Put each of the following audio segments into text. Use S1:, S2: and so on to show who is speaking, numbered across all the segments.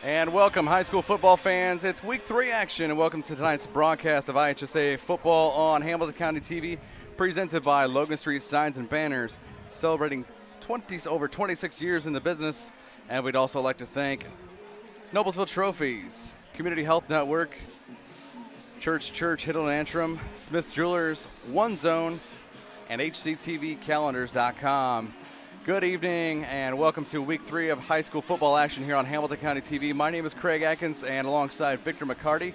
S1: And welcome, high school football fans. It's week 3 action, and welcome to tonight's broadcast of IHSA football on Hamilton County TV, presented by Logan Street Signs and Banners, celebrating over 26 years in the business. And we'd also like to thank Noblesville Trophies, Community Health Network, Church, Hiddle and Antrim, Smith's Jewelers, One Zone, and HCTV Calendars.com. Good evening and welcome to week 3 of high school football action here on Hamilton County TV. My name is Craig Atkins and alongside Victor McCarty.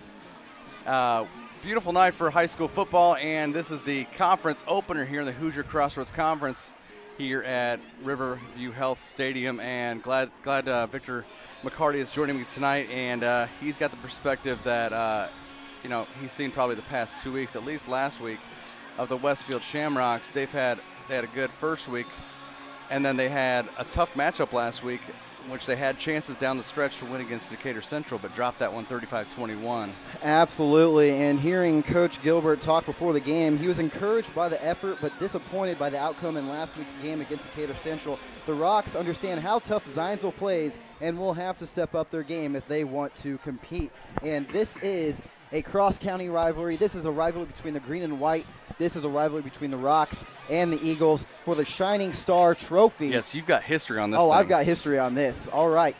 S1: Beautiful night for high school football, and this is the conference opener here in the Hoosier Crossroads Conference here at Riverview Health Stadium, and glad Victor McCarty is joining me tonight, and he's got the perspective that he's seen probably the past 2 weeks, at least last week, of the Westfield Shamrocks. They had a good first week, and then they had a tough matchup last week, which they had chances down the stretch to win against Decatur Central, but dropped that one 35-21.
S2: Absolutely, and hearing Coach Gilbert talk before the game, he was encouraged by the effort but disappointed by the outcome in last week's game against Decatur Central. The Rocks understand how tough Zionsville plays and will have to step up their game if they want to compete. And this is a cross-county rivalry. This is a rivalry between the green and white. This is a rivalry between the Rocks and the Eagles for the Shining Star Trophy.
S1: Yes, you've got history on this.
S2: Oh, I've got history on this. All right.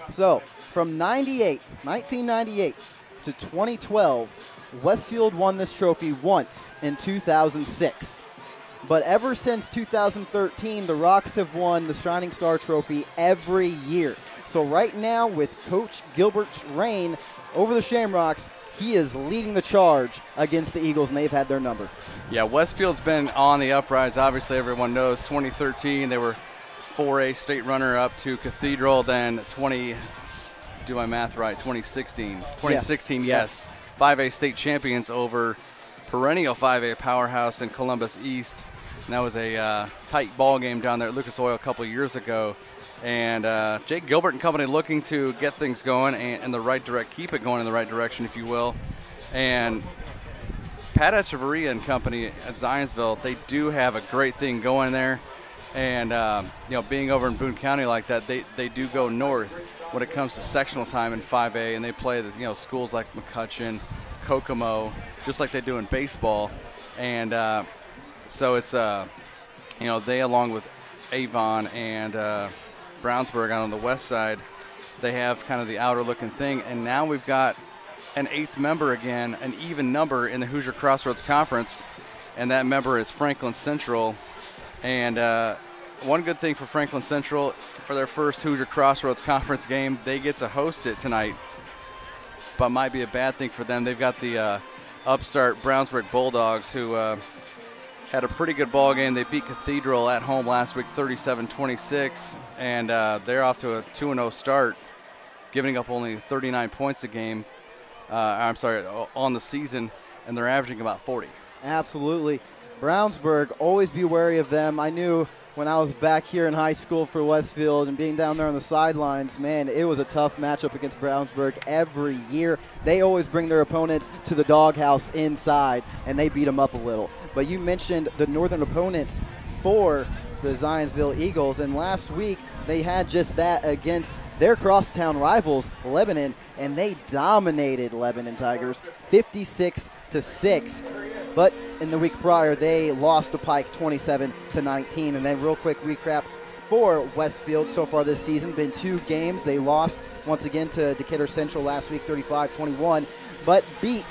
S2: So, from 1998 to 2012, Westfield won this trophy once in 2006. But ever since 2013, the Rocks have won the Shining Star Trophy every year. So right now, with Coach Gilbert's reign over the Shamrocks, he is leading the charge against the Eagles, and they've had their number.
S1: Yeah, Westfield's been on the uprise. Obviously, everyone knows 2013, they were 4A state runner-up to Cathedral. Then 2016, yes. 5A state champions over perennial 5A powerhouse in Columbus East. And that was a tight ball game down there at Lucas Oil a couple years ago. And Jake Gilbert and company looking to get things going in the right keep it going in the right direction, if you will. And Pat Echeverria and company at Zionsville, they do have a great thing going there. And being over in Boone County like that, they do go north when it comes to sectional time in 5A, and they play the schools like McCutcheon, Kokomo, just like they do in baseball. And so it's they, along with Avon and Brownsburg out on the west side, they have kind of the outer looking thing. And now we've got an 8th member again, an even number in the Hoosier Crossroads Conference, and that member is Franklin Central. And one good thing for Franklin Central, for their first Hoosier Crossroads Conference game, they get to host it tonight, but might be a bad thing for them. They've got the upstart Brownsburg Bulldogs, who had a pretty good ball game. They beat Cathedral at home last week 37-26, and they're off to a 2-0 start, giving up only 39 points a game, on the season, and they're averaging about 40.
S2: Absolutely. Brownsburg, always be wary of them. I knew when I was back here in high school for Westfield and being down there on the sidelines, man, it was a tough matchup against Brownsburg every year. They always bring their opponents to the doghouse inside, and they beat them up a little. But you mentioned the northern opponents for the Zionsville Eagles, and last week they had just that against their crosstown rivals, Lebanon, and they dominated Lebanon Tigers 56-6. But in the week prior, they lost to Pike 27-19. And then real quick recap for Westfield so far this season. Been 2 games. They lost once again to Decatur Central last week 35-21, but beat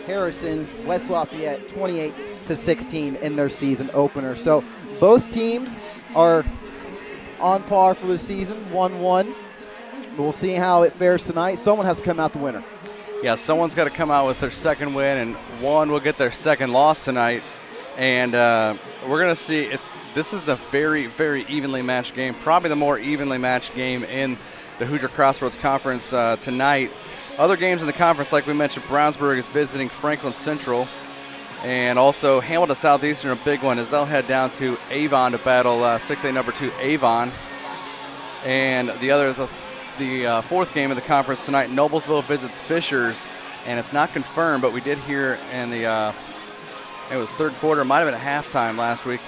S2: Harrison West Lafayette 28-16 in their season opener. So both teams are on par for the season, 1-1. We'll see how it fares tonight. Someone has to come out the winner.
S1: Yeah, someone's got to come out with their second win, and one will get their second loss tonight. And we're going to see it. This is the very, very evenly matched game, probably the more evenly matched game in the Hoosier Crossroads Conference tonight. Other games in the conference, like we mentioned, Brownsburg is visiting Franklin Central, and also Hamilton Southeastern, a big one, as they'll head down to Avon to battle 6A number 2 Avon. And the fourth game of the conference tonight, Noblesville visits Fishers, and it's not confirmed, but we did hear in the it was third quarter, might have been at halftime last week,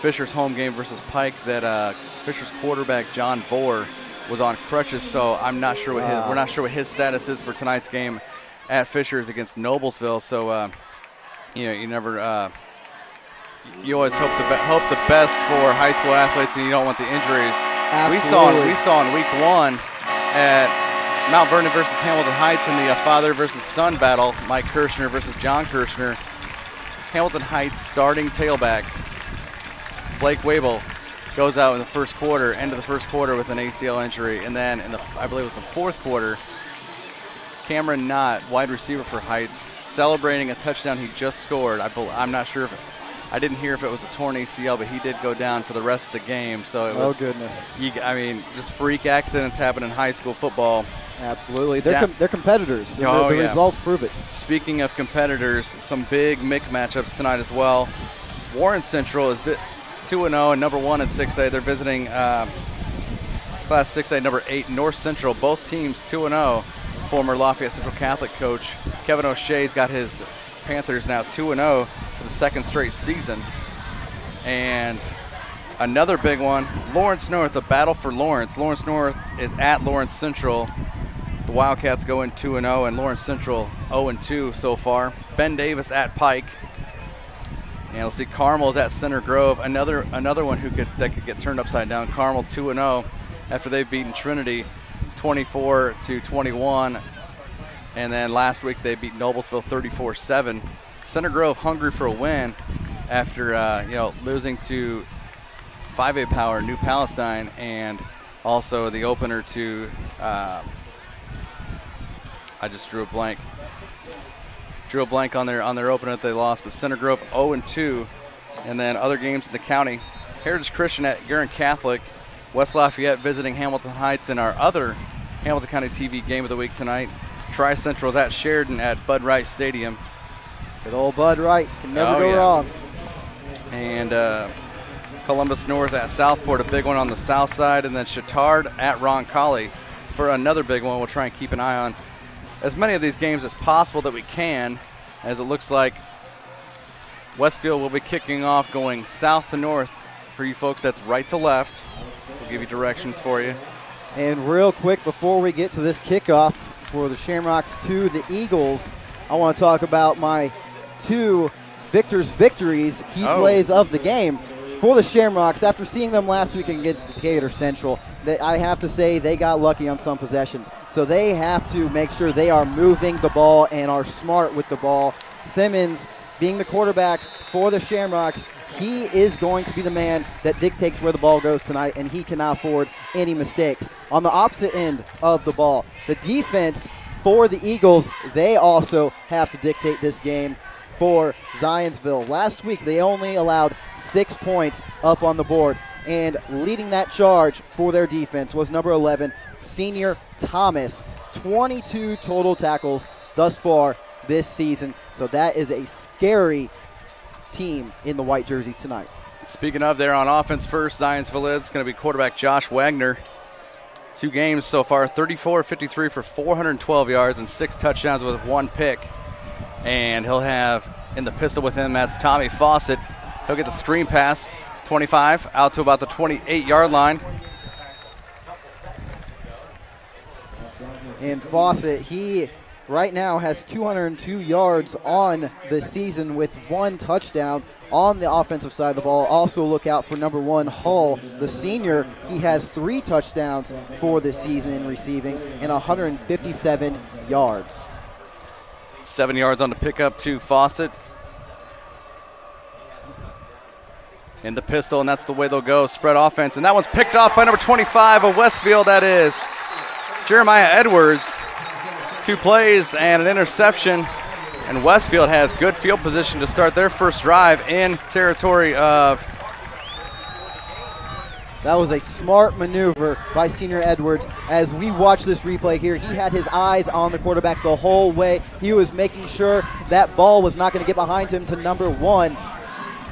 S1: Fishers home game versus Pike, that Fishers quarterback John Vore was on crutches, so I'm not sure we're not sure what his status is for tonight's game at Fishers against Noblesville. So you never you always hope the best for high school athletes, and you don't want the injuries.
S2: Absolutely.
S1: We saw in week 1 at Mount Vernon versus Hamilton Heights in the father versus son battle, Mike Kirshner versus John Kirshner. Hamilton Heights starting tailback Blake Wabel goes out in the first quarter, end of the first quarter with an ACL injury, and then I believe it was the fourth quarter, Cameron Knott, wide receiver for Heights, celebrating a touchdown he just scored. I'm not sure I didn't hear if it was a torn ACL, but he did go down for the rest of the game. So it was.
S2: Oh goodness!
S1: Just freak accidents happen in high school football.
S2: Absolutely, they're competitors. The results prove it. Speaking
S1: of competitors, some big MIC matchups tonight as well. Warren Central is 2-0 and number 1 in 6A. They're visiting Class 6A number 8 North Central. Both teams 2-0. Former Lafayette Central Catholic coach Kevin O'Shea's got his Panthers now 2-0 for the second straight season. And another big one, Lawrence North, the battle for Lawrence. Lawrence North is at Lawrence Central. The Wildcats go in 2-0, and Lawrence Central 0-2 so far. Ben Davis at Pike. And we'll see Carmel's at Center Grove. Another one that could get turned upside down. Carmel 2-0 after they've beaten Trinity 24-21. And then last week they beat Noblesville 34-7. Center Grove hungry for a win after losing to 5A Power New Palestine, and also the opener to I just drew a blank on their opener that they lost. But Center Grove 0-2, and then other games in the county: Heritage Christian at Guerin Catholic, West Lafayette visiting Hamilton Heights in our other Hamilton County TV game of the week tonight. Tri-Central's at Sheridan at Bud Wright Stadium.
S2: Good old Bud Wright, can never go wrong.
S1: And Columbus North at Southport, a big one on the south side, and then Chittard at Roncalli for another big one. We'll try and keep an eye on as many of these games as possible that we can, as it looks like Westfield will be kicking off going south to north. For you folks, that's right to left. We'll give you directions for you.
S2: And real quick, before we get to this kickoff for the Shamrocks to the Eagles, I want to talk about my two victories, key plays of the game for the Shamrocks. After seeing them last week against Decatur Central, I have to say they got lucky on some possessions. So they have to make sure they are moving the ball and are smart with the ball. Simmons, being the quarterback for the Shamrocks, he is going to be the man that dictates where the ball goes tonight, and he cannot afford any mistakes. On the opposite end of the ball, the defense for the Eagles, they also have to dictate this game for Zionsville. Last week, they only allowed 6 points up on the board, and leading that charge for their defense was number 11, senior Thomas. 22 total tackles thus far this season, so that is a scary team in the white jerseys tonight.
S1: Speaking of, they're on offense first. Zionsville is going to be quarterback Josh Wagner. 2 games so far, 34-53 for 412 yards and 6 touchdowns with 1 pick. And he'll have in the pistol with him, that's Tommy Fawcett. He'll get the screen pass, 25, out to about the 28-yard line.
S2: And Fawcett, he right now has 202 yards on the season with 1 touchdown on the offensive side of the ball. Also look out for number 1, Hull, the senior. He has 3 touchdowns for the season in receiving and 157 yards.
S1: 7 yards on the pickup to Fawcett. In the pistol, and that's the way they'll go. Spread offense, and that one's picked off by number 25 of Westfield. That is Jeremiah Edwards. 2 plays and an interception, and Westfield has good field position to start their first drive in territory of.
S2: That was a smart maneuver by senior Edwards. As we watch this replay here, he had his eyes on the quarterback the whole way. He was making sure that ball was not going to get behind him to number 1,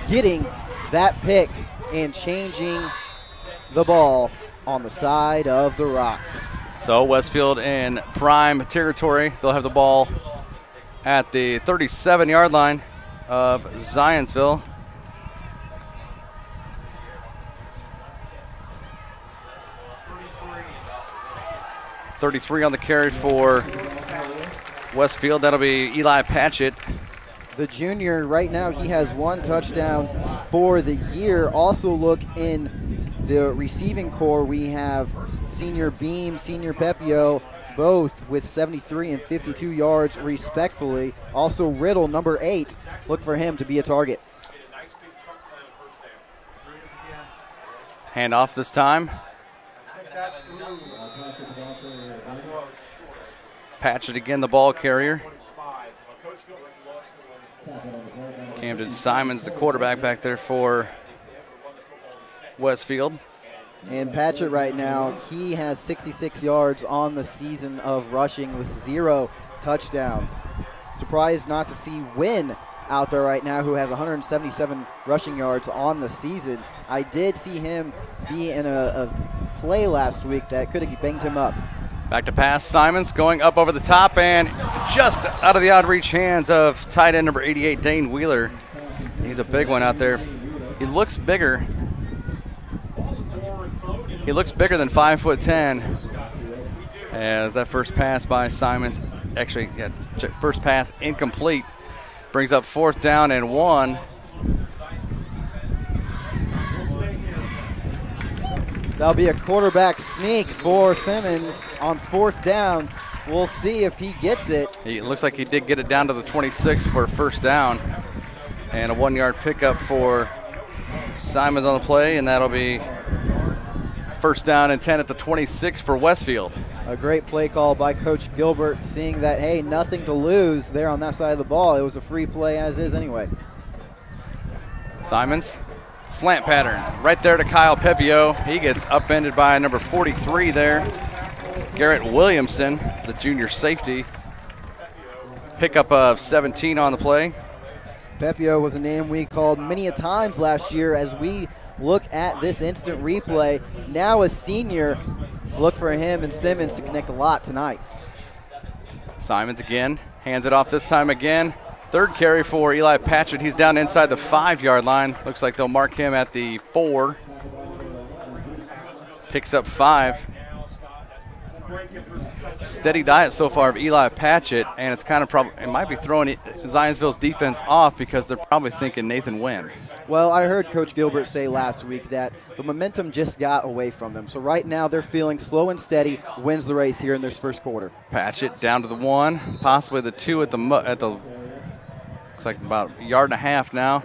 S2: getting that pick and changing the ball on the side of the rocks.
S1: So Westfield in prime territory. They'll have the ball at the 37-yard line of Zionsville. 33 on the carry for Westfield. That'll be Eli Patchett.
S2: The junior, right now, he has 1 touchdown for the year. Also look in the receiving core, we have senior Beam, senior Pepio, both with 73 and 52 yards respectfully. Also Riddle, number 8, look for him to be a target.
S1: Handoff this time. Patchett again, the ball carrier. Camden Simons, the quarterback back there for Westfield.
S2: And Patchett right now, he has 66 yards on the season of rushing with 0 touchdowns. Surprised not to see Wynn out there right now, who has 177 rushing yards on the season. I did see him be in a play last week that could have banged him up.
S1: Back to pass, Simons going up over the top and just out of the odd reach hands of tight end number 88, Dane Wheeler. He's a big one out there. He looks bigger. He looks bigger than 5'10". As that first pass by Simons, actually, yeah, first pass incomplete, brings up 4th down and 1.
S2: That'll be a quarterback sneak for Simmons on 4th down. We'll see if he gets it.
S1: It looks like he did get it down to the 26 for 1st down. And a 1-yard pickup for Simons on the play, and that'll be 1st down and 10 at the 26 for Westfield.
S2: A great play call by Coach Gilbert, seeing that, hey, nothing to lose there on that side of the ball. It was a free play as is anyway.
S1: Simons, slant pattern, right there to Kyle Pepio. He gets upended by number 43 there, Garrett Williamson, the junior safety. Pickup of 17 on the play.
S2: Pepio was a name we called many a times last year as we look at this instant replay. Now a senior, look for him and Simmons to connect a lot tonight.
S1: Simons again, hands it off this time again. 3rd carry for Eli Patchett. He's down inside the 5-yard line. Looks like they'll mark him at the 4. Picks up 5. Steady diet so far of Eli Patchett, and it's kind of it might be throwing Zionsville's defense off because they're probably thinking Nathan Wynn.
S2: Well, I heard Coach Gilbert say last week that the momentum just got away from them. So right now they're feeling slow and steady, wins the race here in this first quarter.
S1: Patchett down to the 1, possibly the 2 at the looks like about a yard and a half now.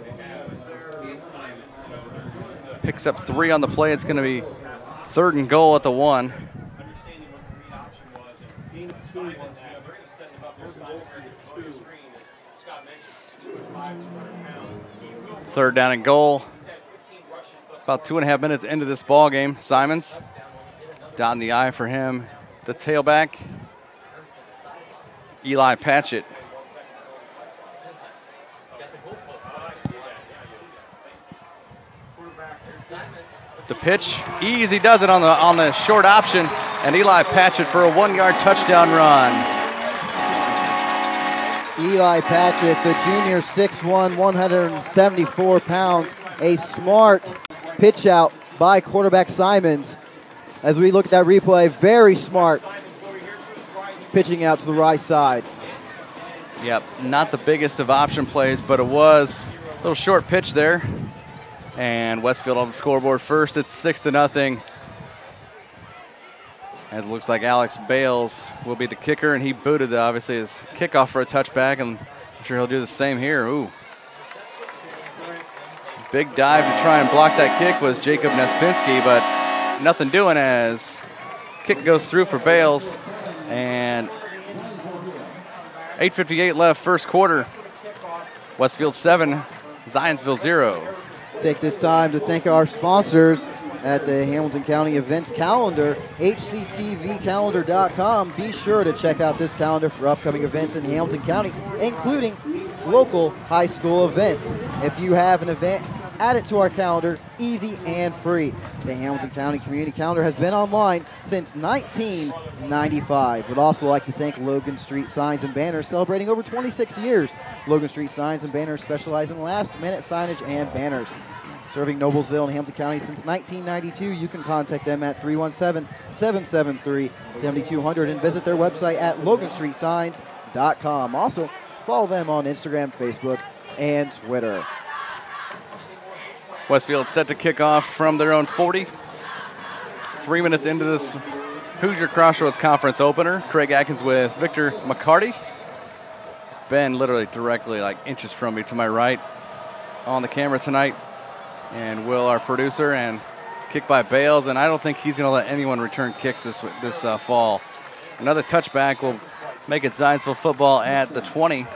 S1: Picks up 3 on the play. It's going to be 3rd and goal at the 1. Third down and goal. About 2.5 minutes into this ball game. Simons, dotting the I for him. The tailback, Eli Patchett. The pitch, easy does it on the short option, and Eli Patchett for a 1-yard touchdown run.
S2: Eli Patchett, the junior, 6'1", 174 pounds. A smart pitch out by quarterback Simons. As we look at that replay, very smart pitching out to the right side.
S1: Yep, not the biggest of option plays, but it was a little short pitch there. And Westfield on the scoreboard first. It's 6-0. As it looks like Alex Bales will be the kicker, and he booted obviously his kickoff for a touchback, and I'm sure he'll do the same here. Ooh. Big dive to try and block that kick was Jacob Nespinski, but nothing doing as kick goes through for Bales. And 8:58 left, first quarter. Westfield 7, Zionsville 0.
S2: Take this time to thank our sponsors at the Hamilton County Events Calendar, HCTVcalendar.com. Be sure to check out this calendar for upcoming events in Hamilton County, including local high school events. If you have an event, add it to our calendar, easy and free. The Hamilton County Community Calendar has been online since 1995. We'd also like to thank Logan Street Signs and Banners, celebrating over 26 years. Logan Street Signs and Banners specialize in last-minute signage and banners. Serving Noblesville and Hampton County since 1992. You can contact them at 317-773-7200 and visit their website at loganstreetsigns.com. Also, follow them on Instagram, Facebook, and Twitter.
S1: Westfield set to kick off from their own 40. 3 minutes into this Hoosier Crossroads Conference opener. Craig Atkins with Victor McCarty. Ben literally directly like inches from me to my right on the camera tonight. And Will, our producer, and kick by Bales. And I don't think he's going to let anyone return kicks this fall. Another touchback will make it Zionsville football at the 20.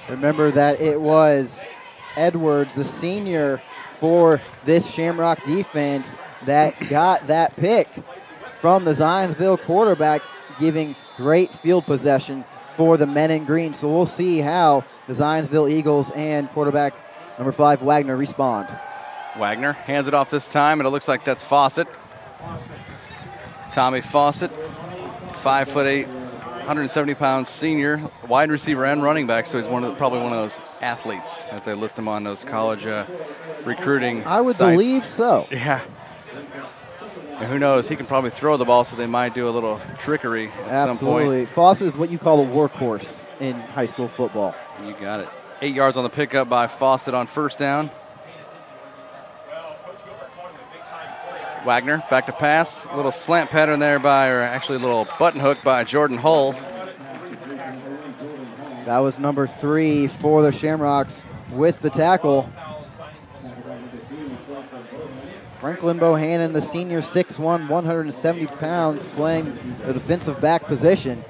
S2: Remember that it was Edwards, the senior for this Shamrock defense, that got that pick from the Zionsville quarterback, giving great field possession for the men in green. So we'll see how the Zionsville Eagles and quarterback number 5, Wagner, respond.
S1: Wagner hands it off this time, and it looks like that's Fawcett. Tommy Fawcett, 5'8", 170-pound senior, wide receiver and running back, so he's probably one of those athletes, as they list him on those college recruiting
S2: I would
S1: sites.
S2: believe so.
S1: Yeah. And who knows, he can probably throw the ball, so they might do a little trickery at some point.
S2: Absolutely. Fawcett is what you call a workhorse in high school football.
S1: You got it. 8 yards on the pickup by Fawcett on first down. Wagner back to pass. A little slant pattern there or actually a little button hook by Jordan Hull.
S2: That was number 3 for the Shamrocks with the tackle. Franklin Bohannon, the senior, 6'1", 170 pounds, playing the defensive back position.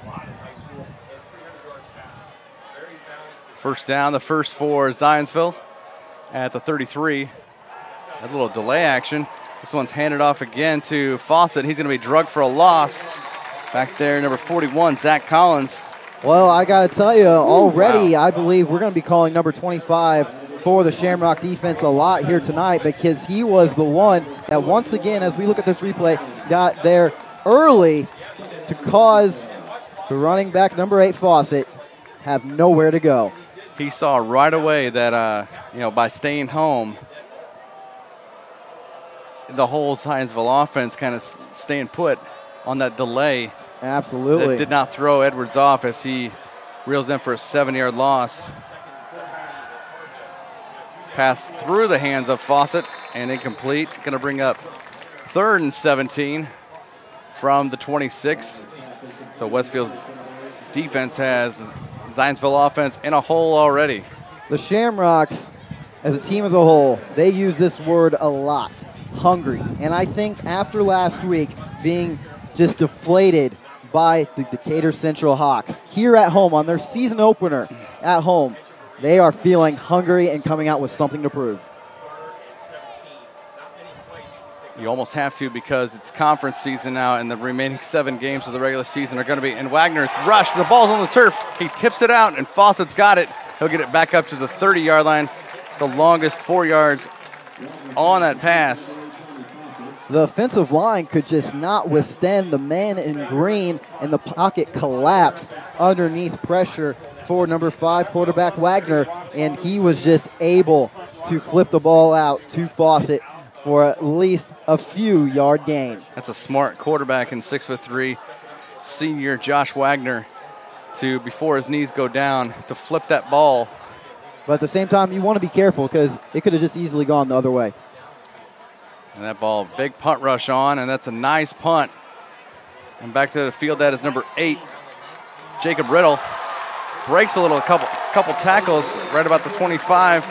S1: First down, the first for Zionsville at the 33. A little delay action. This one's handed off again to Fawcett. He's going to be drugged for a loss. Back there, number 41, Zach Collins.
S2: Well, I got to tell you, already I believe we're going to be calling number 25 for the Shamrock defense a lot here tonight, because he was the one that once again, as we look at this replay, got there early to cause the running back, number 8, Fawcett, have nowhere to go.
S1: He saw right away that, by staying home, the whole Zionsville offense kind of staying put on that delay.
S2: Absolutely.
S1: That did not throw Edwards off as he reels in for a 7-yard loss. Pass through the hands of Fawcett and incomplete. Going to bring up 3rd and 17 from the 26. So Westfield's defense has Zionsville offense in a hole already.
S2: The Shamrocks, as a team as a whole, they use this word a lot, hungry. And I think after last week being just deflated by the Decatur Central Hawks here at home on their season opener at home, they are feeling hungry and coming out with something to prove.
S1: You almost have to, because it's conference season now, and the remaining 7 games of the regular season are going to be. And Wagner's rushed. The ball's on the turf. He tips it out, and Fawcett's got it. He'll get it back up to the 30-yard line. The longest 4 yards on that pass.
S2: The offensive line could just not withstand the man in green, and the pocket collapsed underneath pressure for number 5 quarterback Wagner, and he was just able to flip the ball out to Fawcett for at least a few yard gain.
S1: That's a smart quarterback in 6'3" senior Josh Wagner to, before his knees go down, to flip that ball.
S2: But at the same time, you want to be careful, because it could have just easily gone the other way.
S1: And that ball, big punt rush on, and that's a nice punt. And back to the field, that is number 8, Jacob Riddle. Breaks a couple tackles right about the 25.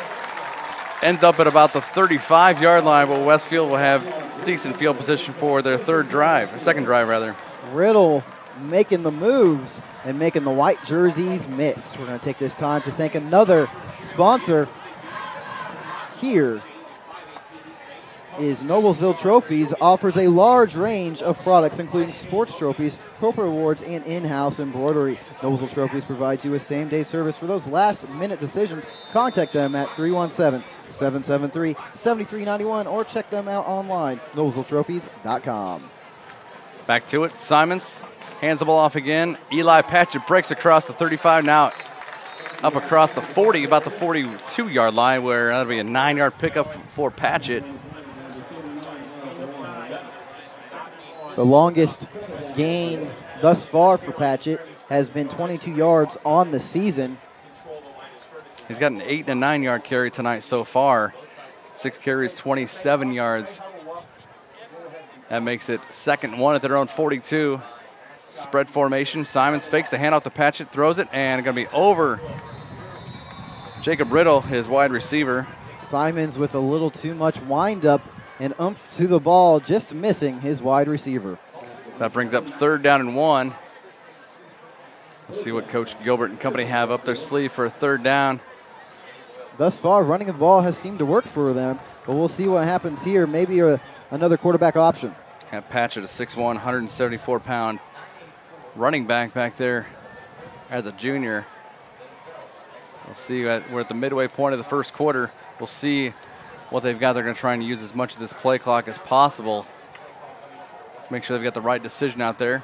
S1: Ends up at about the 35-yard line, but Westfield will have decent field position for their second drive rather.
S2: Riddle making the moves and making the white jerseys miss. We're going to take this time to thank another sponsor here. Is Noblesville Trophies offers a large range of products, including sports trophies, corporate awards, and in-house embroidery. Noblesville Trophies provides you with same-day service for those last-minute decisions. Contact them at 317-773-7391 or check them out online, noblesvilletrophies.com.
S1: Back to it. Simons hands the ball off again. Eli Patchett breaks across the 35. Now up across the 40, about the 42-yard line, where that'll be a 9-yard pickup for Patchett.
S2: The longest gain thus far for Patchett has been 22 yards on the season.
S1: He's got an 8 and a 9-yard carry tonight so far. 6 carries, 27 yards. That makes it 2nd and 1 at their own 42. Spread formation. Simons fakes the handoff to Patchett, throws it, and going to be over Jacob Riddle, his wide receiver.
S2: Simons with a little too much wind-up and oomph to the ball, just missing his wide receiver.
S1: That brings up 3rd down and 1. Let's see what Coach Gilbert and company have up their sleeve for a 3rd down.
S2: Thus far, running the ball has seemed to work for them, but we'll see what happens here. Maybe another quarterback option.
S1: Have Patchett, a 6'1", 174-pound running back there as a junior. We'll see. We're at the midway point of the first quarter. We'll see what they've got. They're going to try and use as much of this play clock as possible. Make sure they've got the right decision out there.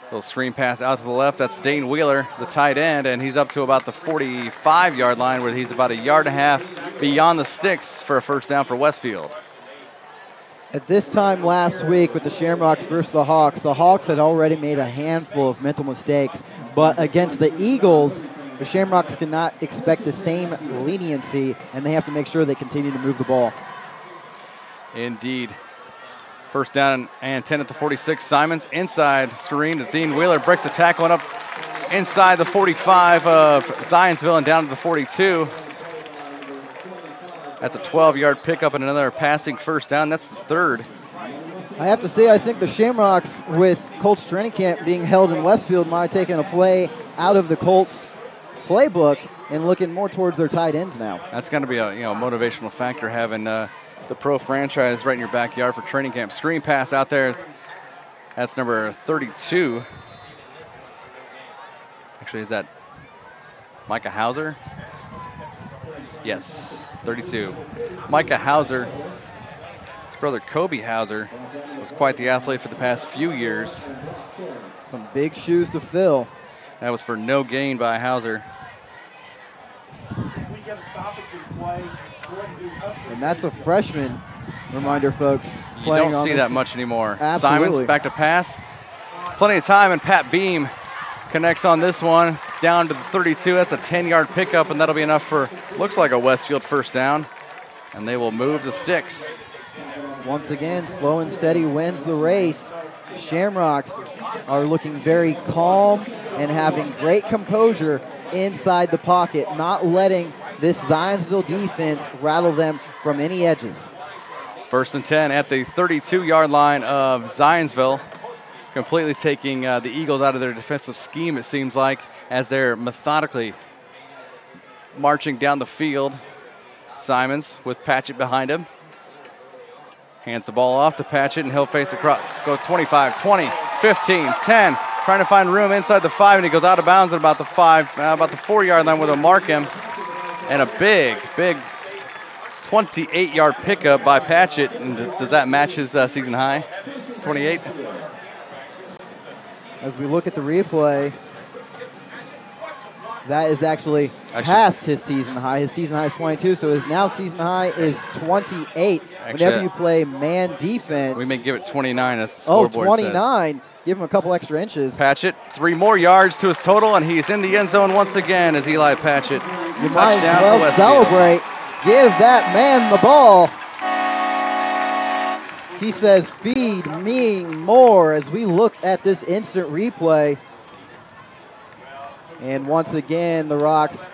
S1: Little screen pass out to the left. That's Dane Wheeler, the tight end, and he's up to about the 45-yard line, where he's about a yard and a half beyond the sticks for a 1st down for Westfield.
S2: At this time last week with the Shamrocks versus the Hawks had already made a handful of mental mistakes, but against the Eagles, the Shamrocks cannot expect the same leniency, and they have to make sure they continue to move the ball.
S1: Indeed. 1st down and 10 at the 46. Simons inside screen to Dean Wheeler, breaks the tackle and up inside the 45 of Zionsville and down to the 42. That's a 12-yard pickup and another passing 1st down. That's the 3rd.
S2: I have to say, I think the Shamrocks, with Colts training camp being held in Westfield, might have taken a play out of the Colts playbook and looking more towards their tight ends now.
S1: That's going to be a motivational factor, having the pro franchise right in your backyard for training camp. Screen pass out there. That's number 32. Actually, is that Micah Hauser? Yes, 32. Micah Hauser, his brother Kobe Hauser, was quite the athlete for the past few years.
S2: Some big shoes to fill.
S1: That was for no gain by Hauser.
S2: And that's a freshman, reminder, folks.
S1: You don't see that much anymore.
S2: Absolutely.
S1: Simons back to pass. Plenty of time, and Pat Beam connects on this one down to the 32. That's a 10-yard pickup, and that'll be enough for, looks like, a Westfield 1st down. And they will move the sticks.
S2: Once again, slow and steady wins the race. Shamrocks are looking very calm and having great composure inside the pocket, not letting this Zionsville defense rattle them from any edges.
S1: 1st and 10 at the 32-yard line of Zionsville, completely taking the Eagles out of their defensive scheme, it seems like, as they're methodically marching down the field. Simons with Patchett behind him. Hands the ball off to Patchett, and he'll face across, go 25, 20, 15, 10. Trying to find room inside the 5, and he goes out of bounds at about the 4-yard line where they'll mark him. And a big 28-yard pickup by Patchett. And does that match his season high? 28?
S2: As we look at the replay, that is actually past his season high. His season high is 22, so his now season high is 28. Whenever you play man defense.
S1: We may give it 29 as the scoreboard
S2: 29. Says. Give him a couple extra inches.
S1: Patchett, 3 more yards to his total, and he's in the end zone once again as Eli Patchett.
S2: You might as well celebrate. Give that man the ball. He says, feed me more, as we look at this instant replay. And once again, the Rocks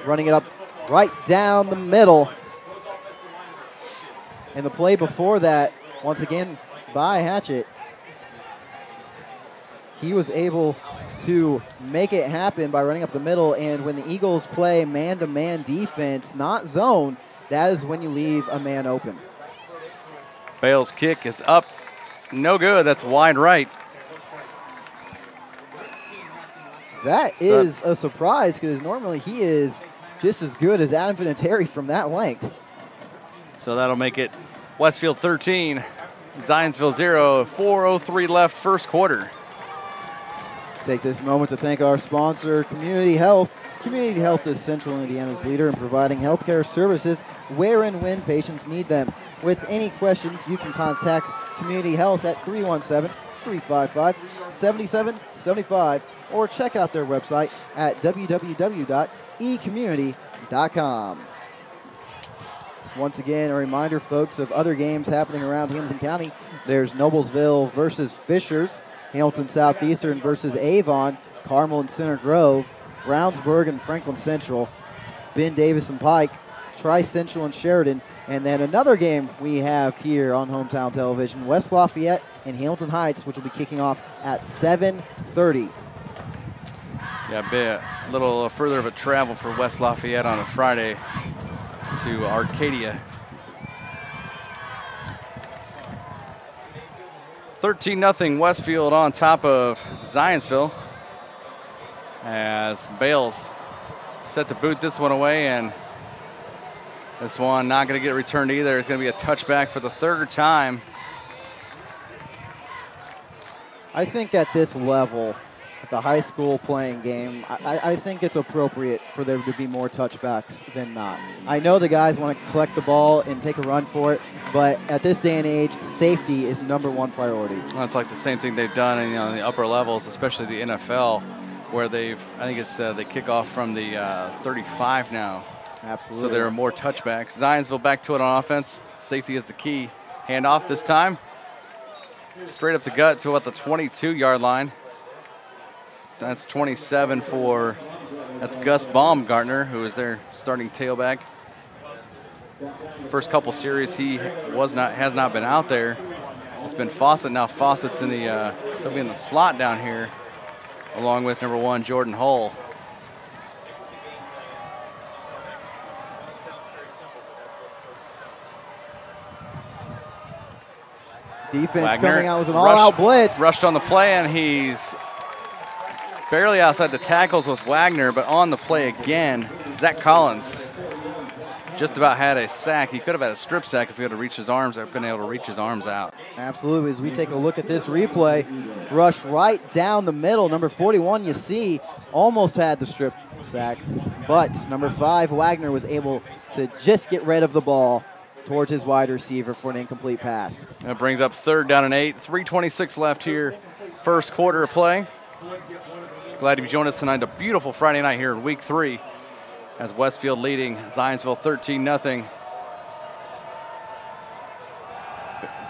S2: running it up right down the middle. And the play before that, once again, by Hatchett. He was able to make it happen by running up the middle. And when the Eagles play man-to-man defense, not zone, that is when you leave a man open.
S1: Bale's kick is up. No good. That's wide right.
S2: That is a surprise, because normally he is just as good as Adam Vinatieri from that length.
S1: So that'll make it Westfield 13, Zionsville 0, 4:03 left, first quarter.
S2: Take this moment to thank our sponsor, Community Health. Community Health is Central Indiana's leader in providing healthcare services where and when patients need them. With any questions, you can contact Community Health at 317-355-7775 or check out their website at www.ecommunity.com. Once again, a reminder, folks, of other games happening around Hamilton County. There's Noblesville versus Fishers, Hamilton Southeastern versus Avon, Carmel and Center Grove, Brownsburg and Franklin Central, Ben Davis and Pike, Tri-Central and Sheridan, and then another game we have here on Hometown Television, West Lafayette and Hamilton Heights, which will be kicking off at 7:30.
S1: Yeah, a little further of a travel for West Lafayette on a Friday to Arcadia. 13-0 Westfield on top of Zionsville, as Bales set to boot this one away, and this one not going to get returned either. It's going to be a touchback for the third time.
S2: I think at this level, at the high school playing game, I think it's appropriate for there to be more touchbacks than not. I know the guys want to collect the ball and take a run for it, but at this day and age, safety is #1 priority.
S1: Well, it's like the same thing they've done in the upper levels, especially the NFL, where I think it's they kick off from the 35 now.
S2: Absolutely.
S1: So there are more touchbacks. Zionsville back to it on offense. Safety is the key. Hand off this time. Straight up to gut to about the 22-yard line. That's 27 for, that's Gus Baumgartner, who is their starting tailback. First couple series he has not been out there. It's been Fawcett. Now Fawcett's in the he'll be in the slot down here, along with number 1 Jordan Hull.
S2: Defense
S1: Wagner
S2: coming out with an all-out blitz.
S1: Rushed on the play, and he's barely outside the tackles was Wagner, but on the play again, Zach Collins just about had a sack. He could have had a strip sack if he had to reach his arms or been able to reach his arms out.
S2: Absolutely. As we take a look at this replay, rush right down the middle. Number 41, you see, almost had the strip sack, but number 5, Wagner, was able to just get rid of the ball towards his wide receiver for an incomplete pass.
S1: That brings up 3rd down and 8. 3:26 left here, first quarter of play. Glad you joined us tonight. A beautiful Friday night here in week 3 as Westfield leading Zionsville 13-0.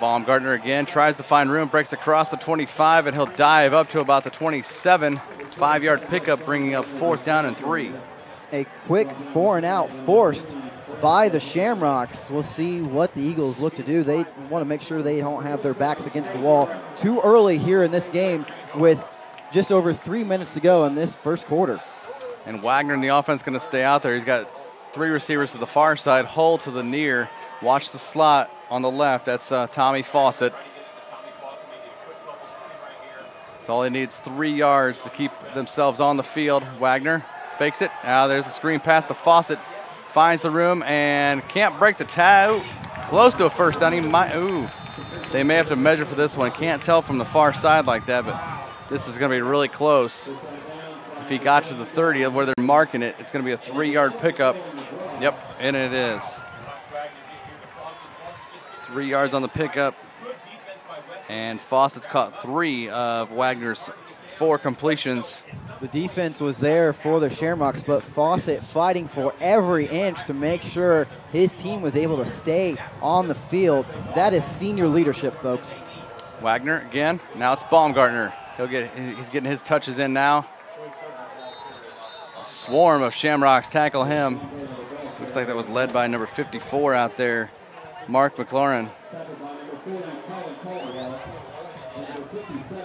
S1: Baumgartner again tries to find room, breaks across the 25, and he'll dive up to about the 27. 5-yard pickup, bringing up 4th down and 3.
S2: A quick 4-and-out forced by the Shamrocks. We'll see what the Eagles look to do. They want to make sure they don't have their backs against the wall too early here in this game with just over 3 minutes to go in this first quarter.
S1: And Wagner in the offense going to stay out there. He's got 3 receivers to the far side, Hull to the near. Watch the slot on the left. That's Tommy Fawcett. That's all he needs, 3 yards to keep themselves on the field. Wagner fakes it. Now there's a screen pass to Fawcett. Finds the room and can't break the tag. Close to a first down. They may have to measure for this one. Can't tell from the far side like that, but this is going to be really close. If he got to the 30 where they're marking it, it's going to be a 3-yard pickup. Yep, and it is. 3 yards on the pickup. And Fawcett's caught 3 of Wagner's 4 completions.
S2: The defense was there for the Shamrocks, but Fawcett fighting for every inch to make sure his team was able to stay on the field. That is senior leadership, folks.
S1: Wagner again. Now it's Baumgartner. He's getting his touches in now. A swarm of Shamrocks tackle him. Looks like that was led by number 54 out there, Mark McLaurin.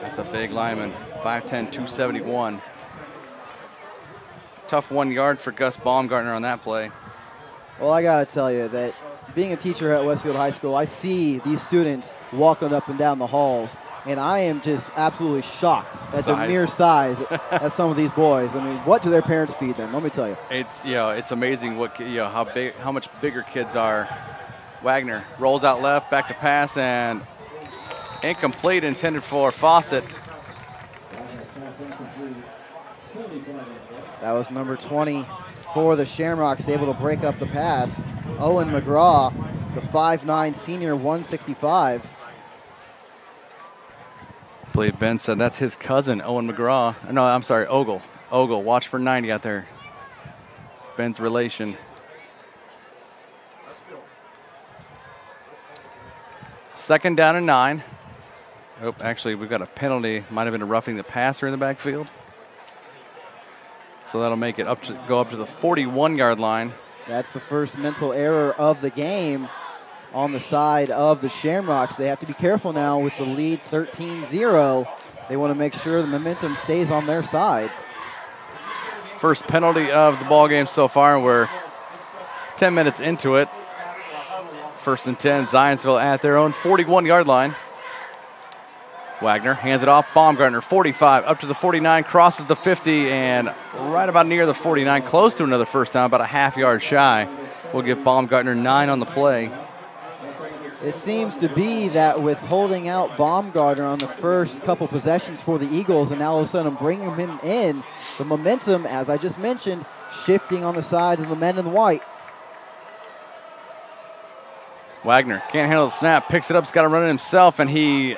S1: That's a big lineman, 5'10", 271. Tough 1 yard for Gus Baumgartner on that play.
S2: Well, I got to tell you that being a teacher at Westfield High School, I see these students walking up and down the halls, and I am just absolutely shocked at the mere size of some of these boys. I mean, what do their parents feed them? Let me tell you.
S1: It's amazing how much bigger kids are. Wagner rolls out left, back to pass, and incomplete, intended for Fawcett.
S2: That was number 20 for the Shamrocks, able to break up the pass. Owen McGraw, the 5'9 senior, 165.
S1: I believe Ben said that's his cousin, Owen McGraw. No, I'm sorry, Ogle. Ogle, watch for 90 out there. Ben's relation. Second down and 9. Oh, actually, we've got a penalty. Might have been a roughing the passer in the backfield. So that'll make it go up to the 41-yard line.
S2: That's the first mental error of the game on the side of the Shamrocks. They have to be careful now with the lead 13-0. They want to make sure the momentum stays on their side.
S1: First penalty of the ball game so far. We're 10 minutes into it. First and 10, Zionsville at their own 41-yard line. Wagner hands it off. Baumgartner, 45, up to the 49, crosses the 50, and right about near the 49, close to another first down, about a half-yard shy. We'll give Baumgartner 9 on the play.
S2: It seems to be that with holding out Baumgartner on the first couple possessions for the Eagles, and now all of a sudden bringing him in, the momentum, as I just mentioned, shifting on the side of the men in the white.
S1: Wagner can't handle the snap, picks it up, he's got to run it himself, and he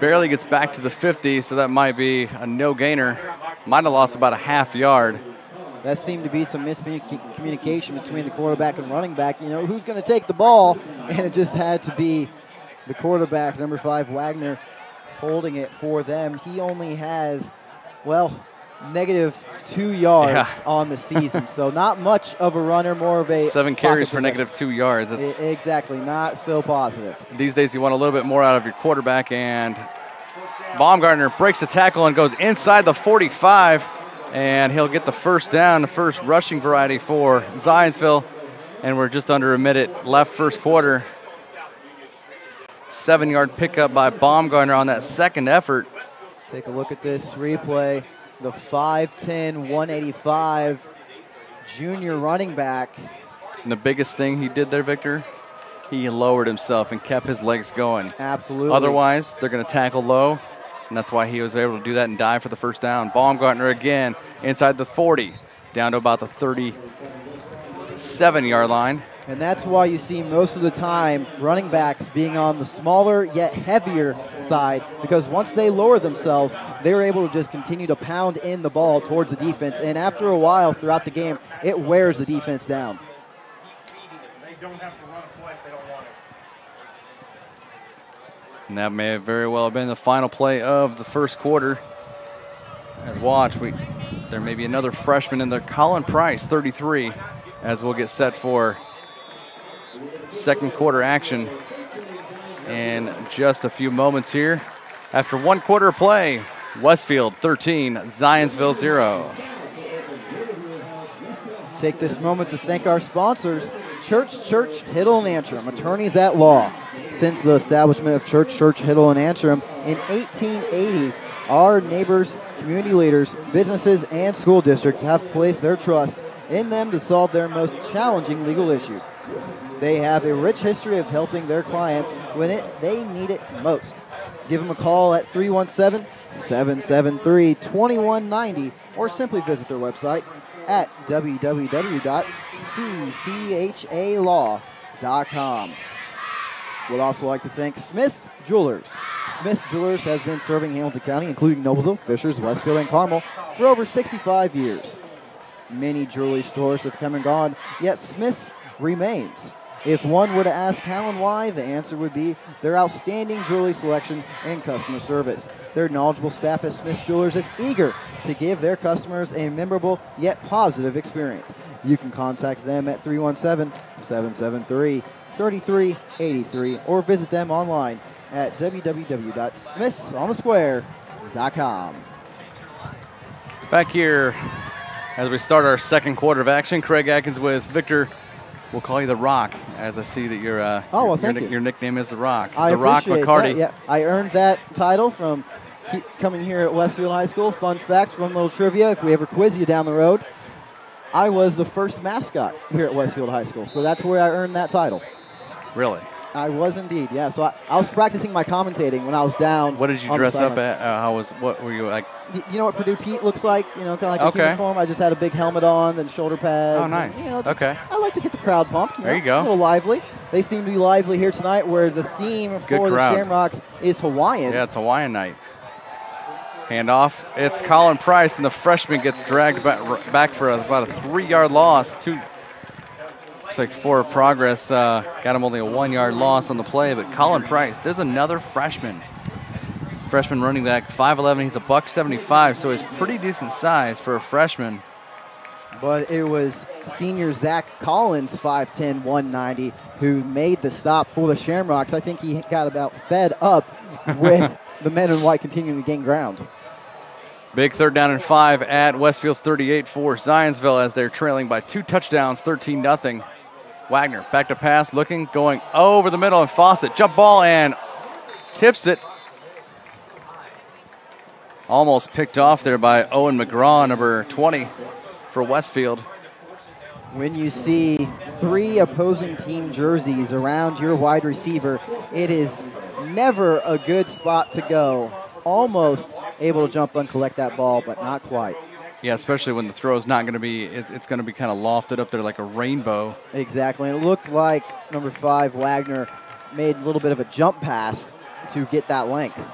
S1: barely gets back to the 50, so that might be a no-gainer. Might have lost about a half yard.
S2: That seemed to be some miscommunication between the quarterback and running back. You know, who's going to take the ball? And it just had to be the quarterback, number 5, Wagner, holding it for them. He only has, well, -2 yards on the season. So not much of a runner, more of a
S1: 7 carries for -2 yards. That's
S2: exactly, not so positive.
S1: These days you want a little bit more out of your quarterback, and Baumgartner breaks the tackle and goes inside the 45, and he'll get the first down, the first rushing variety for Zionsville, and we're just under a minute left first quarter. 7-yard pickup by Baumgartner on that second effort.
S2: Take a look at this replay. The 5'10", 185 junior running back.
S1: And the biggest thing he did there, Victor, he lowered himself and kept his legs going.
S2: Absolutely.
S1: Otherwise, they're going to tackle low, and that's why he was able to do that and dive for the first down. Baumgartner again inside the 40, down to about the 37-yard line.
S2: And that's why you see most of the time running backs being on the smaller yet heavier side, because once they lower themselves, they're able to just continue to pound in the ball towards the defense. And after a while throughout the game, it wears the defense down.
S3: They don't have to run a play if they don't want it.
S1: And that may have very well been the final play of the first quarter. As watch, there may be another freshman in there, Colin Price, 33, as we'll get set for second quarter action in just a few moments here. After 1 quarter of play, Westfield 13, Zionsville 0.
S2: Take this moment to thank our sponsors, Church, Hiddle, and Antrim, attorneys at law. Since the establishment of Church, Hiddle, and Antrim in 1880, our neighbors, community leaders, businesses, and school districts have placed their trust in them to solve their most challenging legal issues. They have a rich history of helping their clients when they need it most. Give them a call at 317-773-2190 or simply visit their website at www.cchalaw.com. Would also like to thank Smith's Jewelers. Smith's Jewelers has been serving Hamilton County, including Noblesville, Fishers, Westfield, and Carmel, for over 65 years. Many jewelry stores have come and gone, yet Smith's remains. If one were to ask how and why, the answer would be their outstanding jewelry selection and customer service. Their knowledgeable staff at Smith's Jewelers is eager to give their customers a memorable yet positive experience. You can contact them at 317-773-3383 or visit them online at www.smithsonthesquare.com.
S1: Back here as we start our second quarter of action, Craig Atkins with Victor. We'll call you The Rock, as I see that your nickname is The Rock.
S2: I
S1: The Rock McCarty.
S2: That. Yeah, I earned that title from coming here at Westfield High School. Fun facts, fun little trivia. If we ever quiz you down the road, I was the first mascot here at Westfield High School, so that's where I earned that title.
S1: Really?
S2: I was indeed, yeah. So I was practicing my commentating when I was down.
S1: What did you dress up at? What were you like?
S2: You know what Purdue Pete looks like? You know, kind of like a uniform. I just had a big helmet on, then shoulder pads.
S1: Oh, nice.
S2: And, I like to get the crowd pumped.
S1: There you go.
S2: A little lively. They seem to be lively here tonight, where the theme for the Shamrocks is Hawaiian.
S1: Yeah, it's Hawaiian night. Handoff. It's Colin Price, and the freshman gets dragged back for about a 3-yard loss. Looks like forward progress got him only a 1-yard loss on the play, but Colin Price, there's another freshman running back, 5'11". He's a $175, so he's pretty decent size for a freshman.
S2: But it was senior Zach Collins, 5'10", 190, who made the stop for the Shamrocks. I think he got about fed up with the men in white continuing to gain ground.
S1: Big 3rd down and 5 at Westfield's 38 for Zionsville as they're trailing by 2 touchdowns, 13-0. Wagner back to pass, going over the middle, and Fawcett jump ball and tips it. Almost picked off there by Owen McGraw, number 20 for Westfield.
S2: When you see 3 opposing team jerseys around your wide receiver, it is never a good spot to go. Almost able to jump and collect that ball, but not quite.
S1: Yeah, especially when the throw is not going to be, it's going to be kind of lofted up there like a rainbow.
S2: Exactly. And it looked like number 5, Wagner, made a little bit of a jump pass to get that length.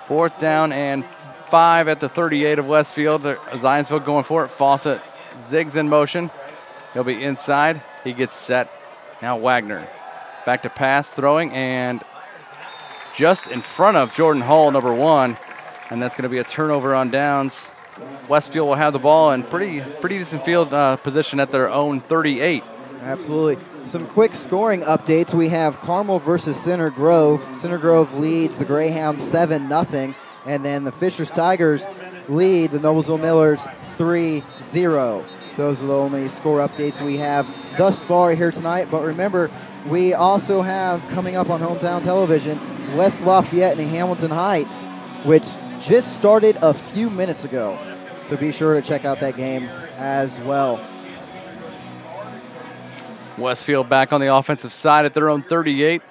S1: 4th down and 5 at the 38 of Westfield. Zionsville going for it. Fawcett zigs in motion. He'll be inside. He gets set. Now Wagner back to pass, throwing, and just in front of Jordan Hall, number 1. And that's going to be a turnover on downs. Westfield will have the ball in pretty decent field position at their own 38.
S2: Absolutely. Some quick scoring updates. We have Carmel versus Center Grove. Center Grove leads the Greyhounds 7-0. And then the Fishers Tigers lead the Noblesville Millers 3-0. Those are the only score updates we have thus far here tonight. But remember, we also have coming up on Hometown Television, West Lafayette and Hamilton Heights, which just started a few minutes ago. So be sure to check out that game as well.
S1: Westfield back on the offensive side at their own 38.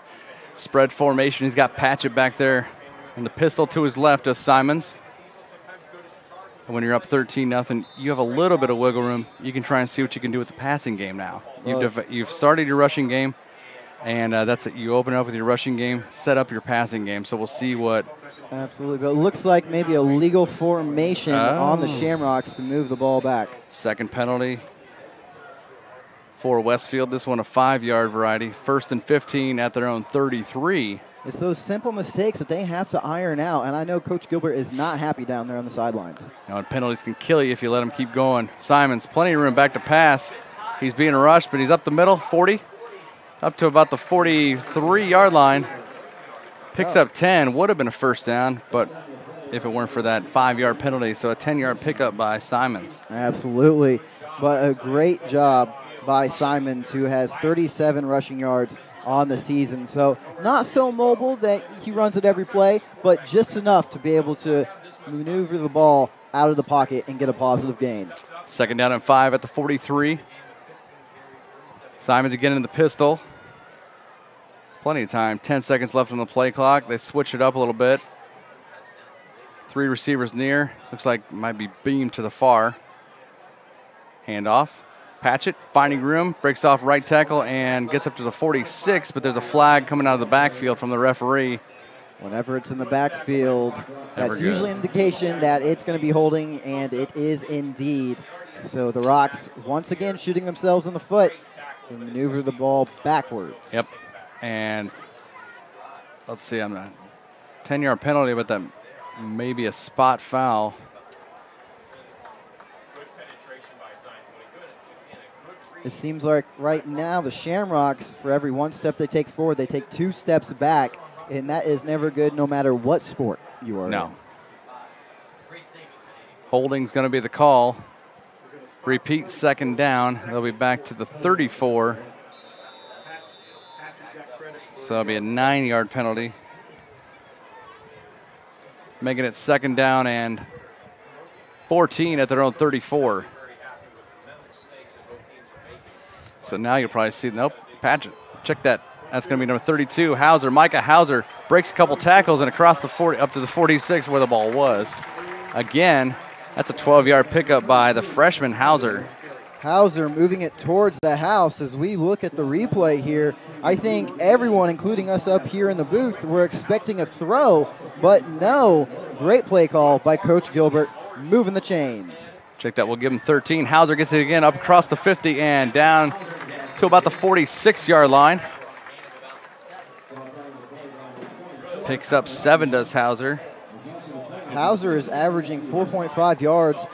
S1: Spread formation. He's got Patchett back there. And the pistol to his left is Simons. And when you're up 13-0, you have a little bit of wiggle room. You can try and see what you can do with the passing game now. You've started your rushing game, and that's it. You open up with your rushing game, set up your passing game. So we'll see what.
S2: Absolutely. But it looks like maybe a legal formation on the Shamrocks to move the ball back.
S1: Second penalty for Westfield. This one a 5-yard variety. 1st and 15 at their own 33.
S2: It's those simple mistakes that they have to iron out, and I know Coach Gilbert is not happy down there on the sidelines.
S1: And penalties can kill you if you let them keep going. Simons, plenty of room back to pass. He's being rushed, but he's up the middle, 40, up to about the 43-yard line. Picks up 10, would have been a 1st down, but if it weren't for that 5-yard penalty, so a 10-yard pickup by Simons.
S2: Absolutely, but a great job by Simons, who has 37 rushing yards on the season. So not so mobile that he runs it every play, but just enough to be able to maneuver the ball out of the pocket and get a positive gain.
S1: 2nd down and 5 at the 43. Simons again in the pistol. Plenty of time. 10 seconds left on the play clock. They switch it up a little bit. 3 receivers near. Looks like might be beamed to the far. Handoff. Patchett finding room, breaks off right tackle and gets up to the 46, but there's a flag coming out of the backfield from the referee.
S2: Whenever it's in the backfield, that's usually an indication that it's going to be holding, and it is indeed. So the Rocks, once again, shooting themselves in the foot and maneuver the ball backwards.
S1: Yep. And let's see, I'm not 10-yard penalty, but that may be a spot foul.
S2: It seems like right now the Shamrocks, for every 1 step they take forward, they take 2 steps back, and that is never good no matter what sport you are in.
S1: Holding's going to be the call. Repeat 2nd down. They'll be back to the 34. So that'll be a 9-yard penalty. Making it 2nd down and 14 at their own 34. So now you'll probably see, nope, Patchett, check that That's going to be number 32, Hauser. Micah Hauser breaks a couple tackles and across the 40, up to the 46 where the ball was. Again, that's a 12-yard pickup by the freshman Hauser.
S2: Hauser moving it towards the house. As we look at the replay here, I think everyone, including us up here in the booth, were expecting a throw, but no. Great play call by Coach Gilbert, moving the chains.
S1: Check that. We'll give him 13. Hauser gets it again up across the 50 and down to about the 46-yard line. Picks up 7, does Hauser.
S2: Hauser is averaging 4.5 yards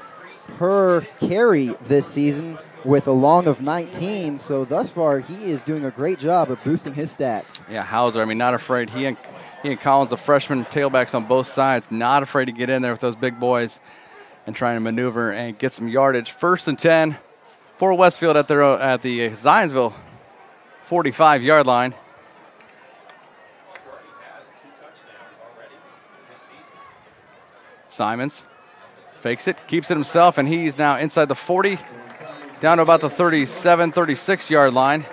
S2: per carry this season with a long of 19. So thus far, he is doing a great job of boosting his stats.
S1: Yeah, Hauser, I mean, not afraid. He and Collins, the freshman tailbacks on both sides, not afraid to get in there with those big boys and trying to maneuver and get some yardage. 1st and 10 for Westfield at the Zionsville 45-yard line. Simons fakes it, keeps it himself, and he's now inside the 40, down to about the 37, 36-yard line.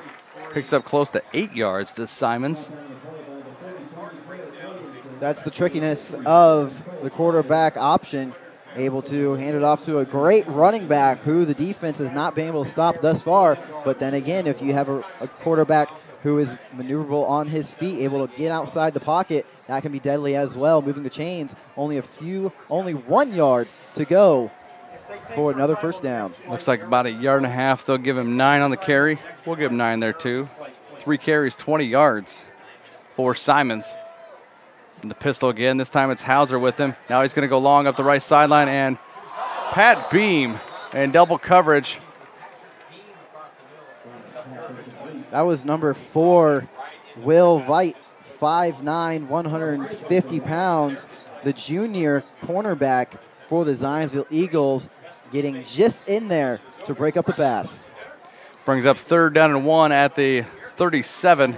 S1: Picks up close to 8 yards to Simons.
S2: That's the trickiness of the quarterback option, able to hand it off to a great running back who the defense has not been able to stop thus far. But then again, if you have a quarterback who is maneuverable on his feet, able to get outside the pocket, that can be deadly as well. Moving the chains, only 1 yard to go for another first down.
S1: Looks like about 1.5 yards. They'll give him 9 on the carry. We'll give him 9 there too. 3 carries, 20 yards for Simons. And the pistol again. This time it's Hauser with him. Now he's going to go long up the right sideline, and Pat Beam in double coverage.
S2: That was number 4, Will Veit, 5'9", 150 pounds. The junior cornerback for the Zionsville Eagles, getting just in there to break up the pass.
S1: Brings up 3rd down and 1 at the 37.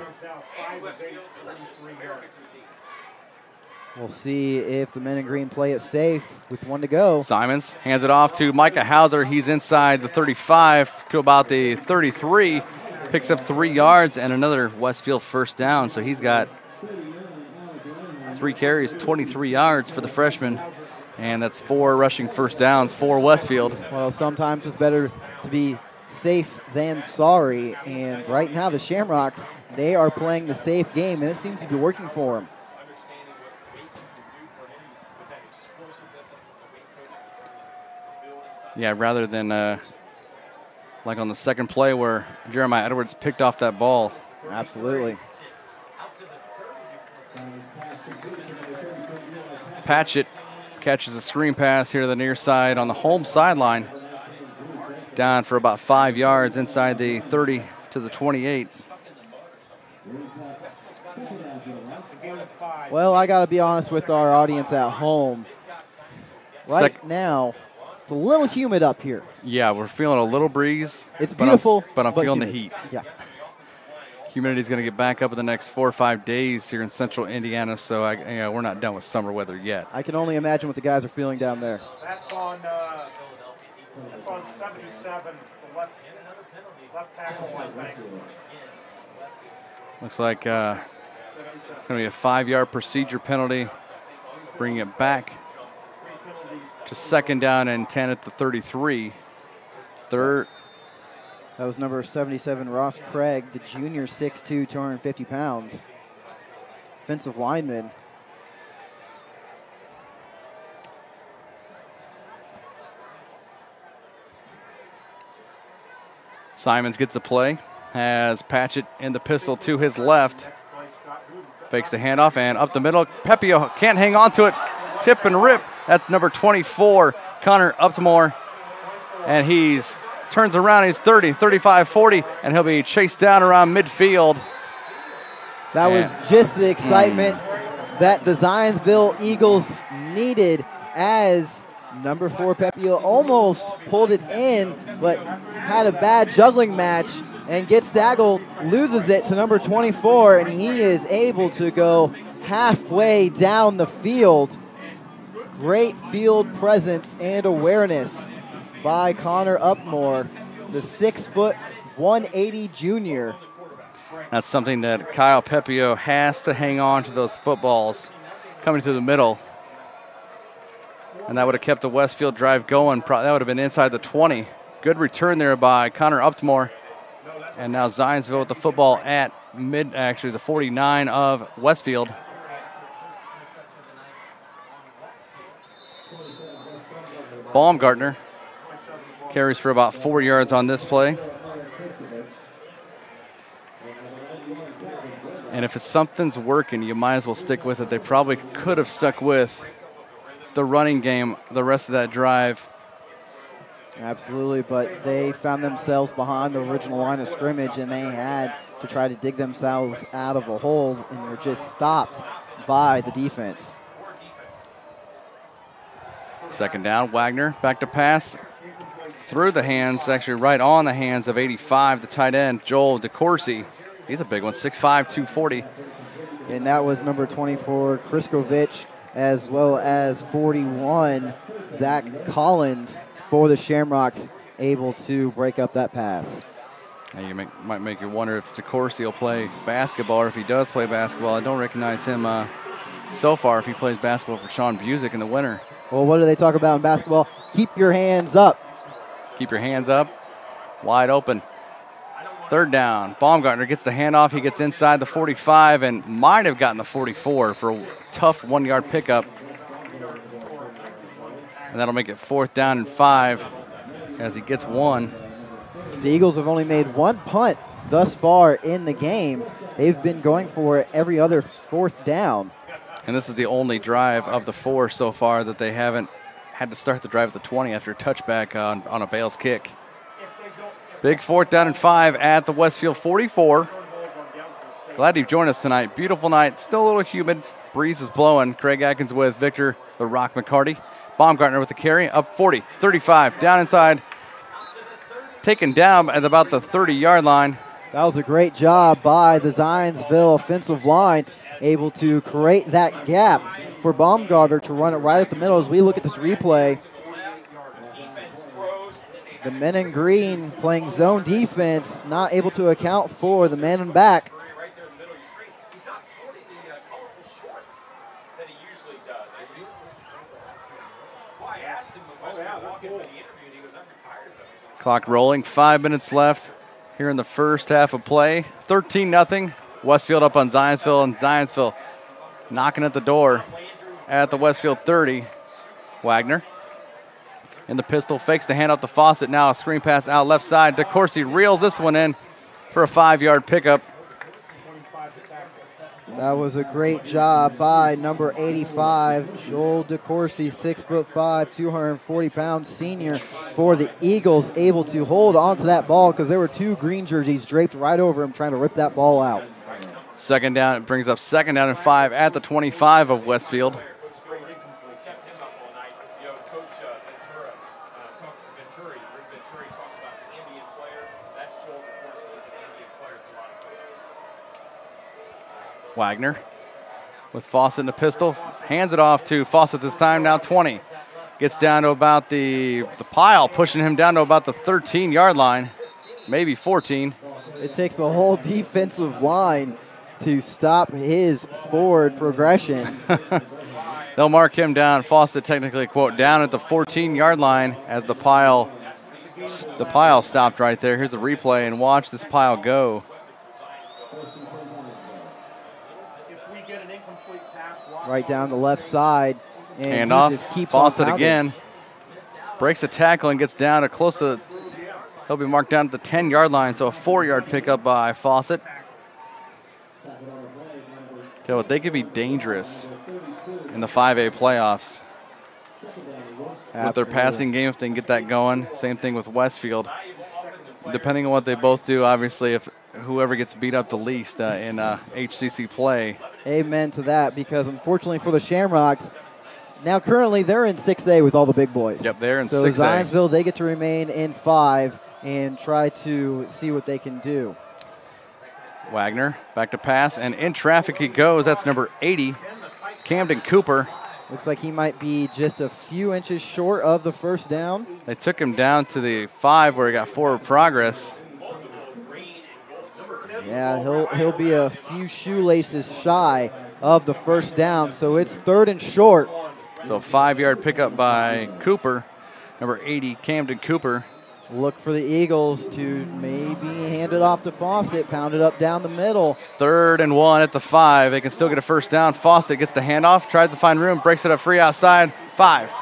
S2: We'll see if the men in green play it safe with 1 to go.
S1: Simons hands it off to Micah Hauser. He's inside the 35 to about the 33. Picks up 3 yards and another Westfield first down. So he's got 3 carries, 23 yards for the freshman. And that's 4 rushing first downs for Westfield.
S2: Well, sometimes it's better to be safe than sorry. And right now the Shamrocks, they are playing the safe game, and it seems to be working for them.
S1: Yeah, rather than like on the second play where Jeremiah Edwards picked off that ball.
S2: Absolutely.
S1: Patchett catches a screen pass here to the near side on the home sideline. Down for about 5 yards inside the 30 to the 28.
S2: Well, I got to be honest with our audience at home. Right now, it's a little humid up here.
S1: Yeah, we're feeling a little breeze.
S2: It's beautiful,
S1: but I'm feeling
S2: humid.
S1: the heat.
S2: Yeah.
S1: Humidity is going to get back up in the next 4 or 5 days here in central Indiana, so we're not done with summer weather yet.
S2: I can only imagine what the guys are feeling down there.
S3: That's on 77, the left tackle, I think.
S1: Looks like going to be a 5-yard procedure penalty. Bringing it back to 2nd down and 10 at the 33. Third.
S2: That was number 77, Ross Craig, the junior, 6'2", 250 pounds. Offensive lineman.
S1: Simons gets a play. Has Patchett in the pistol to his left. Fakes the handoff and up the middle. Pepio can't hang on to it. Tip and rip. That's number 24, Connor Uptimore. And he's turns around. He's 30, 35, 40, and he'll be chased down around midfield.
S2: That was just the excitement that the Zionsville Eagles needed, as number 4 Pepio almost pulled it in, but had a bad juggling match and gets tackled, loses it to number 24, and he is able to go halfway down the field. Great field presence and awareness by Connor Upmore, the 6', 180 junior.
S1: That's something that Kyle Pepio has to hang on to those footballs coming through the middle. And that would have kept the Westfield drive going. That would have been inside the 20. Good return there by Connor Uptmore. And now Zionsville with the football at the 49 of Westfield. Baumgartner carries for about 4 yards on this play. And if something's working, you might as well stick with it. They probably could have stuck with the running game the rest of that drive.
S2: Absolutely, but they found themselves behind the original line of scrimmage, and they had to try to dig themselves out of a hole, and were just stopped by the defense.
S1: Second down, Wagner back to pass through the hands, actually right on the hands of 85, the tight end, Joel DeCourcy. He's a big one, 6'5", 240.
S2: And that was number 24, Kriskovich, as well as 41, Zach Collins, for the Shamrocks, able to break up that pass.
S1: And you might make you wonder if DeCourcy will play basketball, or if he does play basketball. I don't recognize him so far if he plays basketball for Sean Busick in the winter.
S2: Well, what do they talk about in basketball? Keep your hands up.
S1: Keep your hands up. Wide open. Third down. Baumgartner gets the handoff. He gets inside the 45 and might have gotten the 44 for a tough 1 yard pickup. And that'll make it 4th down and 5 as he gets one.
S2: The Eagles have only made one punt thus far in the game. They've been going for it every other 4th down.
S1: And this is the only drive of the 4 so far that they haven't had to start the drive at the 20 after a touchback on a Bales kick. Big 4th down and 5 at the Westfield 44. Glad you've joined us tonight. Beautiful night. Still a little humid. Breeze is blowing. Craig Atkins with Victor the Rock McCarty. Baumgartner with the carry. Up 40, 35. Down inside. Taken down at about the 30-yard line.
S2: That was a great job by the Zionsville offensive line, able to create that gap for Baumgartner to run it right up the middle. As we look at this replay, the men in green playing zone defense, not able to account for the man in back.
S1: Clock rolling, 5 minutes left here in the first half of play. 13-0. Westfield up on Zionsville, and Zionsville knocking at the door at the Westfield 30. Wagner in the pistol, fakes the hand out to Fawcett. Now a screen pass out left side. DeCourcy reels this one in for a 5-yard pickup.
S2: That was a great job by number 85, Joel DeCourcy, 6'5", 240-pound senior for the Eagles, able to hold onto that ball because there were 2 green jerseys draped right over him trying to rip that ball out.
S1: Second down, it brings up 2nd down and 5 at the 25 of Westfield. Wagner with Fawcett in the pistol, hands it off to Fawcett this time, now 20. Gets down to about the pile, pushing him down to about the 13-yard line, maybe 14.
S2: It takes the whole defensive line to stop his forward progression.
S1: They'll mark him down, Fawcett technically, quote, down at the 14-yard line as the pile stopped right there. Here's a replay, and watch this pile go.
S2: Right down the left side. And
S1: handoff,
S2: just keeps
S1: Fawcett
S2: on
S1: again. Breaks a tackle and gets down to close to, he'll be marked down at the 10-yard line, so a 4-yard pickup by Fawcett. Okay, well, they could be dangerous in the 5A playoffs. Absolutely. With their passing game, if they can get that going. Same thing with Westfield. Depending on what they both do, obviously, if whoever gets beat up the least in HCC play.
S2: Amen to that, because unfortunately for the Shamrocks, now currently they're in 6A with all the big boys.
S1: Yep, they're in 6A.
S2: So Zionsville, they get to remain in 5 and try to see what they can do.
S1: Wagner back to pass, and in traffic he goes. That's number 80, Camden Cooper.
S2: Looks like he might be just a few inches short of the 1st down.
S1: They took him down to the 5 where he got forward progress.
S2: Yeah, he'll be a few shoelaces shy of the first down, so it's 3rd and short.
S1: So 5-yard pickup by Cooper, number 80, Camden Cooper.
S2: Look for the Eagles to maybe hand it off to Fawcett, pound it up down the middle.
S1: 3rd and 1 at the 5. They can still get a first down. Fawcett gets the handoff, tries to find room, breaks it up free outside. 5.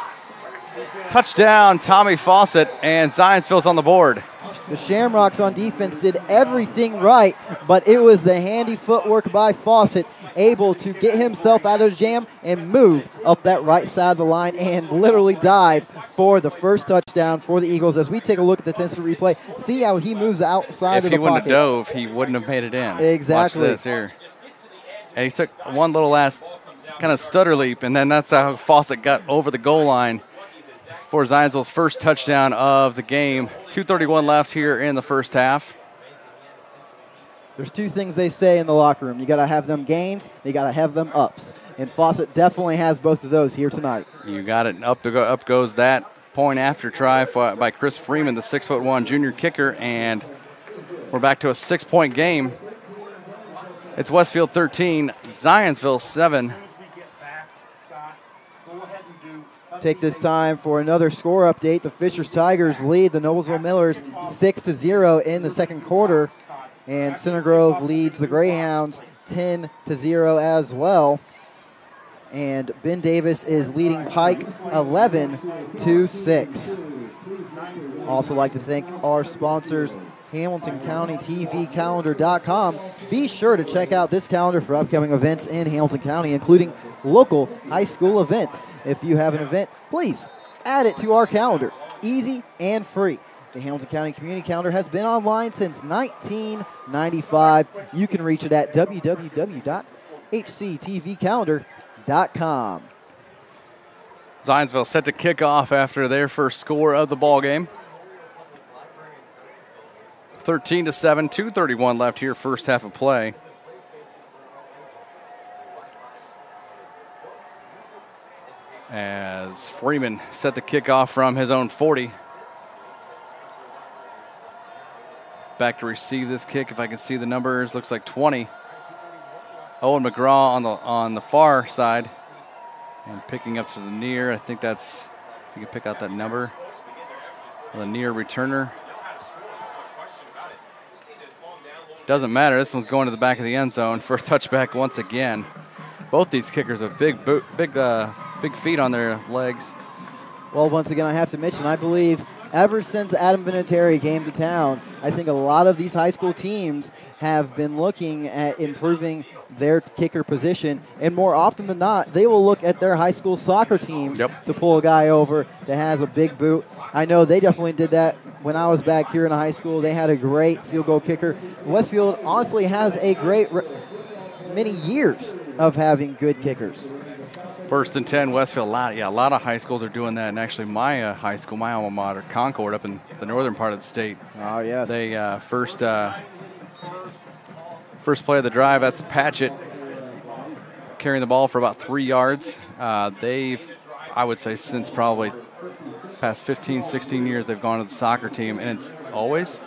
S1: Touchdown, Tommy Fawcett, and Zionsville's on the board.
S2: The Shamrocks on defense did everything right, but it was the handy footwork by Fawcett, able to get himself out of the jam and move up that right side of the line and literally dive for the first touchdown for the Eagles. As we take a look at this instant replay, see how he moves outside of the pocket.
S1: If he wouldn't have dove, he wouldn't have made it in.
S2: Exactly.
S1: Watch this here. And he took one little last kind of stutter leap, and then that's how Fawcett got over the goal line for Zionsville's first touchdown of the game. 2:31 left here in the first half.
S2: There's 2 things they say in the locker room. You got to have them gains, you got to have them ups. And Fawcett definitely has both of those here tonight.
S1: You got it. Up goes that point after try by Chris Freeman, the 6'1" junior kicker, and we're back to a 6-point game. It's Westfield 13, Zionsville 7.
S2: Take this time for another score update. The Fishers Tigers lead the Noblesville Millers 6-0 in the second quarter, and Center Grove leads the Greyhounds 10-0 as well. And Ben Davis is leading Pike 11-6. Also like to thank our sponsors, Hamilton County TV Calendar.com. Be sure to check out this calendar for upcoming events in Hamilton County, including local high school events. If you have an event, please add it to our calendar. Easy and free. The Hamilton County Community Calendar has been online since 1995. You can reach it at www.hctvcalendar.com.
S1: Zionsville set to kick off after their first score of the ball game. 13-7, 2:31 left here, first half of play. As Freeman set the kickoff from his own 40. Back to receive this kick, if I can see the numbers, looks like 20. Owen McGraw on the far side. And picking up to the near, I think that's, if you can pick out that number. The near returner. Doesn't matter, this one's going to the back of the end zone for a touchback once again. Both these kickers have big feet on their legs.
S2: Well, once again, I have to mention, I believe ever since Adam Vinatieri came to town, I think a lot of these high school teams have been looking at improving their kicker position, and more often than not, they will look at their high school soccer teams to pull a guy over that has a big boot. I know they definitely did that when I was back here in high school. They had a great field goal kicker. Westfield honestly has a great many years of having good kickers.
S1: 1st and 10, Westfield. A lot of high schools are doing that. And actually, my high school, my alma mater, Concord, up in the northern part of the state.
S2: Oh, yes.
S1: They first play of the drive, that's Patchett carrying the ball for about 3 yards. They've, I would say, since probably past 15, 16 years, they've gone to the soccer team, and it's always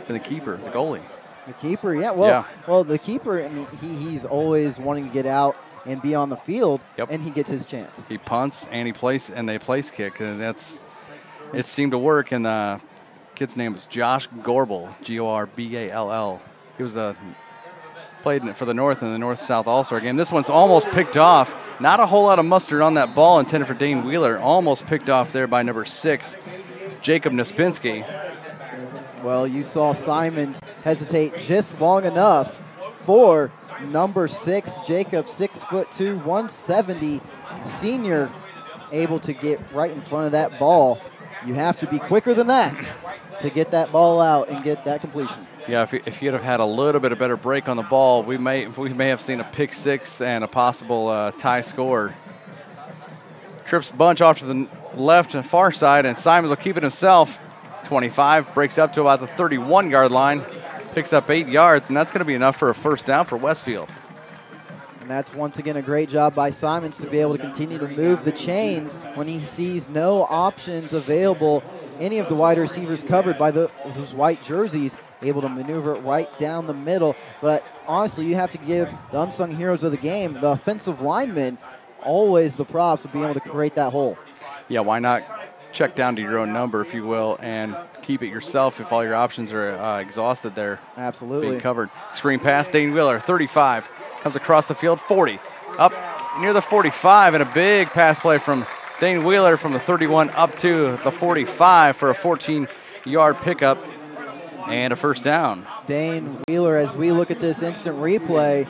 S1: been the keeper, the goalie.
S2: The keeper, yeah. Well, the keeper, I mean, he's always wanting to get out and be on the field, and he gets his chance.
S1: He punts and they place kick, and it seemed to work. And the kid's name was Josh Gorbel, Gorball. He was played for the North in the North-South All-Star game. This one's almost picked off. Not a whole lot of mustard on that ball intended for Dane Wheeler. Almost picked off there by number 6, Jacob Nispinski.
S2: Well, you saw Simons hesitate just long enough for number 6, Jacob, 6'2", 170 senior, able to get right in front of that ball. You have to be quicker than that to get that ball out and get that completion.
S1: Yeah, if you'd have had a little bit of better break on the ball, we may have seen a pick 6 and a possible tie score. Trips bunch off to the left and far side, and Simons will keep it himself. 25, breaks up to about the 31-yard line, picks up 8 yards, and that's going to be enough for a first down for Westfield.
S2: And that's once again a great job by Simons to be able to continue to move the chains when he sees no options available. Any of the wide receivers covered by those white jerseys, able to maneuver it right down the middle. But honestly, you have to give the unsung heroes of the game, the offensive linemen, always the props of being able to create that hole.
S1: Yeah, why not check down to your own number, if you will, and keep it yourself if all your options are exhausted there.
S2: Absolutely.
S1: Being covered. Screen pass, Dane Wheeler, 35. Comes across the field, 40. Up near the 45, and a big pass play from Dane Wheeler from the 31 up to the 45 for a 14-yard pickup and a first down.
S2: Dane Wheeler, as we look at this instant replay,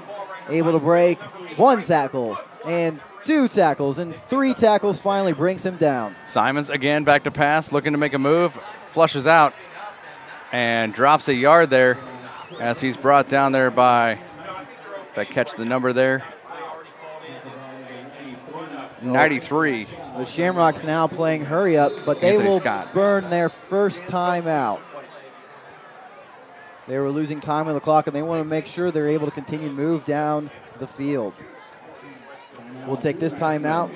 S2: able to break 1 tackle and 2 tackles, and 3 tackles finally brings him down.
S1: Simons again back to pass, looking to make a move, flushes out, and drops a yard there as he's brought down there by, if I catch the number there, 93.
S2: The Shamrocks now playing hurry up, but they
S1: Anthony
S2: will
S1: Scott.
S2: burn their first timeout. They were losing time on the clock, and they want to make sure they're able to continue to move down the field. We'll take this timeout.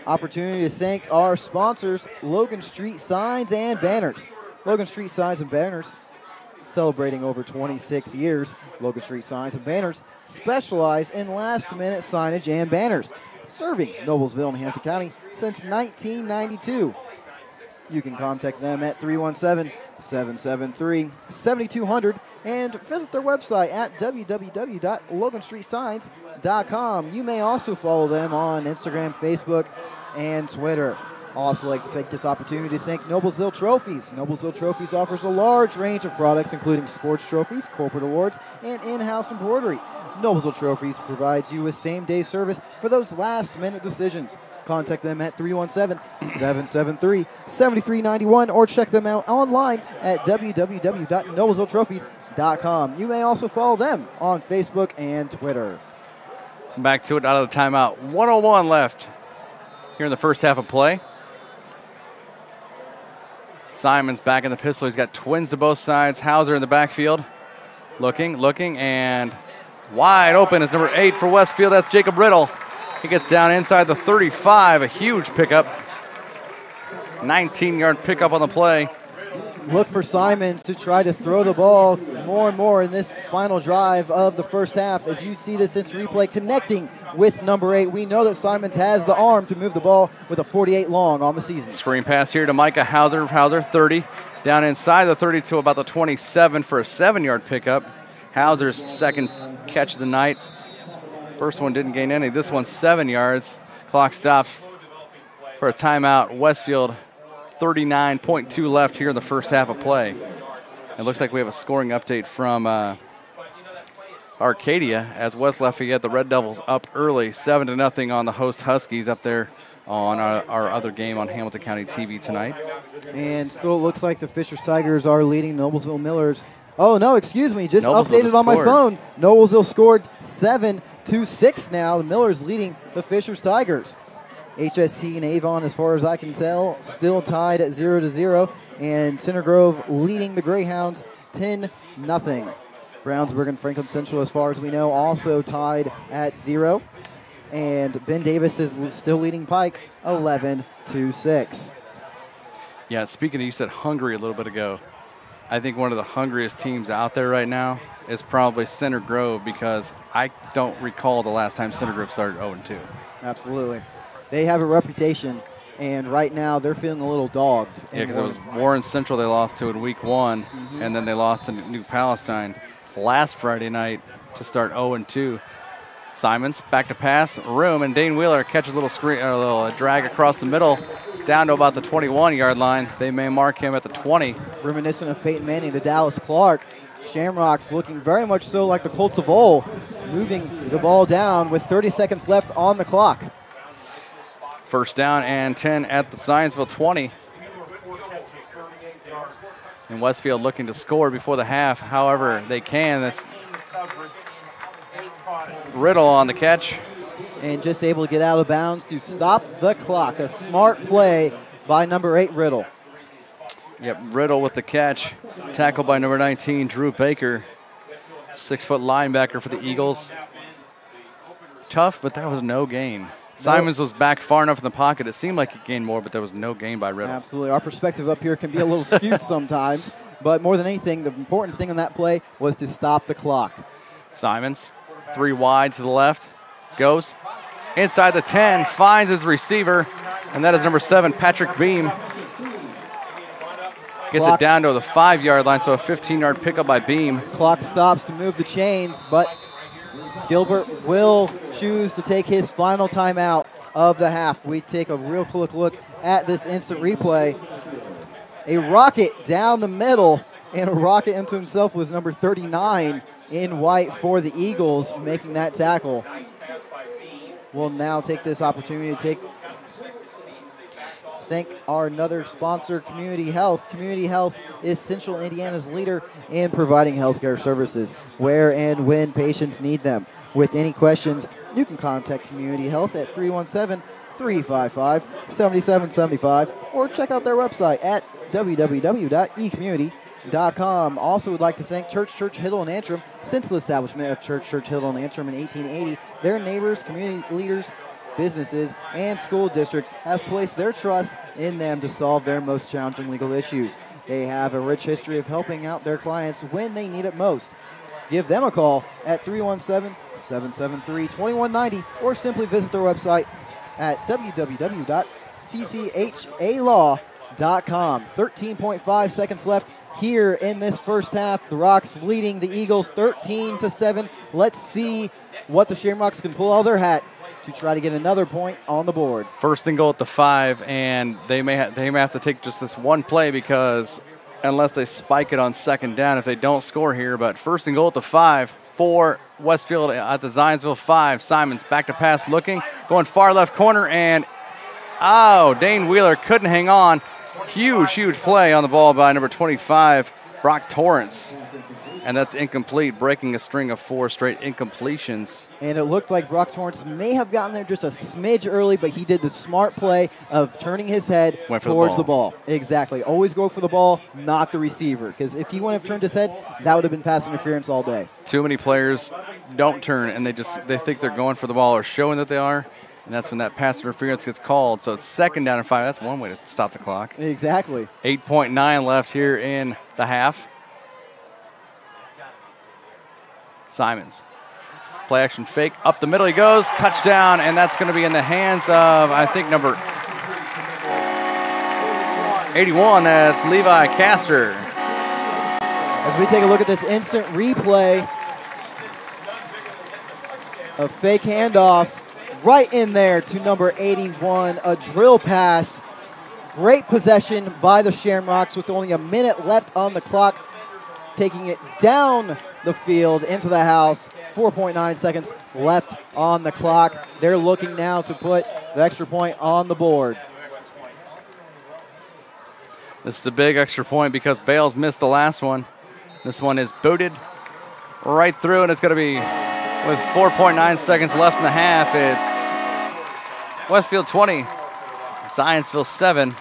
S2: Opportunity to thank our sponsors, Logan Street Signs and Banners. Logan Street Signs and Banners, celebrating over 26 years. Logan Street Signs and Banners specialize in last-minute signage and banners, serving Noblesville and Hampton County since 1992. You can contact them at 317-773-7200 and visit their website at www.loganstreetsigns.com. You may also follow them on Instagram, Facebook, and Twitter. Also like to take this opportunity to thank Noblesville Trophies. Noblesville Trophies offers a large range of products, including sports trophies, corporate awards, and in-house embroidery. Noblesville Trophies provides you with same-day service for those last-minute decisions. Contact them at 317-773-7391 or check them out online at www.noblesvilletrophies.com. You may also follow them on Facebook and Twitter.
S1: Back to it out of the timeout. 1:01 left here in the first half of play. Simons back in the pistol. He's got twins to both sides. Hauser in the backfield. Looking, and wide open is number 8 for Westfield. That's Jacob Riddle. He gets down inside the 35. A huge pickup. 19-yard pickup on the play.
S2: Look for Simons to try to throw the ball more and more in this final drive of the first half. As you see this instant replay connecting with number 8, we know that Simons has the arm to move the ball with a 48 long on the season.
S1: Screen pass here to Micah Hauser. Hauser 30. Down inside the 30 to about the 27 for a 7-yard pickup. Hauser's second catch of the night. First one didn't gain any. This one's 7 yards. Clock stops for a timeout. Westfield, 39.2 left here in the first half of play. It looks like we have a scoring update from Arcadia as West Lafayette, the Red Devils, up early, 7-0 on the host Huskies up there on our other game on Hamilton County TV tonight.
S2: And still it looks like the Fishers Tigers are leading Noblesville Millers. Oh, no, excuse me. Just
S1: Noblesville
S2: updated on my phone. Noblesville scored 7-6 now. The Millers leading the Fishers Tigers. HST and Avon, as far as I can tell, still tied at 0-0. And Center Grove leading the Greyhounds 10-0. Brownsburg and Franklin Central, as far as we know, also tied at 0. And Ben Davis is still leading Pike 11-6.
S1: Yeah, speaking of, you said hungry a little bit ago. I think one of the hungriest teams out there right now is probably Center Grove, because I don't recall the last time Center Grove started 0-2.
S2: Absolutely. They have a reputation, and right now they're feeling a little dogged.
S1: Yeah, because it was Warren Central they lost to in week 1, and then they lost to New Palestine last Friday night to start 0-2. Simons back to pass, room, and Dane Wheeler catches a little drag across the middle down to about the 21-yard line. They may mark him at the 20.
S2: Reminiscent of Peyton Manning to Dallas Clark. Shamrocks looking very much so like the Colts of old, moving the ball down with 30 seconds left on the clock.
S1: First down and 10 at the Zionsville 20. And Westfield looking to score before the half. However, they can. That's Riddle on the catch.
S2: And just able to get out of bounds to stop the clock. A smart play by number 8, Riddle.
S1: Yep, Riddle with the catch. Tackled by number 19, Drew Baker. 6-foot linebacker for the Eagles. Tough, but that was no gain. Simons was back far enough in the pocket. It seemed like he gained more, but there was no gain by Riddle.
S2: Absolutely. Our perspective up here can be a little skewed sometimes. But more than anything, the important thing on that play was to stop the clock.
S1: Simons, 3 wide to the left, goes inside the 10, finds his receiver, and that is number 7, Patrick Beam. Gets it down to the 5-yard line, so a 15-yard pickup by Beam.
S2: Clock stops to move the chains, but Gilbert will choose to take his final timeout of the half. We take a real quick look at this instant replay. A rocket down the middle, and a rocket into himself was number 39 in white for the Eagles, making that tackle. We'll now take this opportunity to thank our another sponsor, Community Health. Community Health is Central Indiana's leader in providing healthcare services where and when patients need them. With any questions, you can contact Community Health at 317-355-7775 or check out their website at www.ecommunity.com. Also would like to thank Church Hiddle and Antrim. Since the establishment of Church Hiddle and Antrim in 1880, their neighbors, community leaders, businesses, and school districts have placed their trust in them to solve their most challenging legal issues. They have a rich history of helping out their clients when they need it most. Give them a call at 317-773-2190 or simply visit their website at www.cchalaw.com. 13.5 seconds left here in this first half. The Rocks leading the Eagles 13-7. Let's see what the Shamrocks can pull out of their hat to try to get another point on the board.
S1: First and goal at the 5, and they may have to take just this one play because unless they spike it on second down if they don't score here. But first and goal at the 5 for Westfield at the Zionsville 5. Simons back to pass looking, going far left corner, and Dane Wheeler couldn't hang on. Huge play on the ball by number 25, Brock Torrance. And that's incomplete, breaking a string of 4 straight incompletions.
S2: And it looked like Brock Torrance may have gotten there just a smidge early, but he did the smart play of turning his head towards the ball. Exactly. Always go for the ball, not the receiver. Because if he wouldn't have turned his head, that would have been pass interference all day.
S1: Too many players don't turn, and they think they're going for the ball or showing that they are. And that's when that pass interference gets called. So it's second down and 5. That's one way to stop the clock.
S2: Exactly.
S1: 8.9 left here in the half. Simons. Play action fake. Up the middle he goes. Touchdown. And that's going to be in the hands of, I think, number 81. That's Levi Castor.
S2: As we take a look at this instant replay, a fake handoff right in there to number 81. A drill pass. Great possession by the Shamrocks with only a minute left on the clock. Taking it down the field into the house. 4.9 seconds left on the clock. They're looking now to put the extra point on the board.
S1: This is the big extra point because Bales missed the last one. This one is booted right through, and it's going to be with 4.9 seconds left in the half. It's Westfield 20, Zionsville 7.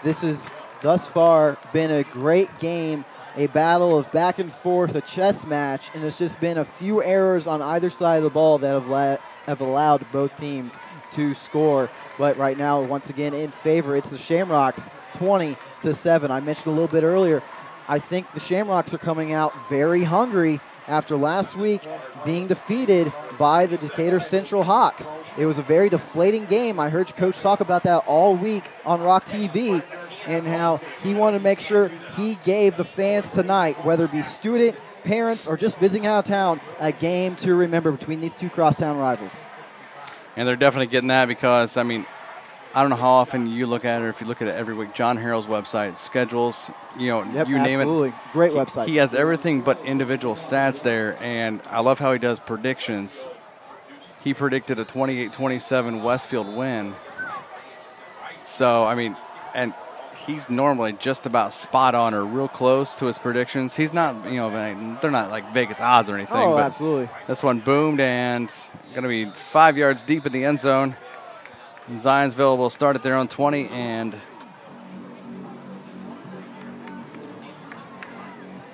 S2: This has thus far been a great game. A battle of back and forth, a chess match, and it's just been a few errors on either side of the ball that have allowed both teams to score. But right now, once again, in favor, it's the Shamrocks, 20-7. I mentioned a little bit earlier, I think the Shamrocks are coming out very hungry after last week being defeated by the Decatur Central Hawks. It was a very deflating game. I heard Coach talk about that all week on Rock TV, and how he wanted to make sure he gave the fans tonight, whether it be student, parents, or just visiting out of town, a game to remember between these two crosstown rivals.
S1: And they're definitely getting that because, I mean, I don't know how often you look at it or if you look at it every week. John Harrell's website, schedules, you name it.
S2: Absolutely. Great website.
S1: He has everything but individual stats there, and I love how he does predictions. He predicted a 28-27 Westfield win. So, I mean, and he's normally just about spot on or real close to his predictions. He's not, they're not like Vegas odds or anything.
S2: Oh,
S1: but
S2: absolutely.
S1: This one boomed and going to be 5 yards deep in the end zone. And Zionsville will start at their own 20 and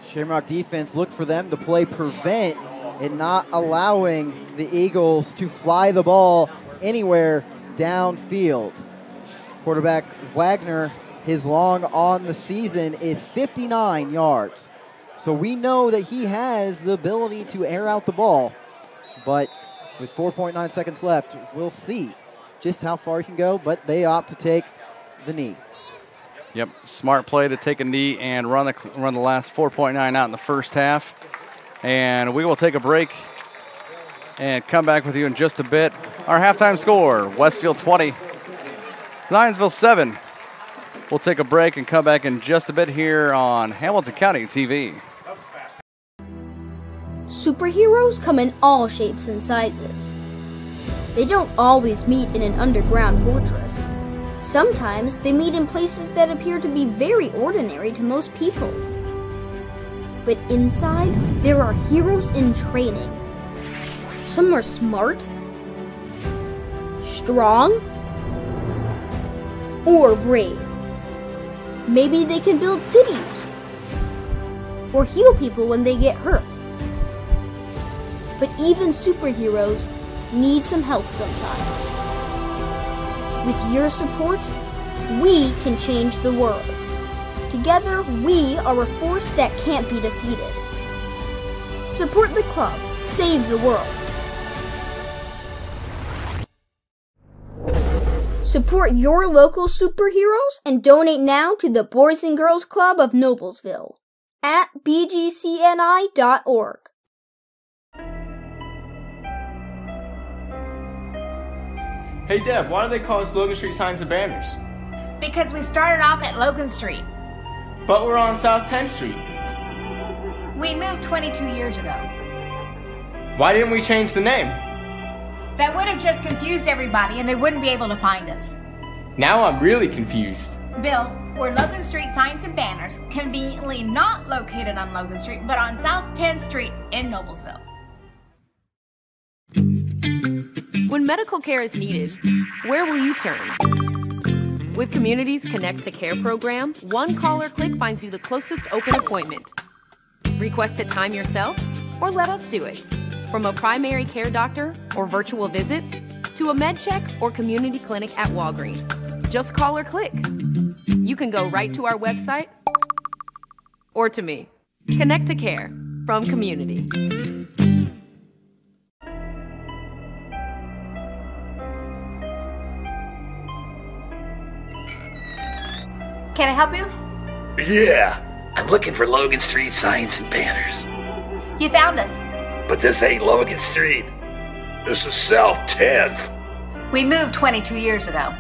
S2: Shamrock defense look for them to play prevent and not allowing the Eagles to fly the ball anywhere downfield. Quarterback Wagner His long on the season is 59 yards. So we know that he has the ability to air out the ball. But with 4.9 seconds left, we'll see just how far he can go. But they opt to take the knee.
S1: Yep, smart play to take a knee and run the last 4.9 out in the first half. And we will take a break and come back with you in just a bit. Our halftime score, Westfield 20, Zionsville 7. We'll take a break and come back in just a bit here on Hamilton County TV.
S4: Superheroes come in all shapes and sizes. They don't always meet in an underground fortress. Sometimes they meet in places that appear to be very ordinary to most people. But inside, there are heroes in training. Some are smart, strong, or brave. Maybe they can build cities or heal people when they get hurt. But even superheroes need some help sometimes. With your support, we can change the world. Together, we are a force that can't be defeated. Support the club. Save the world. Support your local superheroes and donate now to the Boys and Girls Club of Noblesville at bgcni.org.
S5: Hey Deb, why do they call us Logan Street Signs and Banners?
S6: Because we started off at Logan Street.
S5: But we're on South 10th Street.
S6: We moved 22 years ago.
S5: Why didn't we change the name?
S6: That would have just confused everybody and they wouldn't be able to find us.
S5: Now I'm really confused.
S6: Bill, we're Logan Street Signs and Banners, conveniently not located on Logan Street, but on South 10th Street in Noblesville.
S7: When medical care is needed, where will you turn? With Community's Connect to Care program, one call or click finds you the closest open appointment. Request a time yourself, or let us do it. From a primary care doctor or virtual visit, to a med check or community clinic at Walgreens. Just call or click. You can go right to our website or to me. Connect to Care from Community.
S6: Can I help you?
S8: Yeah, I'm looking for Logan Street Signs and Banners.
S6: You found us.
S8: But this ain't Logan Street. This is South 10th.
S6: We moved 22 years ago.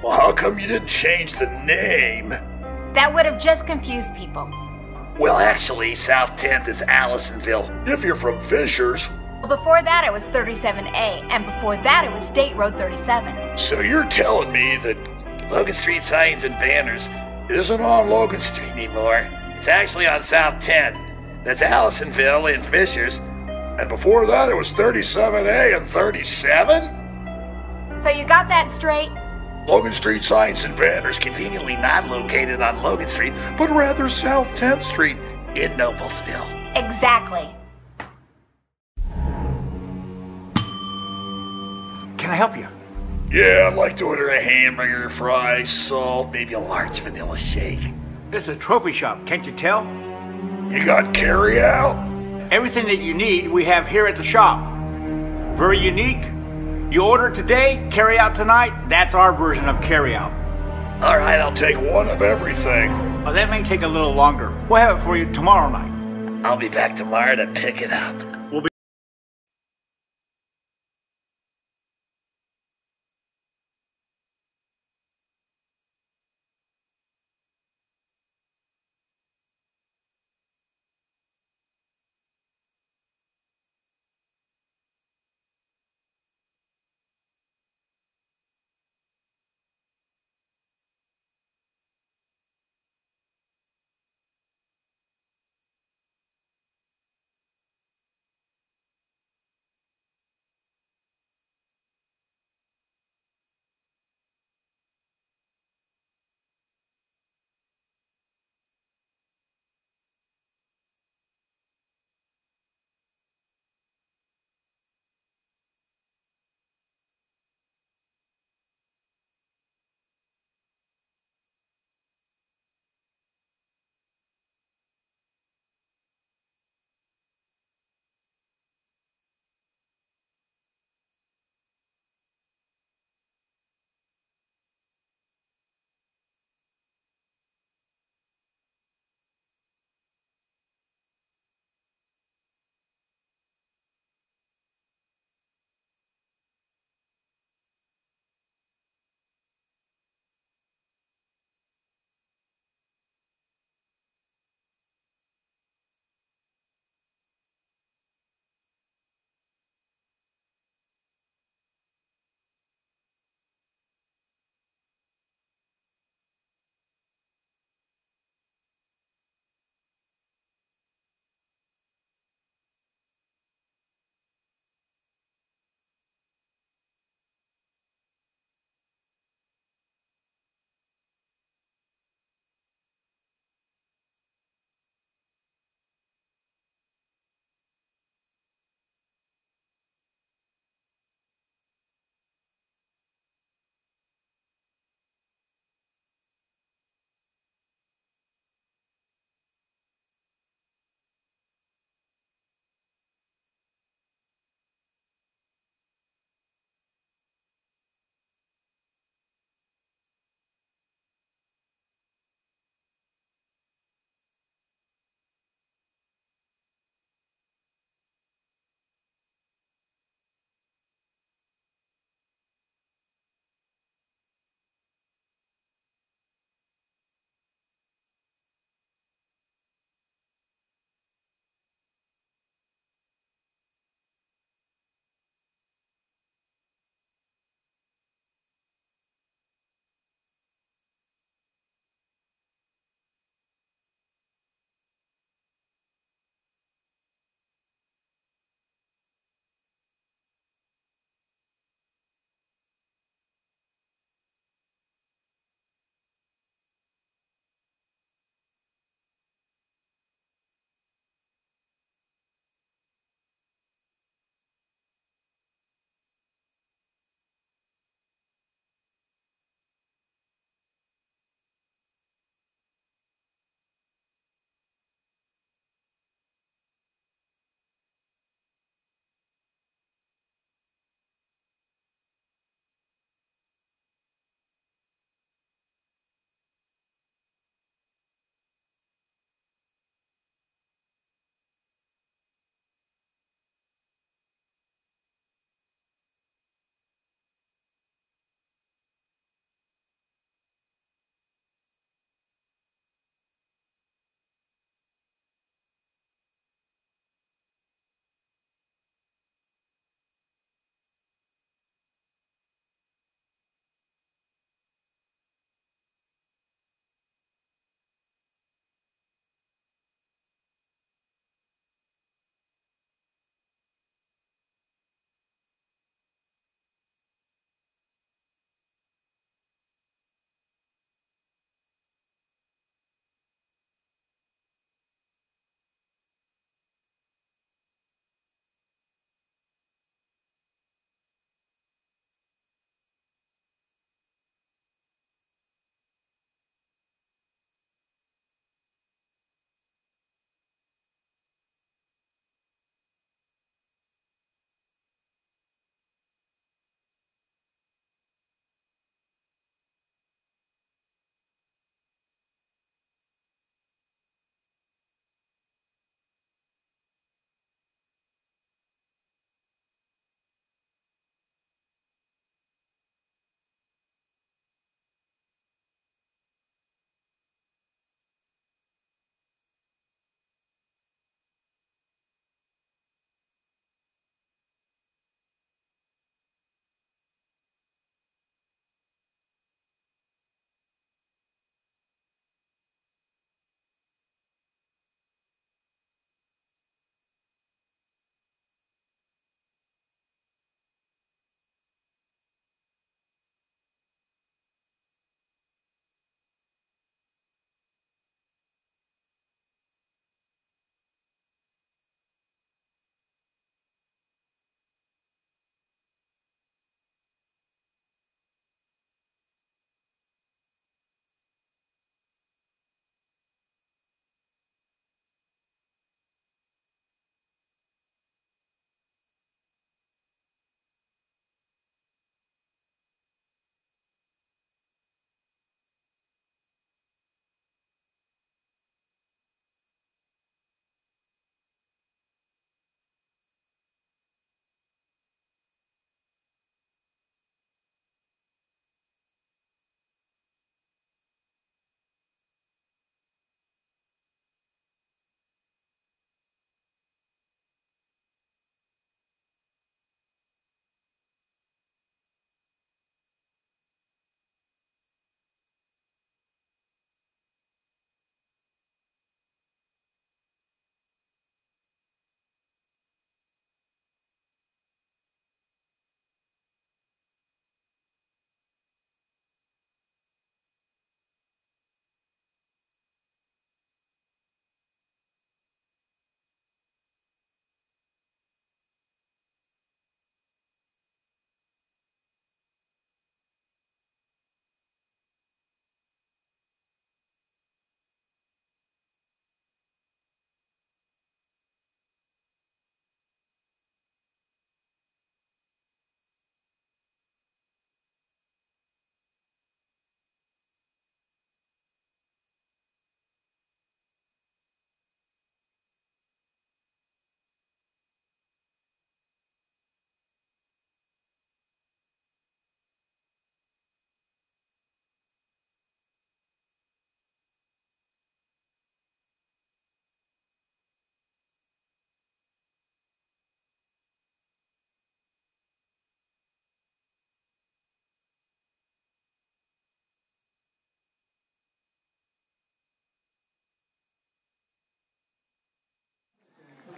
S8: Well, how come you didn't change the name?
S6: That would have just confused people.
S8: Well, actually, South 10th is Allisonville. If you're from Fishers.
S6: Well, before that it was 37A, and before that it was State Road 37.
S8: So you're telling me that Logan Street Signs and Banners isn't on Logan Street anymore? It's actually on South 10th. That's Allisonville and Fishers. And before that, it was 37A and 37?
S6: So you got that straight?
S8: Logan Street Signs and Banners conveniently not located on Logan Street, but rather South 10th Street in Noblesville.
S6: Exactly.
S9: Can I help you?
S8: Yeah, I'd like to order a hamburger, fries, salt, maybe a large vanilla shake.
S9: This is a trophy shop, can't you tell?
S8: You got carry out?
S9: Everything that you need, we have here at the shop. Very unique. You order today, carry out tonight. That's our version of carry out.
S8: All right, I'll take one of everything.
S9: Well, that may take a little longer. We'll have it for you tomorrow night.
S8: I'll be back tomorrow to pick it up.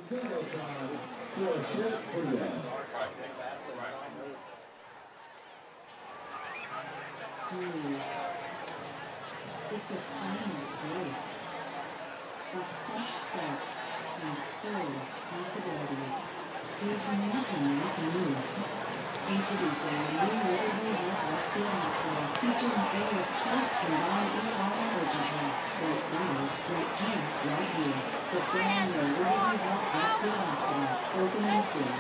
S10: It's a sign of growth, a fresh start, and full of possibilities. There's nothing like new. Introducing the new Riverview Health Westfield Hospital, featuring Bayer's first combined ER emergent health. Great science, great care, right here. The brand new Riverview Health Westfield Hospital, opening soon.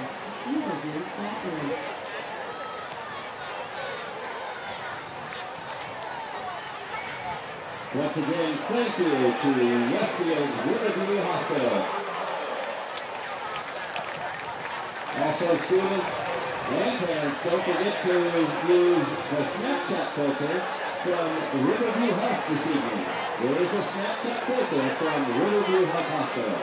S10: Riverview.org.
S11: Once again, thank you to Westfield's Riverview Hospital. Also, students and parents, don't forget to use the Snapchat filter from Riverview Health this evening. There is a Snapchat filter from Riverview Health Hospital.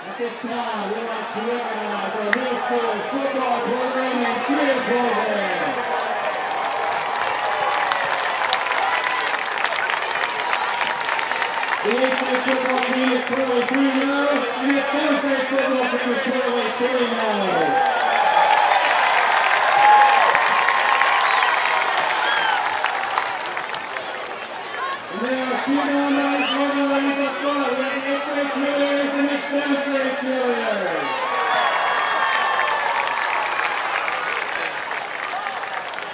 S11: At this time, we want to recognize the middle school football program and cheer program. The 8th grade football team is currently 3-0, and the 7th grade football team is currently 3-0. And there are 2 non-white overlays up front. We have the 8th grade cheerleaders and the 7th grade cheerleaders.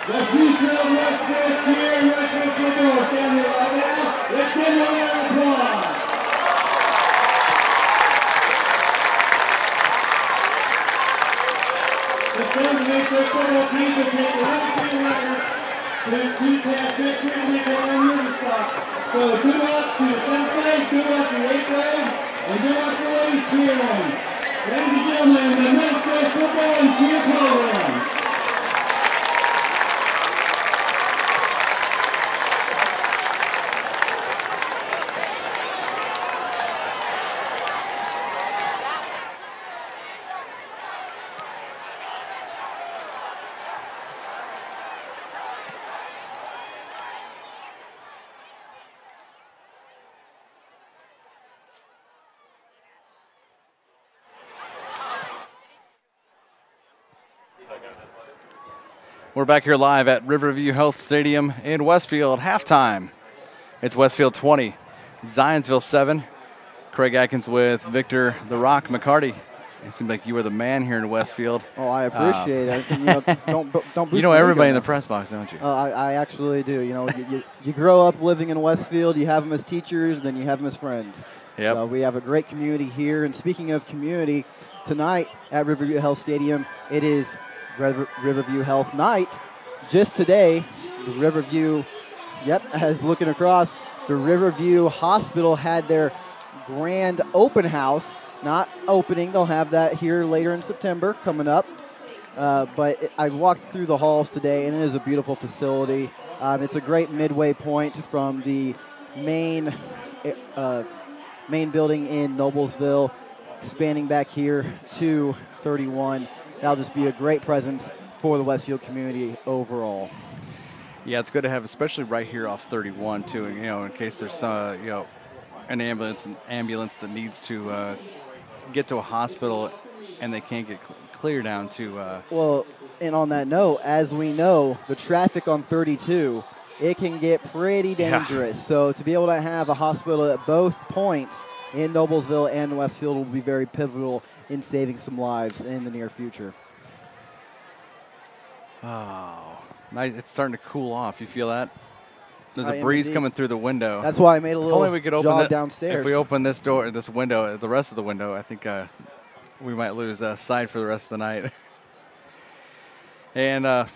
S11: The future of Westfield cheer and Westfield football standing right now. Let's give them an applause. The 7th grade football team will take the 11th record to keep that victory and make their own uniform. So good luck to the 10th grade, good luck to the 8th grade, and good luck to the ladies cheerleading. Ladies and gentlemen, the 9th grade football and cheer program.
S1: We're back here live at Riverview Health Stadium in Westfield. Halftime. It's Westfield 20, Zionsville 7. Craig Atkins with Victor "The Rock" McCarty. It seemed like you were the man here in Westfield.
S2: Oh, I appreciate it. You know, don't
S1: you know everybody in the press box, don't you?
S2: I actually do. You know, you grow up living in Westfield. You have them as teachers, then you have them as friends.
S1: Yep.
S2: So we have a great community here. And speaking of community, tonight at Riverview Health Stadium, it is Riverview Health Night. Just today, the Riverview, as looking across, the Riverview Hospital had their grand open house. Not opening, they'll have that here later in September coming up. But I walked through the halls today, and it is a beautiful facility. It's a great midway point from the main building in Noblesville, expanding back here to 31. That'll just be a great presence for the Westfield community overall.
S1: Yeah, it's good to have, especially right here off 31 too. You know, in case there's an ambulance that needs to get to a hospital and they can't get clear down to.
S2: Well, and on that note, as we know, the traffic on 32, it can get pretty dangerous. Yeah. So to be able to have a hospital at both points in Noblesville and Westfield will be very pivotal in saving some lives in the near future.
S1: Oh, nice. It's starting to cool off. You feel that? There's a breeze coming through the window.
S2: That's why I made a little
S1: we could open
S2: jog downstairs.
S1: If we open this door, this window, the rest of the window, I think we might lose sight for the rest of the night. And kind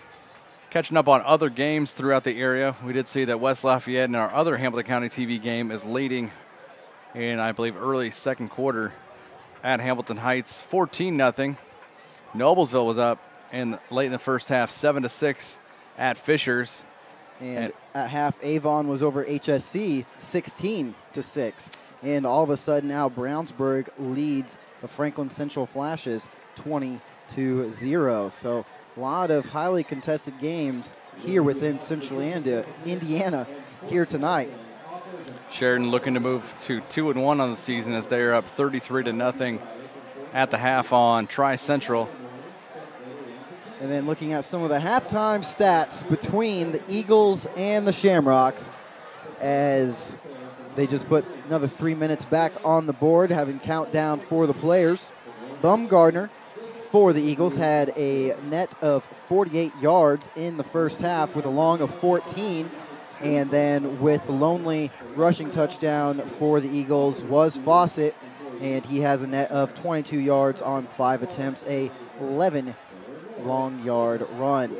S1: Catching up on other games throughout the area, we did see that West Lafayette in our other Hamilton County TV game is leading in, I believe, early second quarter at Hamilton Heights, 14-0. Noblesville was up late in the first half, 7-6 at Fishers.
S2: And at half, Avon was over HSC, 16-6. And all of a sudden now Brownsburg leads the Franklin Central Flashes 20-0. So a lot of highly contested games here within Central Indiana here tonight.
S1: Sheridan looking to move to 2-1 on the season as they are up 33-0 at the half on Tri-Central.
S2: And then looking at some of the halftime stats between the Eagles and the Shamrocks as they just put another 3 minutes back on the board, having countdown for the players. Bumgardner for the Eagles had a net of 48 yards in the first half with a long of 14. And then with the lonely rushing touchdown for the Eagles was Fawcett, and he has a net of 22 yards on 5 attempts, a 11 long yard run.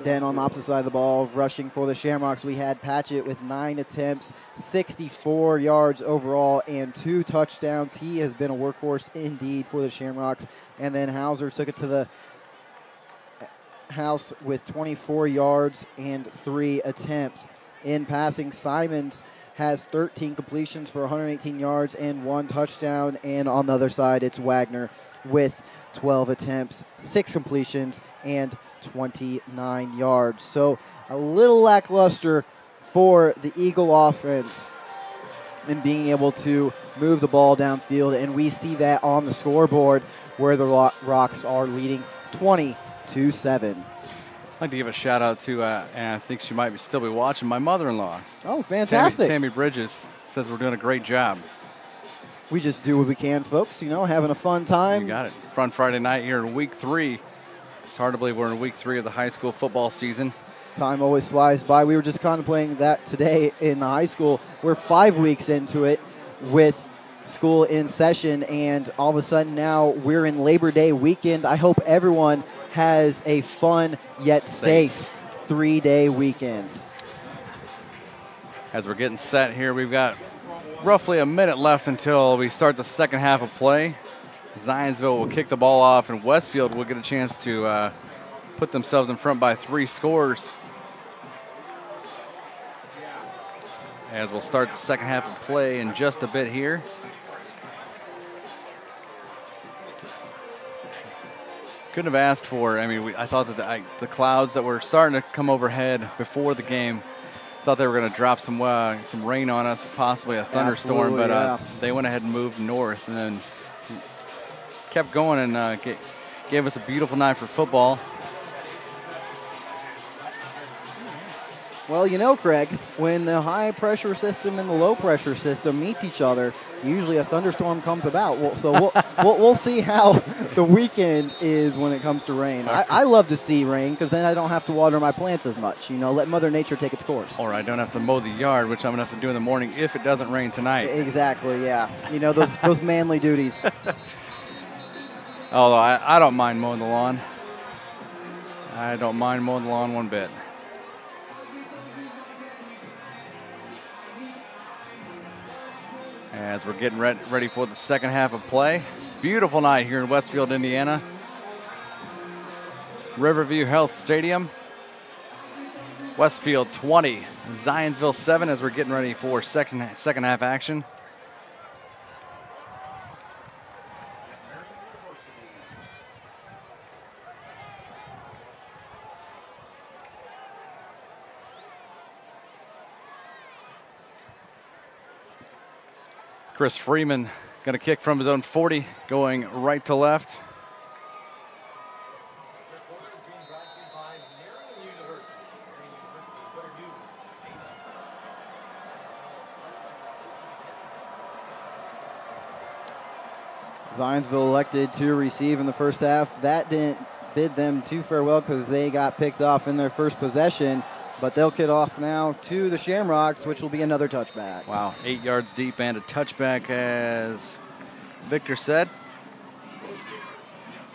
S2: Then on the opposite side of the ball, rushing for the Shamrocks, we had Patchett with 9 attempts, 64 yards overall, and 2 touchdowns. He has been a workhorse indeed for the Shamrocks. And then Hauser took it to the house with 24 yards and 3 attempts. In passing, Simons has 13 completions for 118 yards and 1 touchdown. And on the other side, it's Wagner with 12 attempts, 6 completions, and 29 yards. So a little lackluster for the Eagle offense in being able to move the ball downfield. And we see that on the scoreboard where the Rocks are leading 20-7.
S1: I'd like to give a shout out to, and I think she might still be watching, my mother-in-law.
S2: Oh, fantastic.
S1: Tammy Bridges says we're doing a great job.
S2: We just do what we can, folks, having a fun time.
S1: You got it. Fun Friday night here in week 3. It's hard to believe we're in week 3 of the high school football season.
S2: Time always flies by. We were just contemplating that today in the high school. We're 5 weeks into it with school in session, and all of a sudden now we're in Labor Day weekend. I hope everyone has a fun yet safe 3-day weekend.
S1: As we're getting set here, we've got roughly a minute left until we start the second half of play. Zionsville will kick the ball off, and Westfield will get a chance to put themselves in front by 3 scores. As we'll start the second half of play in just a bit here. Couldn't have asked for, I thought that the clouds that were starting to come overhead before the game, thought they were going to drop some rain on us, possibly a thunderstorm, but they went ahead and moved north and then kept going and gave us a beautiful night for football.
S2: Well, Craig, when the high-pressure system and the low-pressure system meets each other, usually a thunderstorm comes about. We'll see how the weekend is when it comes to rain. I love to see rain because then I don't have to water my plants as much. Let Mother Nature take its course.
S1: Or I don't have to mow the yard, which I'm going to have to do in the morning if it doesn't rain tonight.
S2: Exactly, yeah. Those manly duties.
S1: Although I don't mind mowing the lawn. I don't mind mowing the lawn one bit. As we're getting ready for the second half of play. Beautiful night here in Westfield, Indiana. Riverview Health Stadium. Westfield 20, Zionsville 7 as we're getting ready for second half action. Chris Freeman going to kick from his own 40, going right to left.
S2: Zionsville elected to receive in the first half. That didn't bid them too farewell because they got picked off in their first possession. But they'll kick off now to the Shamrocks, which will be another touchback.
S1: Wow, 8 yards deep and a touchback, as Victor said.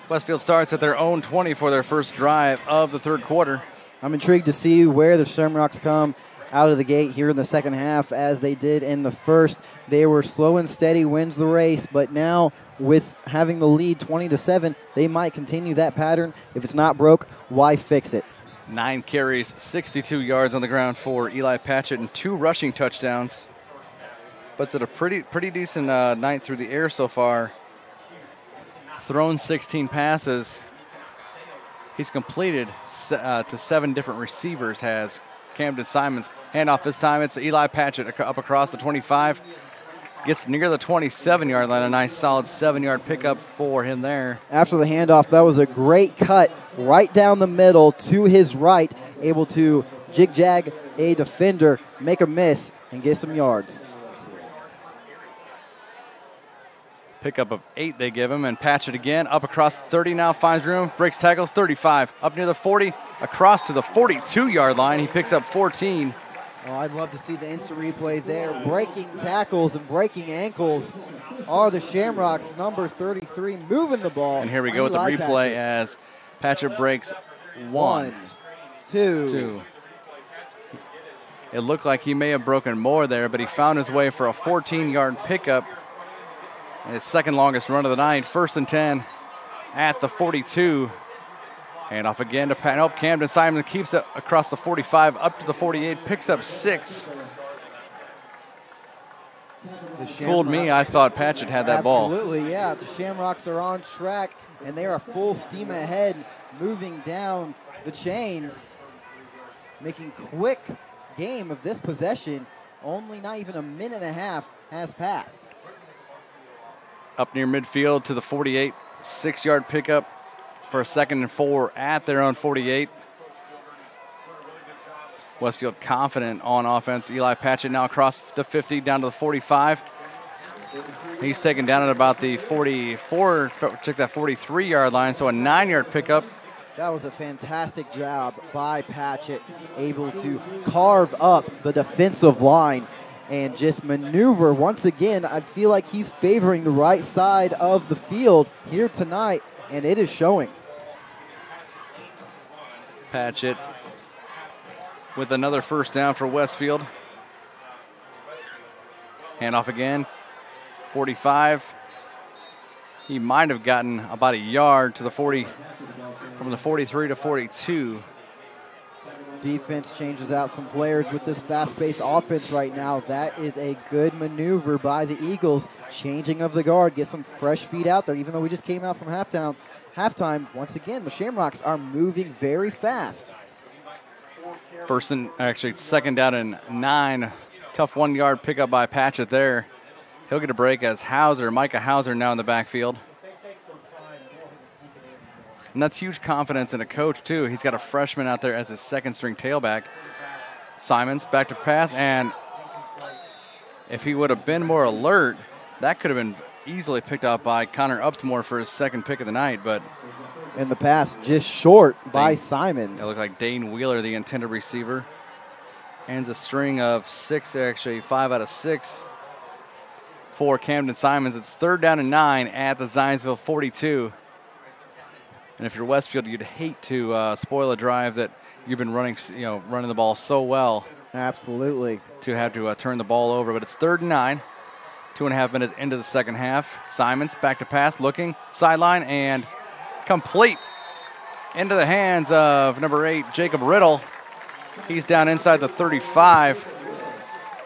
S1: Westfield starts at their own 20 for their first drive of the third quarter.
S2: I'm intrigued to see where the Shamrocks come out of the gate here in the second half as they did in the first. They were slow and steady, wins the race, but now with having the lead 20-7, they might continue that pattern. If it's not broke, why fix it?
S1: 9 carries, 62 yards on the ground for Eli Patchett and 2 rushing touchdowns. But it's at a pretty decent night through the air so far. Thrown 16 passes. He's completed to 7 different receivers, has Camden Simons. Handoff this time, it's Eli Patchett up across the 25. Gets near the 27-yard line, a nice solid 7-yard pickup for him there.
S2: After the handoff, that was a great cut right down the middle to his right, able to jig-jag a defender, make a miss, and get some yards.
S1: Pickup of 8 they give him, and Patchett again, up across 30 now, finds room, breaks tackles, 35, up near the 40, across to the 42-yard line. He picks up 14.
S2: Oh, I'd love to see the instant replay there. Breaking tackles and breaking ankles are the Shamrocks, number 33, moving the ball.
S1: And here we go with the replay as Patchett breaks 1, 2. It looked like he may have broken more there, but he found his way for a 14-yard pickup. His second longest run of the night, 1st and 10 at the 42. And off again to Camden Simon keeps it across the 45 up to the 48, picks up 6. Fooled me. I thought Patchett had that ball.
S2: Absolutely, yeah. The Shamrocks are on track, and they are full steam ahead, moving down the chains, making quick game of this possession. Only not even a minute and a half has passed.
S1: Up near midfield to the 48, 6-yard pickup for a 2nd and 4 at their own 48. Westfield confident on offense. Eli Patchett now across the 50 down to the 45. He's taken down at about the 44, check that 43-yard line, so a 9-yard pickup.
S2: That was a fantastic job by Patchett, able to carve up the defensive line and just maneuver. Once again, I feel like he's favoring the right side of the field here tonight, and it is showing.
S1: Patchett with another 1st down for Westfield. Handoff again, 45. He might have gotten about a yard to the 40, from the 43 to 42.
S2: Defense changes out some players with this fast-paced offense right now. That is a good maneuver by the Eagles. Changing of the guard, get some fresh feet out there, even though we just came out from halftime. Once again, the Shamrocks are moving very fast.
S1: 2nd down and 9. Tough 1-yard pickup by Patchett there. He'll get a break as Micah Hauser now in the backfield. And that's huge confidence in a coach, too. He's got a freshman out there as his 2nd-string tailback. Simons back to pass, and if he would have been more alert, that could have been easily picked up by Connor Uptmore for his 2nd pick of the night, but
S2: in the pass, just short by Simons.
S1: It looked like Dane Wheeler, the intended receiver, ends a string of 5 out of 6 for Camden Simons. It's 3rd down and 9 at the Zionsville 42. And if you're Westfield, you'd hate to spoil a drive that you've been running the ball so well.
S2: Absolutely.
S1: To have to turn the ball over, but it's 3rd and 9. 2.5 minutes into the second half. Simons back to pass, looking, sideline, and complete into the hands of number 8, Jacob Riddle. He's down inside the 35.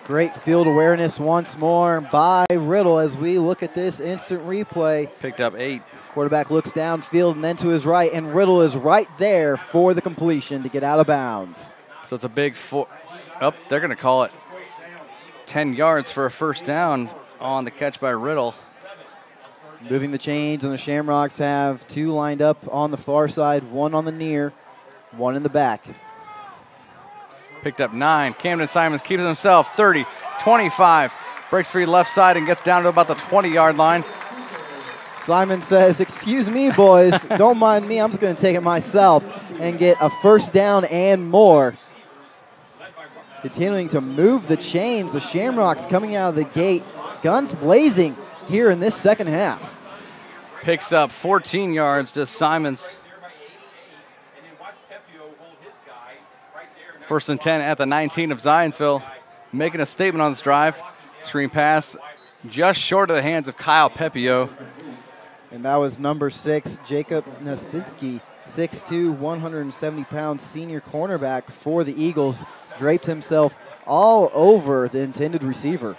S2: Great field awareness once more by Riddle as we look at this instant replay.
S1: Picked up 8.
S2: Quarterback looks downfield and then to his right, and Riddle is right there for the completion to get out of bounds.
S1: So it's a big they're going to call it 10 yards for a 1st down on the catch by Riddle.
S2: Moving the chains, and the Shamrocks have 2 lined up on the far side, 1 on the near, 1 in the back.
S1: Picked up 9. Camden Simons keeps it himself, 30, 25. Breaks free left side and gets down to about the 20-yard line.
S2: Simon says, "Excuse me, boys, don't mind me. I'm just going to take it myself and get a 1st down and more." Continuing to move the chains, the Shamrocks coming out of the gate, guns blazing here in this second half.
S1: Picks up 14 yards to Simons. First and 10 at the 19 of Zionsville. Making a statement on this drive. Screen pass just short of the hands of Kyle Pepio.
S2: And that was number 6, Jacob Nesbitsky, 6'2", 170-pound senior cornerback for the Eagles. Draped himself all over the intended receiver.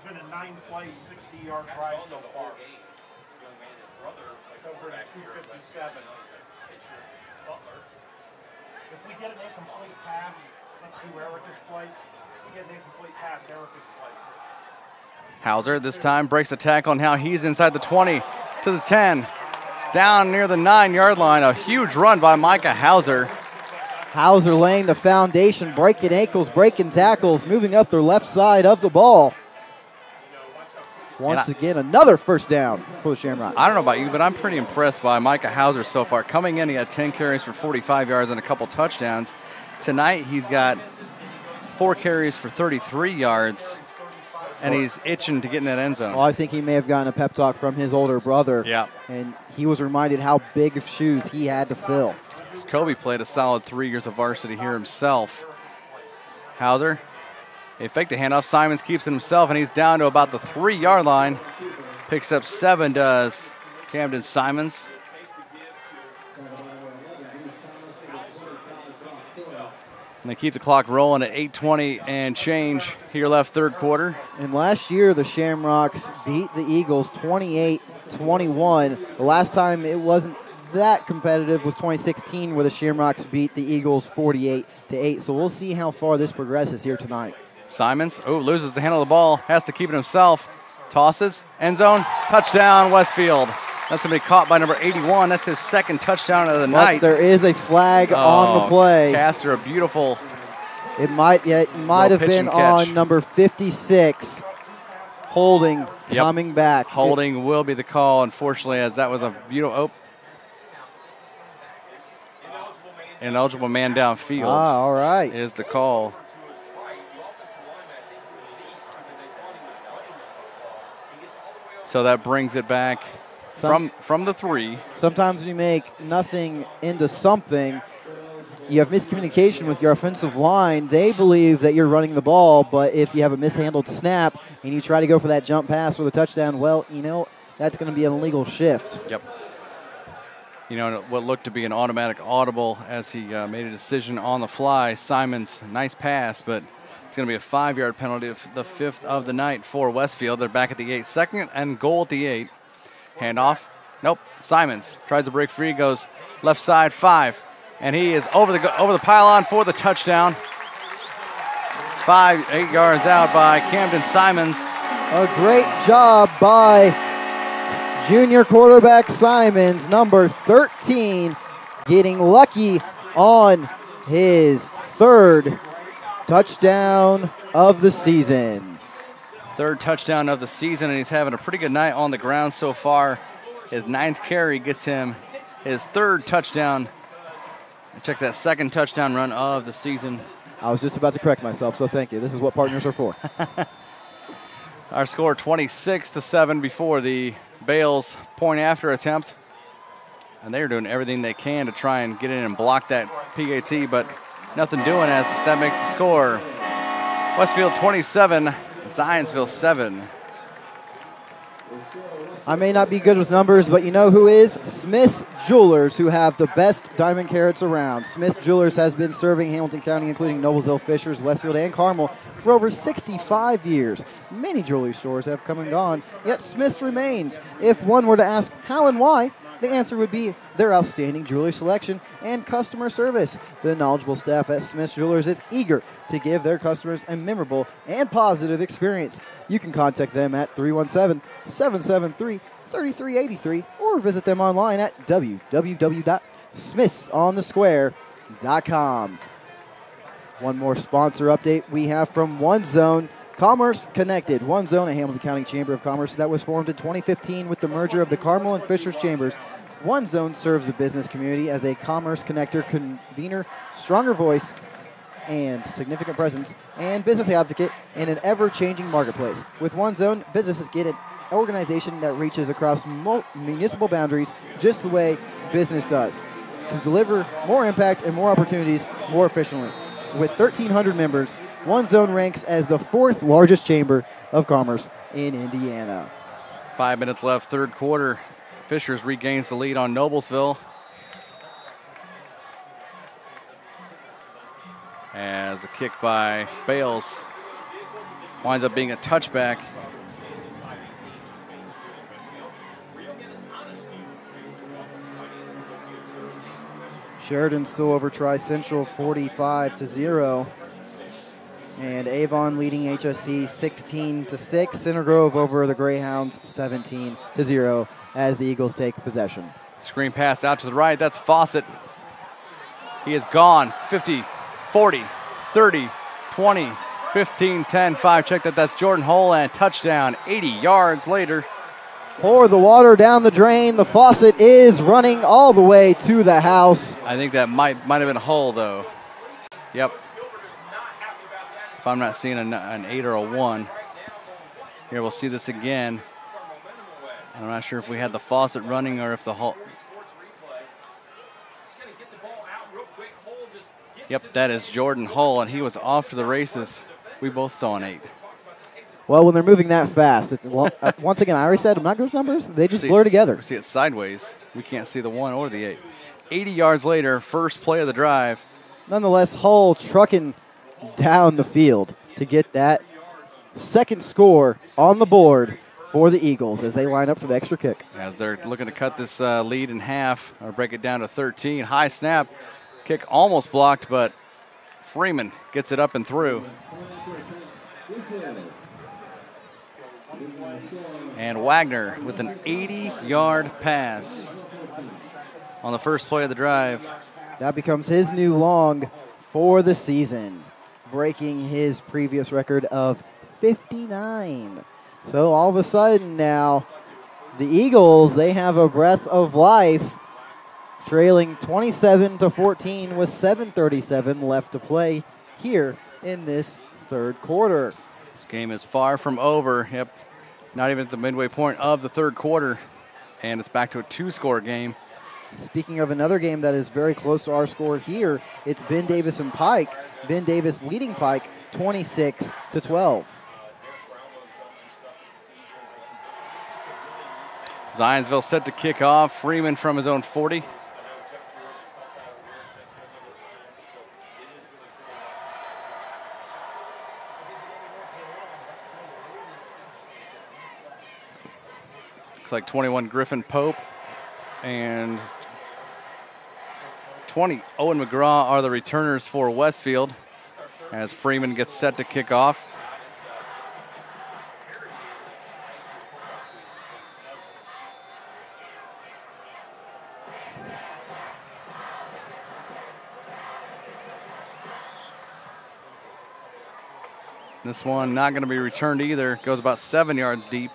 S3: It's been a 9-play, 60-yard drive so far. Over to 257. If we get an incomplete pass, let's do Erica's place. If we get an incomplete pass, Erica's place.
S1: Hauser this time breaks the tackle, and now he's inside the 20 to the 10. Down near the 9-yard line. A huge run by Micah Hauser.
S2: Hauser laying the foundation, breaking ankles, breaking tackles, moving up the left side of the ball. Once again, another first down for the Shamrocks.
S1: I don't know about you, but I'm pretty impressed by Micah Hauser so far. Coming in, he had 10 carries for 45 yards and a couple touchdowns. Tonight, he's got 4 carries for 33 yards, and he's itching to get in that end zone.
S2: Well, I think he may have gotten a pep talk from his older brother.
S1: Yeah.
S2: And he was reminded how big of shoes he had to fill.
S1: Kobe played a solid 3 years of varsity here himself. Hauser. They fake the handoff. Simons keeps it himself, and he's down to about the 3-yard line. Picks up 7, does Camden Simons. And they keep the clock rolling at 8:20 and change here left third quarter.
S2: And last year, the Shamrocks beat the Eagles 28-21. The last time it wasn't that competitive was 2016, where the Shamrocks beat the Eagles 48-8. So we'll see how far this progresses here tonight.
S1: Simons, loses the handle of the ball, has to keep it himself. Tosses, end zone, touchdown, Westfield. That's going to be caught by number 81. That's his second touchdown of the night.
S2: There is a flag on the play.
S1: Caster, a beautiful.
S2: It might have been on number 56. Holding, coming back.
S1: Holding will be the call, unfortunately, as that was a beautiful. Ineligible man downfield.
S2: All right.
S1: Is the call. So that brings it back from the 3.
S2: Sometimes you make nothing into something. You have miscommunication with your offensive line. They believe that you're running the ball, but if you have a mishandled snap and you try to go for that jump pass or the touchdown, well, that's going to be an illegal shift.
S1: Yep. What looked to be an automatic audible as he made a decision on the fly. Simons, nice pass, but it's going to be a 5-yard penalty, the 5th of the night for Westfield. They're back at the 8. Second and goal at the 8. Handoff. Nope. Simons tries to break free, goes left side 5. And he is over the pylon for the touchdown. 8 yards out by Camden Simons.
S2: A great job by junior quarterback Simons, number 13, getting lucky on his 3rd touchdown of the season.
S1: 3rd touchdown of the season, and he's having a pretty good night on the ground so far. His 9th carry gets him his 3rd touchdown. Check that 2nd touchdown run of the season.
S2: I was just about to correct myself, so thank you. This is what partners are for.
S1: Our score 26-7 before the Bales point after attempt. And they're doing everything they can to try and get in and block that PAT, but nothing doing as that makes the score. Westfield 27, Zionsville 7.
S2: I may not be good with numbers, but you know who is? Smith's Jewelers, who have the best diamond carats around. Smith's Jewelers has been serving Hamilton County, including Noblesville, Fishers, Westfield, and Carmel, for over 65 years. Many jewelry stores have come and gone, yet Smith's remains. If one were to ask how and why, the answer would be their outstanding jewelry selection and customer service. The knowledgeable staff at Smith's Jewelers is eager to give their customers a memorable and positive experience. You can contact them at 317-773-3383 or visit them online at www.smithsonthesquare.com. One more sponsor update we have from One Zone. Commerce Connected. One Zone, a Hamilton County Chamber of Commerce that was formed in 2015 with the merger of the Carmel and Fishers Chambers. One Zone serves the business community as a commerce connector, convener, stronger voice, and significant presence, and business advocate in an ever-changing marketplace. With One Zone, businesses get organization that reaches across municipal boundaries just the way business does, to deliver more impact and more opportunities more efficiently. With 1,300 members, One Zone ranks as the 4th largest chamber of commerce in Indiana.
S1: 5 minutes left, third quarter. Fishers regains the lead on Noblesville. As a kick by Bales winds up being a touchback.
S2: Sheridan still over Tri-Central 45-0. And Avon leading HSC 16-6. Center Grove over the Greyhounds 17-0 as the Eagles take possession.
S1: Screen pass out to the right. That's Fawcett. He is gone. 50, 40, 30, 20, 15, 10, 5. Check that. That's Jordan Hull, and touchdown 80 yards later.
S2: Pour the water down the drain. The faucet is running all the way to the house.
S1: I think that might have been Hull, though. Yep. If I'm not seeing an 8 or a 1. Here, we'll see this again. I'm not sure if we had the faucet running or if the Hull. Yep, that is Jordan Hull, and he was off to the races. We both saw an 8.
S2: Well, when they're moving that fast, once again, I already said I'm not good with numbers. They just blur together.
S1: We see it sideways. We can't see the 1 or the 8. 80 yards later, first play of the drive.
S2: Nonetheless, Hull trucking down the field to get that second score on the board for the Eagles as they line up for the extra kick.
S1: As they're looking to cut this lead in half or break it down to 13. High snap. Kick almost blocked, but Freeman gets it up and through. And Wagner with an 80-yard pass on the first play of the drive.
S2: That becomes his new long for the season, breaking his previous record of 59. So all of a sudden now, the Eagles, they have a breath of life, trailing 27-14 with 7:37 left to play here in this third quarter.
S1: This game is far from over. Yep, not even at the midway point of the third quarter, and it's back to a 2-score game.
S2: Speaking of another game that is very close to our score here, it's Ben Davis and Pike. Ben Davis leading Pike 26-12.
S1: Zionsville set to kick off. Freeman from his own 40. Looks like 21 Griffin Pope and 20 Owen McGraw are the returners for Westfield as Freeman gets set to kick off. This one not going to be returned either. Goes about 7 yards deep.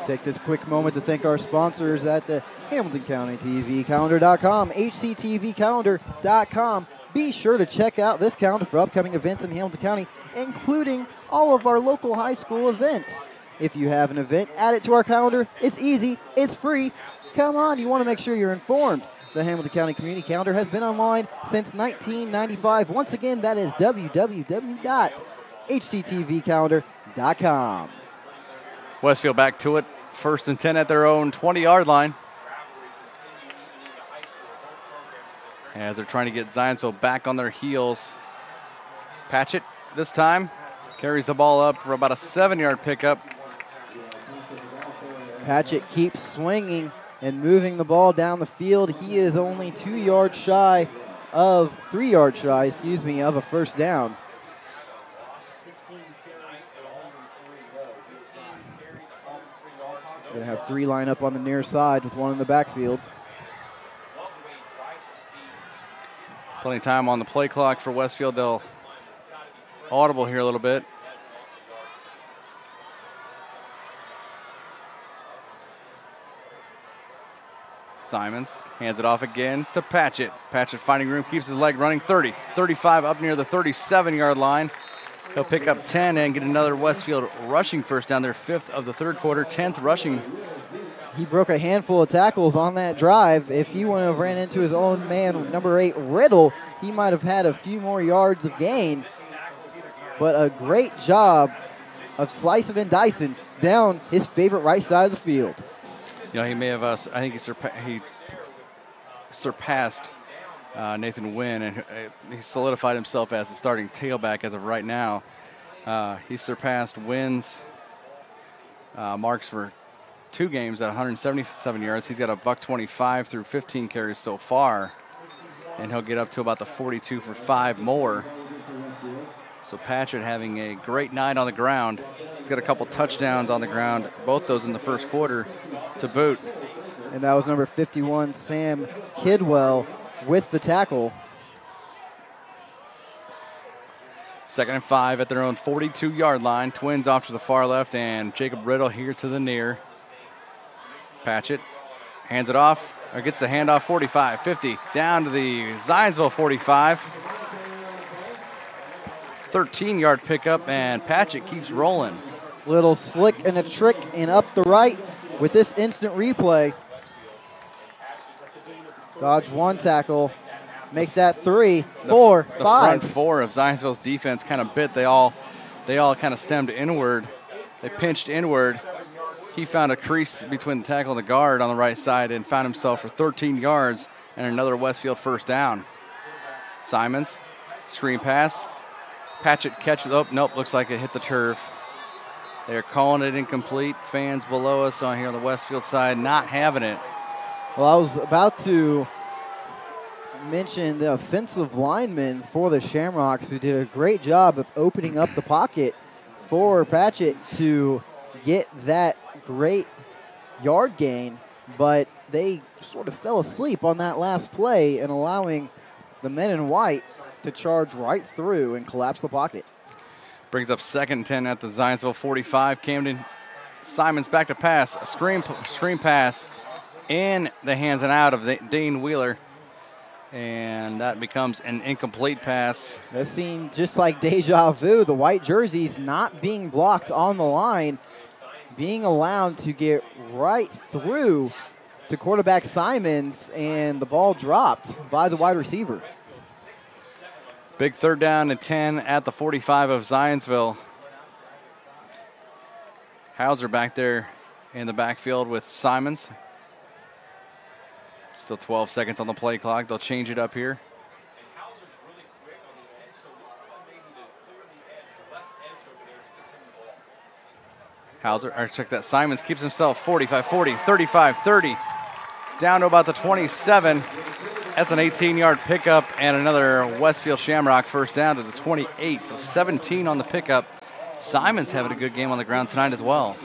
S2: Take this quick moment to thank our sponsors at the Hamilton County TV Calendar.com, HCTVCalendar.com. Be sure to check out this calendar for upcoming events in Hamilton County, including all of our local high school events. If you have an event, add it to our calendar. It's easy. It's free. Come on, you want to make sure you're informed. The Hamilton County Community Calendar has been online since 1995. Once again, that is www.hctvcalendar.com.
S1: Westfield back to it. 1st and 10 at their own 20-yard line. As they're trying to get Zionsville back on their heels. Patchett this time carries the ball up for about a 7-yard pickup.
S2: Patchett keeps swinging and moving the ball down the field. He is only 3 yards shy, of a first down. Going to have 3 line up on the near side with 1 in the backfield.
S1: Plenty of time on the play clock for Westfield. They'll audible here a little bit. Simons hands it off again to Patchett. Patchett finding room, keeps his leg running. 30, 35, up near the 37-yard line. He'll pick up 10 and get another Westfield rushing first down, their 5th of the third quarter, 10th rushing.
S2: He broke a handful of tackles on that drive. If he wouldn't have ran into his own man, number 8, Riddle, he might have had a few more yards of gain. But a great job of slicing and dicing down his favorite right side of the field.
S1: You know, he may have, I think he surpassed Nathan Wynn, and he solidified himself as the starting tailback as of right now. He surpassed Wynn's marks for 2 games at 177 yards. He's got a $125 through 15 carries so far, and he'll get up to about the 42 for 5 more. So Patchett having a great night on the ground. He's got a couple touchdowns on the ground, both those in the first quarter to boot.
S2: And that was number 51, Sam Kidwell, with the tackle.
S1: 2nd and 5 at their own 42-yard line. Twins off to the far left, and Jacob Riddle here to the near. Patchett hands it off, or gets the handoff, 45, 50, down to the Zionsville 45. 13-yard pickup, and Patchett keeps rolling.
S2: Little slick and a trick and up the right with this instant replay. Dodge 1 tackle, makes that 3, 4, 5.
S1: The front 4 of Zionsville's defense kind of bit. They all kind of stemmed inward. They pinched inward. He found a crease between the tackle and the guard on the right side and found himself for 13 yards and another Westfield first down. Simons, screen pass. Patchett catches, oh, nope, looks like it hit the turf. They're calling it incomplete. Fans below us on here on the Westfield side not having it.
S2: Well, I was about to mention the offensive lineman for the Shamrocks, who did a great job of opening up the pocket for Patchett to get that great yard gain, but they sort of fell asleep on that last play and allowing the men in white to charge right through and collapse the pocket.
S1: Brings up 2nd and 10 at the Zionsville 45. Camden Simons back to pass. A screen pass in the hands and out of Dane Wheeler. And that becomes an incomplete pass.
S2: That seemed just like deja vu. The white jerseys not being blocked on the line, being allowed to get right through to quarterback Simons, and the ball dropped by the wide receiver.
S1: Big 3rd down and 10 at the 45 of Zionsville. Hauser back there in the backfield with Simons. Still 12 seconds on the play clock. They'll change it up here. Hauser, or check that. Simons keeps himself 45-40, 35-30. Down to about the 27. That's an 18-yard pickup and another Westfield Shamrock first down to the 28. So 17 on the pickup. Simons having a good game on the ground tonight as well.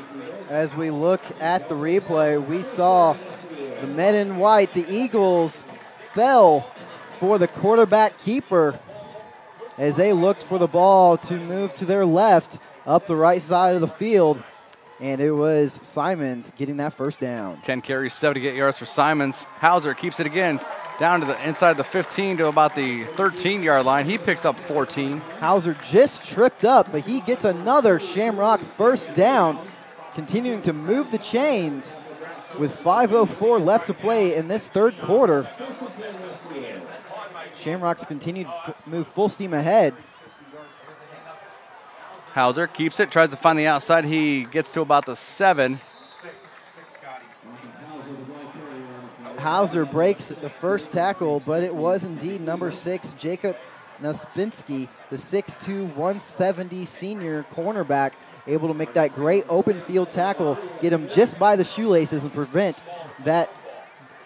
S2: As we look at the replay, we saw the men in white, the Eagles, fell for the quarterback keeper as they looked for the ball to move to their left up the right side of the field. And it was Simons getting that first down.
S1: 10 carries, 78 yards for Simons. Hauser keeps it again down to the inside the 15 to about the 13-yard line. He picks up 14.
S2: Hauser just tripped up, but he gets another Shamrock first down, continuing to move the chains with 5:04 left to play in this third quarter. Shamrocks continue to move full steam ahead.
S1: Hauser keeps it, tries to find the outside. He gets to about the 7.
S2: Hauser breaks the first tackle, but it was indeed number 6, Jacob Naspinski, the 6'2", 170 senior cornerback, able to make that great open field tackle, get him just by the shoelaces and prevent that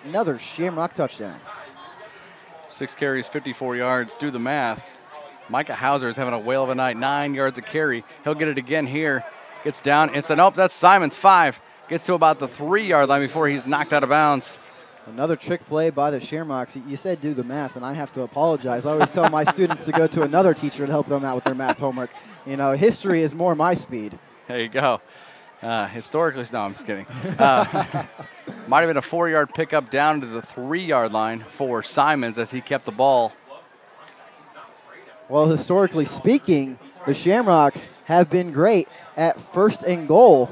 S2: another Shamrock touchdown.
S1: 6 carries, 54 yards. Do the math. Micah Hauser is having a whale of a night. 9 yards a carry. He'll get it again here. Gets down. It's nope, that's Simons, 5. Gets to about the 3-yard line before he's knocked out of bounds.
S2: Another trick play by the Shamrocks. You said do the math, and I have to apologize. I always tell my students to go to another teacher to help them out with their math homework. You know, history is more my speed.
S1: There you go. Historically, no, I'm just kidding. Might have been a 4-yard pickup down to the 3-yard line for Simons as he kept the ball.
S2: Well, historically speaking, the Shamrocks have been great at first and goal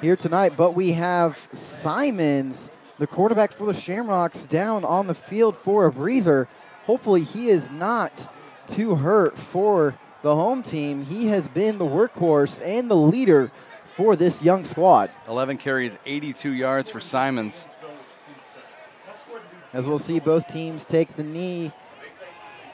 S2: here tonight, but we have Simons, the quarterback for the Shamrocks, down on the field for a breather. Hopefully he is not too hurt for the home team. He has been the workhorse and the leader for this young squad.
S1: 11 carries, 82 yards for Simons.
S2: As we'll see both teams take the knee,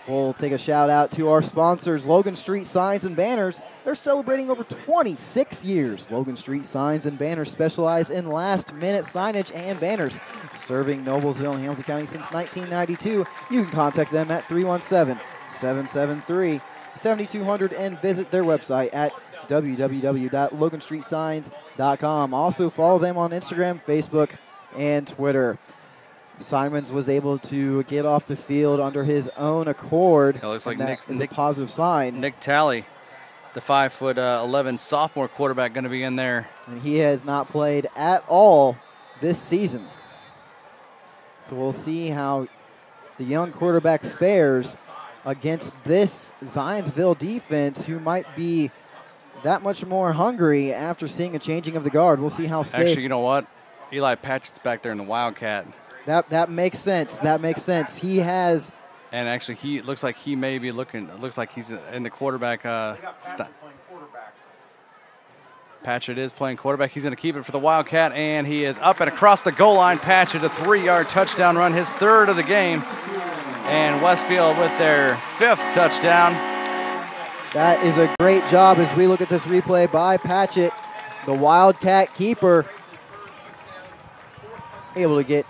S2: we'll take a shout out to our sponsors, Logan Street Signs and Banners. They're celebrating over 26 years. Logan Street Signs and Banners specialize in last-minute signage and banners. Serving Noblesville and Hamilton County since 1992. You can contact them at 317-773-7200 and visit their website at www.loganstreetsigns.com. Also follow them on Instagram, Facebook, and Twitter. Simons was able to get off the field under his own accord.
S1: It looks like
S2: that is a positive sign.
S1: Nick Talley, the 5'11" sophomore quarterback, going to be in there.
S2: And he has not played at all this season. So we'll see how the young quarterback fares against this Zionsville defense, who might be that much more hungry after seeing a changing of the guard. We'll see how safe.
S1: Actually, you know what? Eli Patchett's back there in the Wildcat.
S2: That makes sense. That makes sense. He has.
S1: And actually, he looks like he may be looking. It looks like he's in the quarterback. Patchett is playing quarterback. He's going to keep it for the Wildcat, and he is up and across the goal line. Patchett, a 3-yard touchdown run, his third of the game. And Westfield with their 5th touchdown.
S2: That is a great job as we look at this replay by Patchett, the Wildcat keeper, able to get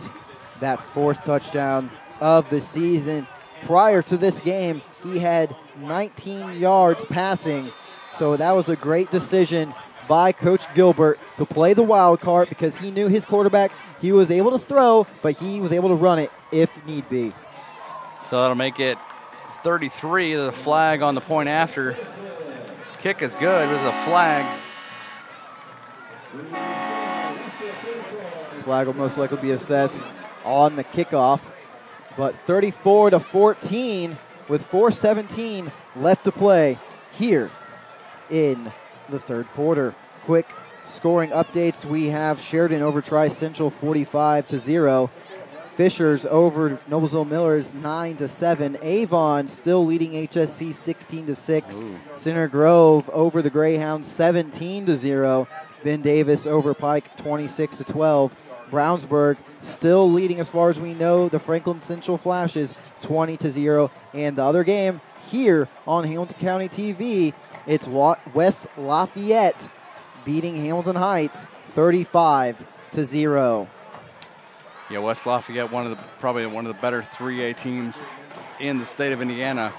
S2: that 4th touchdown of the season. Prior to this game, he had 19 yards passing, so that was a great decision by Coach Gilbert to play the wild card because he knew his quarterback. He was able to throw, but he was able to run it if need be.
S1: So that'll make it 33. The flag on the point after. Kick is good. There's a flag.
S2: Flag will most likely be assessed on the kickoff. But 34-14 with 4:17 left to play here in the third quarter. Quick scoring updates. We have Sheridan over Tri-Central 45-0. Fishers over Noblesville Millers 9-7. Avon still leading HSC 16-6. Center Grove over the Greyhounds 17-0. Ben Davis over Pike 26-12. Brownsburg still leading as far as we know. The Franklin Central Flashes 20-0. And the other game here on Hamilton County TV, it's West Lafayette beating Hamilton Heights 35-0.
S1: Yeah, West Lafayette, probably one of the better 3A teams in the state of Indiana.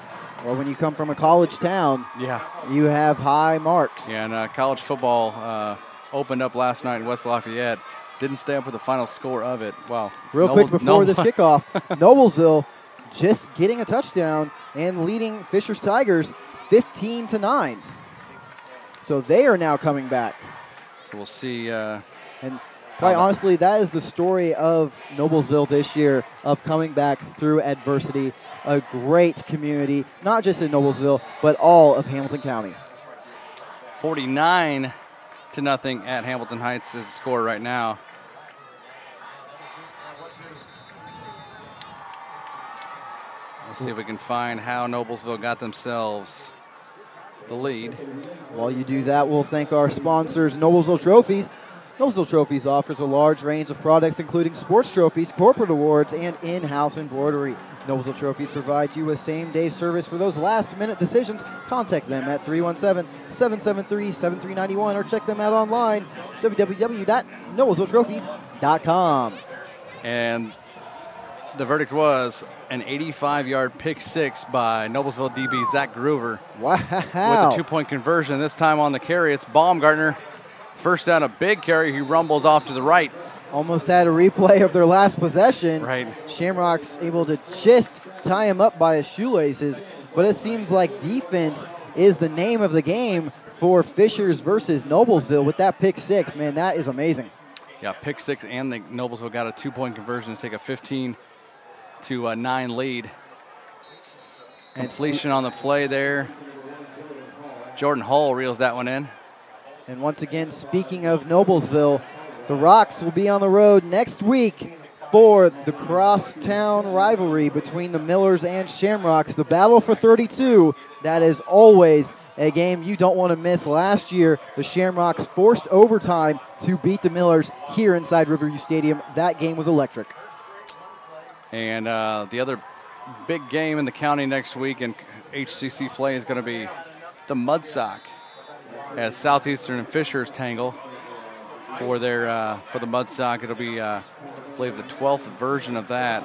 S2: Well, when you come from a college town,
S1: yeah,
S2: you have high marks.
S1: Yeah, and college football opened up last night in West Lafayette. Didn't stay up with the final score of it. Wow.
S2: Real quick before this kickoff, Noblesville just getting a touchdown and leading Fishers Tigers 15-9. So they are now coming back.
S1: So we'll see.
S2: And quite honestly, that is the story of Noblesville this year, of coming back through adversity. A great community, not just in Noblesville, but all of Hamilton County.
S1: 49-0 at Hamilton Heights is the score right now. Let's see if we can find how Noblesville got themselves the lead.
S2: While you do that, we'll thank our sponsors, Noblesville Trophies. Noblesville Trophies offers a large range of products, including sports trophies, corporate awards, and in-house embroidery. Noblesville Trophies provides you with same-day service for those last-minute decisions. Contact them at 317-773-7391 or check them out online, www.noblesvilletrophies.com.
S1: And the verdict was an 85-yard pick six by Noblesville DB Zach Groover.
S2: Wow.
S1: With a 2-point conversion. This time on the carry, it's Baumgartner. First down, a big carry. He rumbles off to the right.
S2: Almost had a replay of their last possession.
S1: Right.
S2: Shamrocks able to just tie him up by his shoelaces, but it seems like defense is the name of the game for Fishers versus Noblesville with that pick six. Man, that is amazing.
S1: Yeah, pick six, and Noblesville got a 2-point conversion to take a 15-9 lead. Completion on the play there. Jordan Hull reels that one in.
S2: And once again, speaking of Noblesville, the Rocks will be on the road next week for the crosstown rivalry between the Millers and Shamrocks. The battle for 32, that is always a game you don't want to miss. Last year, the Shamrocks forced overtime to beat the Millers here inside Riverview Stadium. That game was electric.
S1: And the other big game in the county next week in HCC play is going to be the Mudsock, as Southeastern and Fishers tangle for their for the Mudsock. It'll be, I believe, the 12th version of that,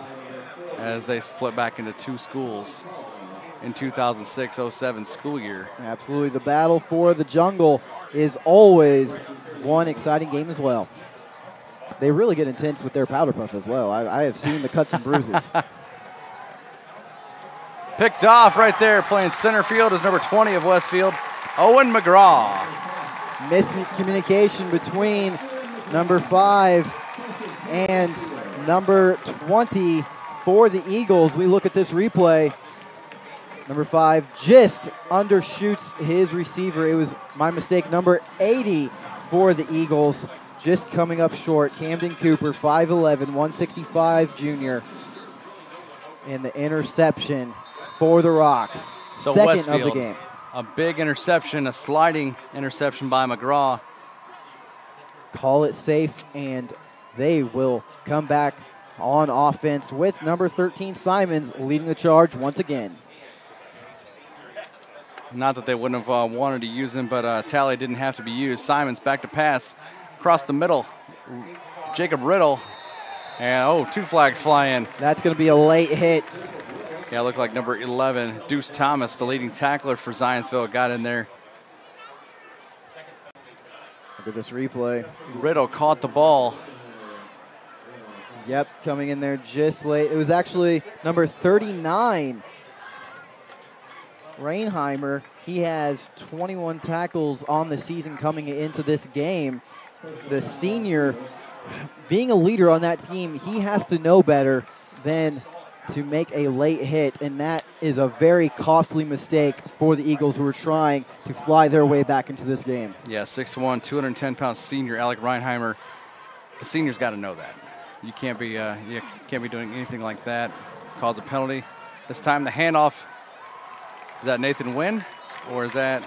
S1: as they split back into two schools in 2006-07 school year.
S2: Absolutely. The battle for the jungle is always one exciting game as well. They really get intense with their powder puff as well. I have seen the cuts and bruises.
S1: Picked off right there, playing center field is number 20 of Westfield, Owen McGraw.
S2: Miscommunication between number 5 and number 20 for the Eagles. We look at this replay. Number 5 just undershoots his receiver. It was my mistake. Number 80 for the Eagles, just coming up short. Camden Cooper, 5'11", 165 junior. And the interception for the Rocks.
S1: So
S2: second
S1: Westfield,
S2: of the game.
S1: A big interception, a sliding interception by McGraw.
S2: Call it safe, and they will come back on offense with number 13, Simons, leading the charge once again.
S1: Not that they wouldn't have wanted to use him, but Tally didn't have to be used. Simons back to pass, across the middle. Jacob Riddle, and 2 flags fly in.
S2: That's going to be a late hit.
S1: Yeah, it looked like number 11, Deuce Thomas, the leading tackler for Zionsville, got in there.
S2: Look at this replay.
S1: Riddle caught the ball.
S2: Yep, coming in there just late. It was actually number 39, Reinheimer. He has 21 tackles on the season coming into this game. The senior, being a leader on that team, he has to know better than to make a late hit, and that is a very costly mistake for the Eagles, who are trying to fly their way back into this game.
S1: Yeah, 6'1", 210-pound senior Alec Reinheimer. The senior's got to know that. You can't be doing anything like that. Cause a penalty. This time the handoff, is that Nathan Wynn, or is that?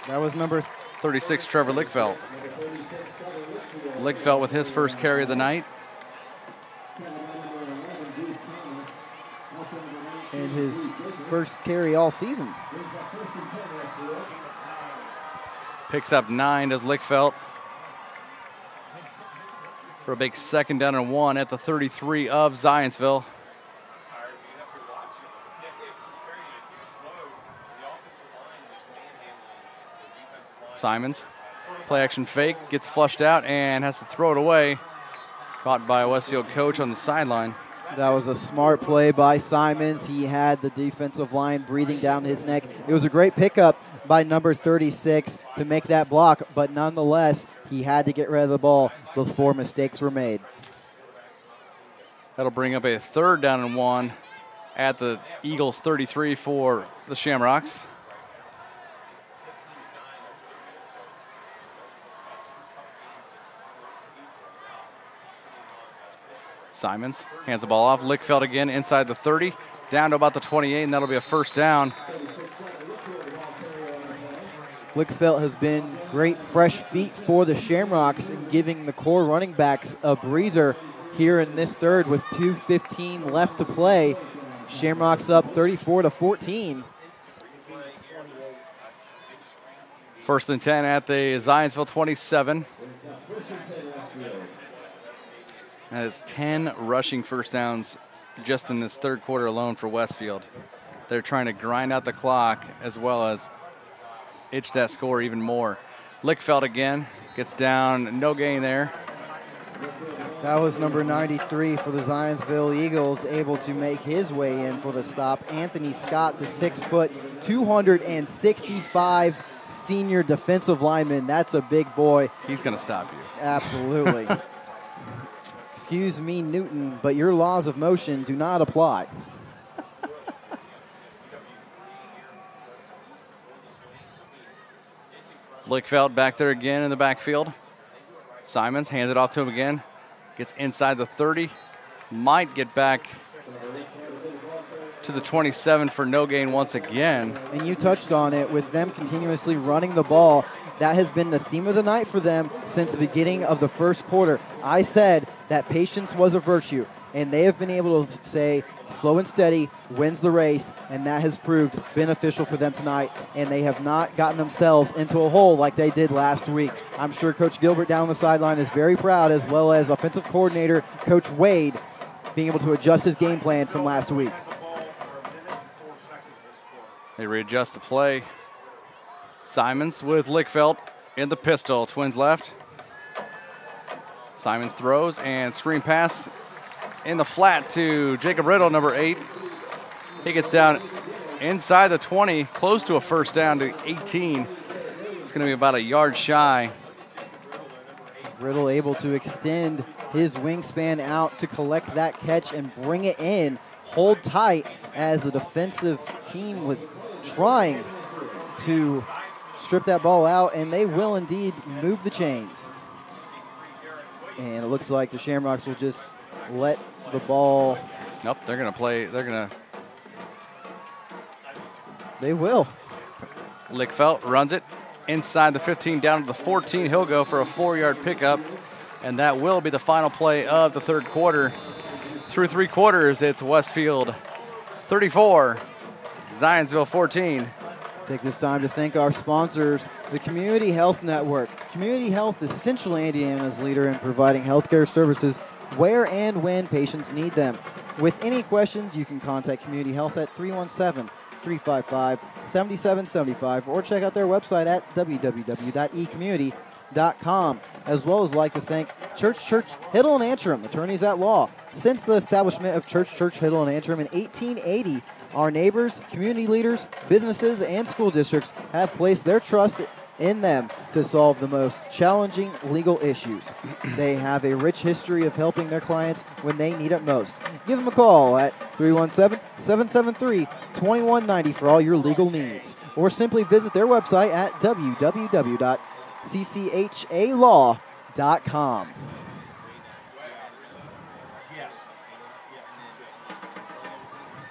S2: That was number
S1: 36, Trevor Lickfeld. Lickfeld with his first carry of the night.
S2: And his first carry all season.
S1: Picks up 9, does Lickfeld, for a big 2nd down and 1 at the 33 of Zionsville. Simons, play action fake, gets flushed out and has to throw it away. Caught by a Westfield coach on the sideline.
S2: That was a smart play by Simons. He had the defensive line breathing down his neck. It was a great pickup by number 36 to make that block, but nonetheless, he had to get rid of the ball before mistakes were made.
S1: That'll bring up a 3rd down and 1 at the Eagles 33 for the Shamrocks. Simons hands the ball off. Lickfeld again inside the 30, down to about the 28, and that'll be a 1st down.
S2: Lickfeld has been great fresh feet for the Shamrocks and giving the core running backs a breather here in this 3rd with 2:15 left to play. Shamrocks up 34-14.
S1: 1st and 10 at the Zionsville 27. And it's 10 rushing 1st downs just in this 3rd quarter alone for Westfield. They're trying to grind out the clock as well as itch that score even more. Lickfeld again gets down, no gain there.
S2: That was number 93 for the Zionsville Eagles, able to make his way in for the stop. Anthony Scott, the 6', 265 senior defensive lineman. That's a big boy.
S1: He's going to stop you.
S2: Absolutely. Excuse me, Newton, but your laws of motion do not apply.
S1: Lickfeld back there again in the backfield. Simons hands it off to him again. Gets inside the 30. Might get back to the 27 for no gain once again.
S2: And you touched on it with them continuously running the ball. That has been the theme of the night for them since the beginning of the first quarter. I said that patience was a virtue, and they have been able to say slow and steady wins the race, and that has proved beneficial for them tonight, and they have not gotten themselves into a hole like they did last week. I'm sure Coach Gilbert down on the sideline is very proud, as well as offensive coordinator Coach Wade being able to adjust his game plan from last week.
S1: They readjust the play. Simons with Lickfeld in the pistol. Twins left. Simons throws and screen pass in the flat to Jacob Riddle, number 8. He gets down inside the 20, close to a first down to 18. It's going to be about a yard shy.
S2: Riddle able to extend his wingspan out to collect that catch and bring it in. Hold tight as the defensive team was trying to strip that ball out, and they will indeed move the chains. And it looks like the Shamrocks will just let the ball.
S1: Nope, they're going to play.
S2: They will.
S1: Lickfeld runs it inside the 15 down to the 14. He'll go for a 4-yard pickup, and that will be the final play of the third quarter. Through 3 quarters, it's Westfield 34, Zionsville 14.
S2: Take this time to thank our sponsors, the Community Health Network. Community Health is Central Indiana's leader in providing healthcare services where and when patients need them. With any questions, you can contact Community Health at 317-355-7775 or check out their website at www.ecommunity.com. As well as like to thank Church Hiddle and Antrim, attorneys at law. Since the establishment of Church Hiddle and Antrim in 1880, our neighbors, community leaders, businesses, and school districts have placed their trust in them to solve the most challenging legal issues. They have a rich history of helping their clients when they need it most. Give them a call at 317-773-2190 for all your legal needs, or simply visit their website at www.cchalaw.com.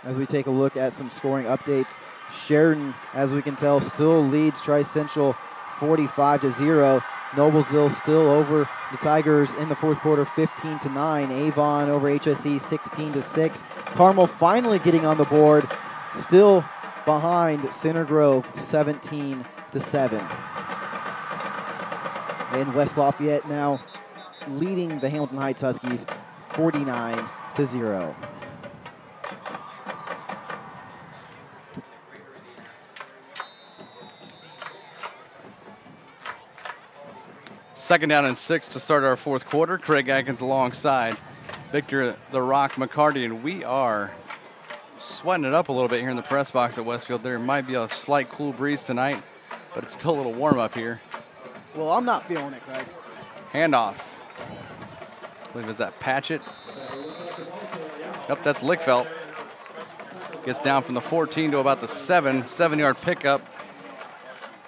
S2: As we take a look at some scoring updates, Sheridan, as we can tell, still leads Tri-Central 45-0. Noblesville still over the Tigers in the fourth quarter, 15-9. Avon over HSE, 16-6. Carmel finally getting on the board, still behind Center Grove, 17-7. And West Lafayette now leading the Hamilton Heights Huskies, 49-0.
S1: Second down and 6 to start our fourth quarter. Craig Atkins alongside Victor the Rock McCarty, and we are sweating it up a little bit here in the press box at Westfield. There might be a slight cool breeze tonight, but it's still a little warm up here.
S2: Well, I'm not feeling it, Craig.
S1: Handoff. I believe it's that Patchett. Yep, that's Lickfeld. Gets down from the 14 to about the 7-yard pickup.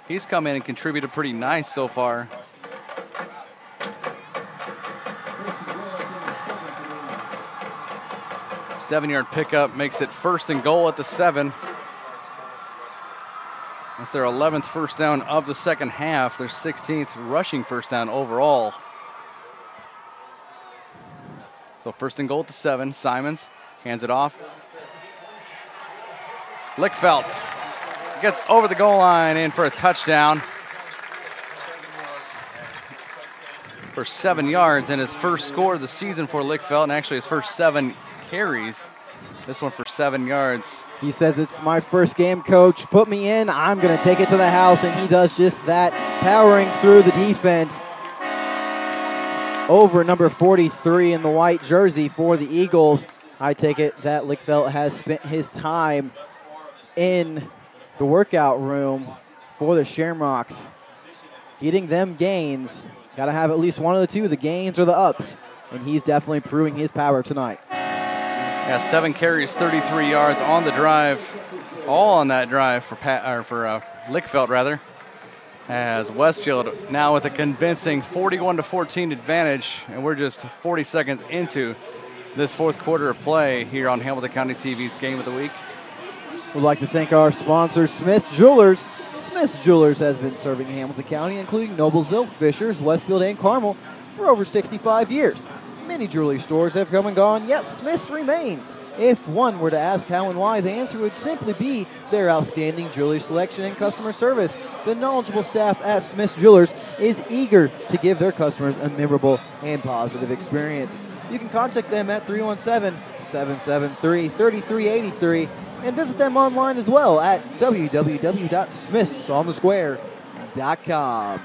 S1: He's come in and contributed pretty nice so far. Seven-yard pickup makes it 1st and goal at the 7. That's their 11th first down of the second half. Their 16th rushing first down overall. So 1st and goal at the 7. Simons hands it off. Lickfeld gets over the goal line in for a touchdown for 7 yards, and his first score of the season for Lickfeld, and actually his first 7 carries. This one for 7 yards.
S2: He says, it's my first game, coach. Put me in. I'm going to take it to the house, and he does just that, powering through the defense over number 43 in the white jersey for the Eagles. I take it that Lickfeld has spent his time in the workout room for the Shamrocks, getting them gains. Got to have at least one of the two, the gains or the ups, and he's definitely proving his power tonight.
S1: Yeah, 7 carries, 33 yards on the drive, all on that drive for Lickfeld rather. as Westfield now with a convincing 41-14 advantage, and we're just 40 seconds into this fourth quarter of play here on Hamilton County TV's Game of the Week.
S2: We'd like to thank our sponsor, Smith Jewelers. Smith Jewelers has been serving Hamilton County, including Noblesville, Fishers, Westfield, and Carmel for over 65 years. Many jewelry stores have come and gone, yet Smith's remains. If one were to ask how and why, the answer would simply be their outstanding jewelry selection and customer service. The knowledgeable staff at Smith's Jewelers is eager to give their customers a memorable and positive experience. You can contact them at 317-773-3383 and visit them online as well at www.smithsonthesquare.com.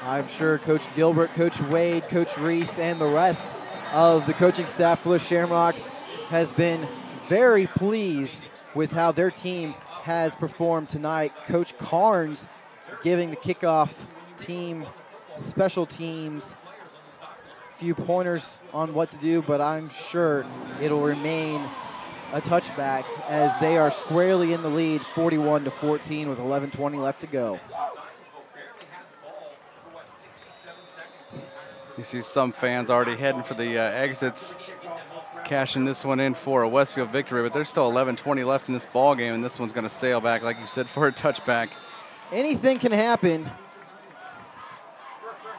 S2: I'm sure Coach Gilbert, Coach Wade, Coach Reese, and the rest of the coaching staff for the Shamrocks has been very pleased with how their team has performed tonight. Coach Carnes giving the kickoff team, special teams, a few pointers on what to do, but I'm sure it'll remain a touchback as they are squarely in the lead, 41-14 with 11:20 left to go.
S1: You see some fans already heading for the exits, cashing this one in for a Westfield victory, but there's still 11:20 left in this ball game, and this one's going to sail back, like you said, for a touchback.
S2: Anything can happen.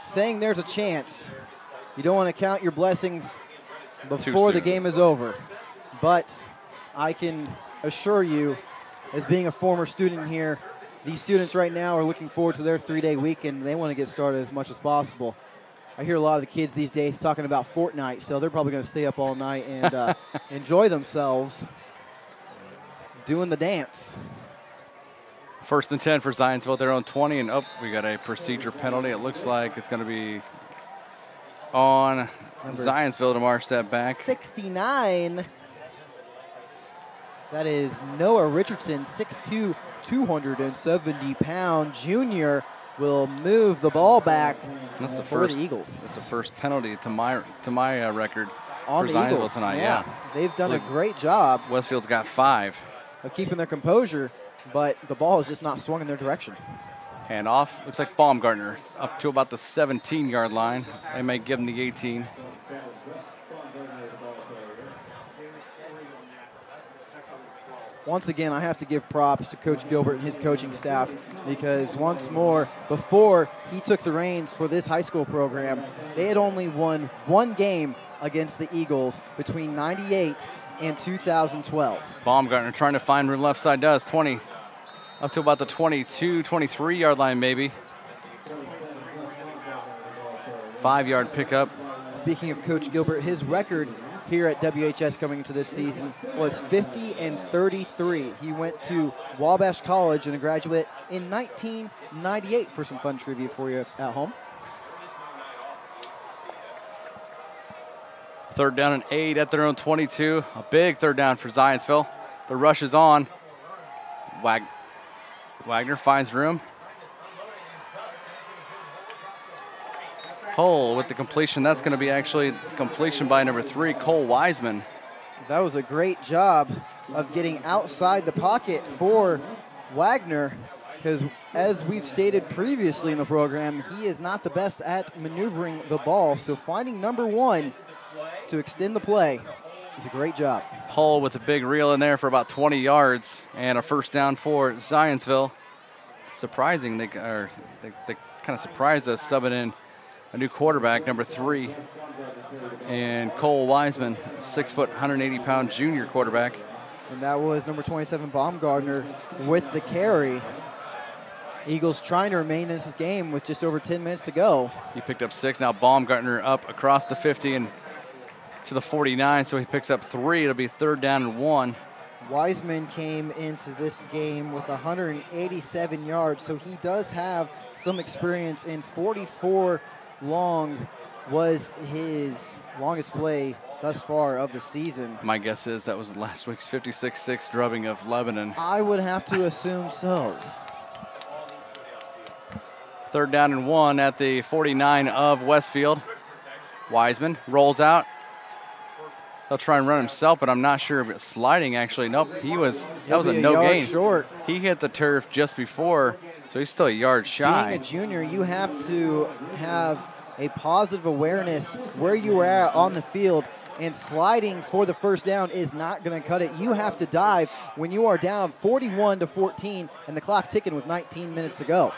S2: Saying there's a chance. You don't want to count your blessings before the game is over. But I can assure you, as being a former student here, these students right now are looking forward to their 3-day weekend. They want to get started as much as possible. I hear a lot of the kids these days talking about Fortnite, so they're probably going to stay up all night and enjoy themselves doing the dance.
S1: 1st and 10 for Zionsville, their own 20, and we got a procedure penalty. It looks like it's going to be on Zionsville to march that back.
S2: 69. That is Noah Richardson, 6'2", 270-pound junior, will move the ball back for the Eagles.
S1: That's the first penalty to my record
S2: on
S1: for
S2: the
S1: Zionsville
S2: Eagles
S1: tonight. Yeah,
S2: they've done a great job.
S1: Westfield's got 5
S2: of keeping their composure, but the ball is just not swung in their direction.
S1: Hand off. Looks like Baumgartner up to about the 17-yard line. They may give him the 18.
S2: Once again, I have to give props to Coach Gilbert and his coaching staff because once more, before he took the reins for this high school program, they had only won one game against the Eagles between 98 and 2012.
S1: Baumgartner trying to find room left side does. 20 up to about the 22, 23-yard line maybe. 5-yard pickup.
S2: Speaking of Coach Gilbert, his record here at WHS coming into this season was 50-33. He went to Wabash College and a graduate in 1998 for some fun trivia for you at home.
S1: 3rd down and 8 at their own 22. A big 3rd down for Zionsville. The rush is on. Wagner finds room. Hull with the completion. That's going to be actually completion by number 3, Cole Wiseman.
S2: That was a great job of getting outside the pocket for Wagner because, as we've stated previously in the program, he is not the best at maneuvering the ball. So finding number 1 to extend the play is a great job.
S1: Hull with a big reel in there for about 20 yards and a 1st down for Zionsville. Surprising. They kind of surprised us subbing in a new quarterback, number 3, and Cole Wiseman, 6', 180-pound junior quarterback.
S2: And that was number 27, Baumgartner, with the carry. Eagles trying to remain in this game with just over 10 minutes to go.
S1: He picked up 6. Now Baumgartner up across the 50 and to the 49, so he picks up 3. It'll be 3rd down and 1.
S2: Wiseman came into this game with 187 yards, so he does have some experience in 44 long was his longest play thus far of the season.
S1: My guess is that was last week's 56-6 drubbing of Lebanon.
S2: I would have to assume so.
S1: 3rd down and 1 at the 49 of Westfield. Wiseman rolls out. He'll try and run himself, but I'm not sure. But sliding, actually, nope. That was a no gain.
S2: Short.
S1: He hit the turf just before, So he's still a yard shy.
S2: Being a junior, you have to have a positive awareness where you are at on the field, and sliding for the first down is not going to cut it. You have to dive when you are down 41-14 and the clock ticking with 19 minutes to go.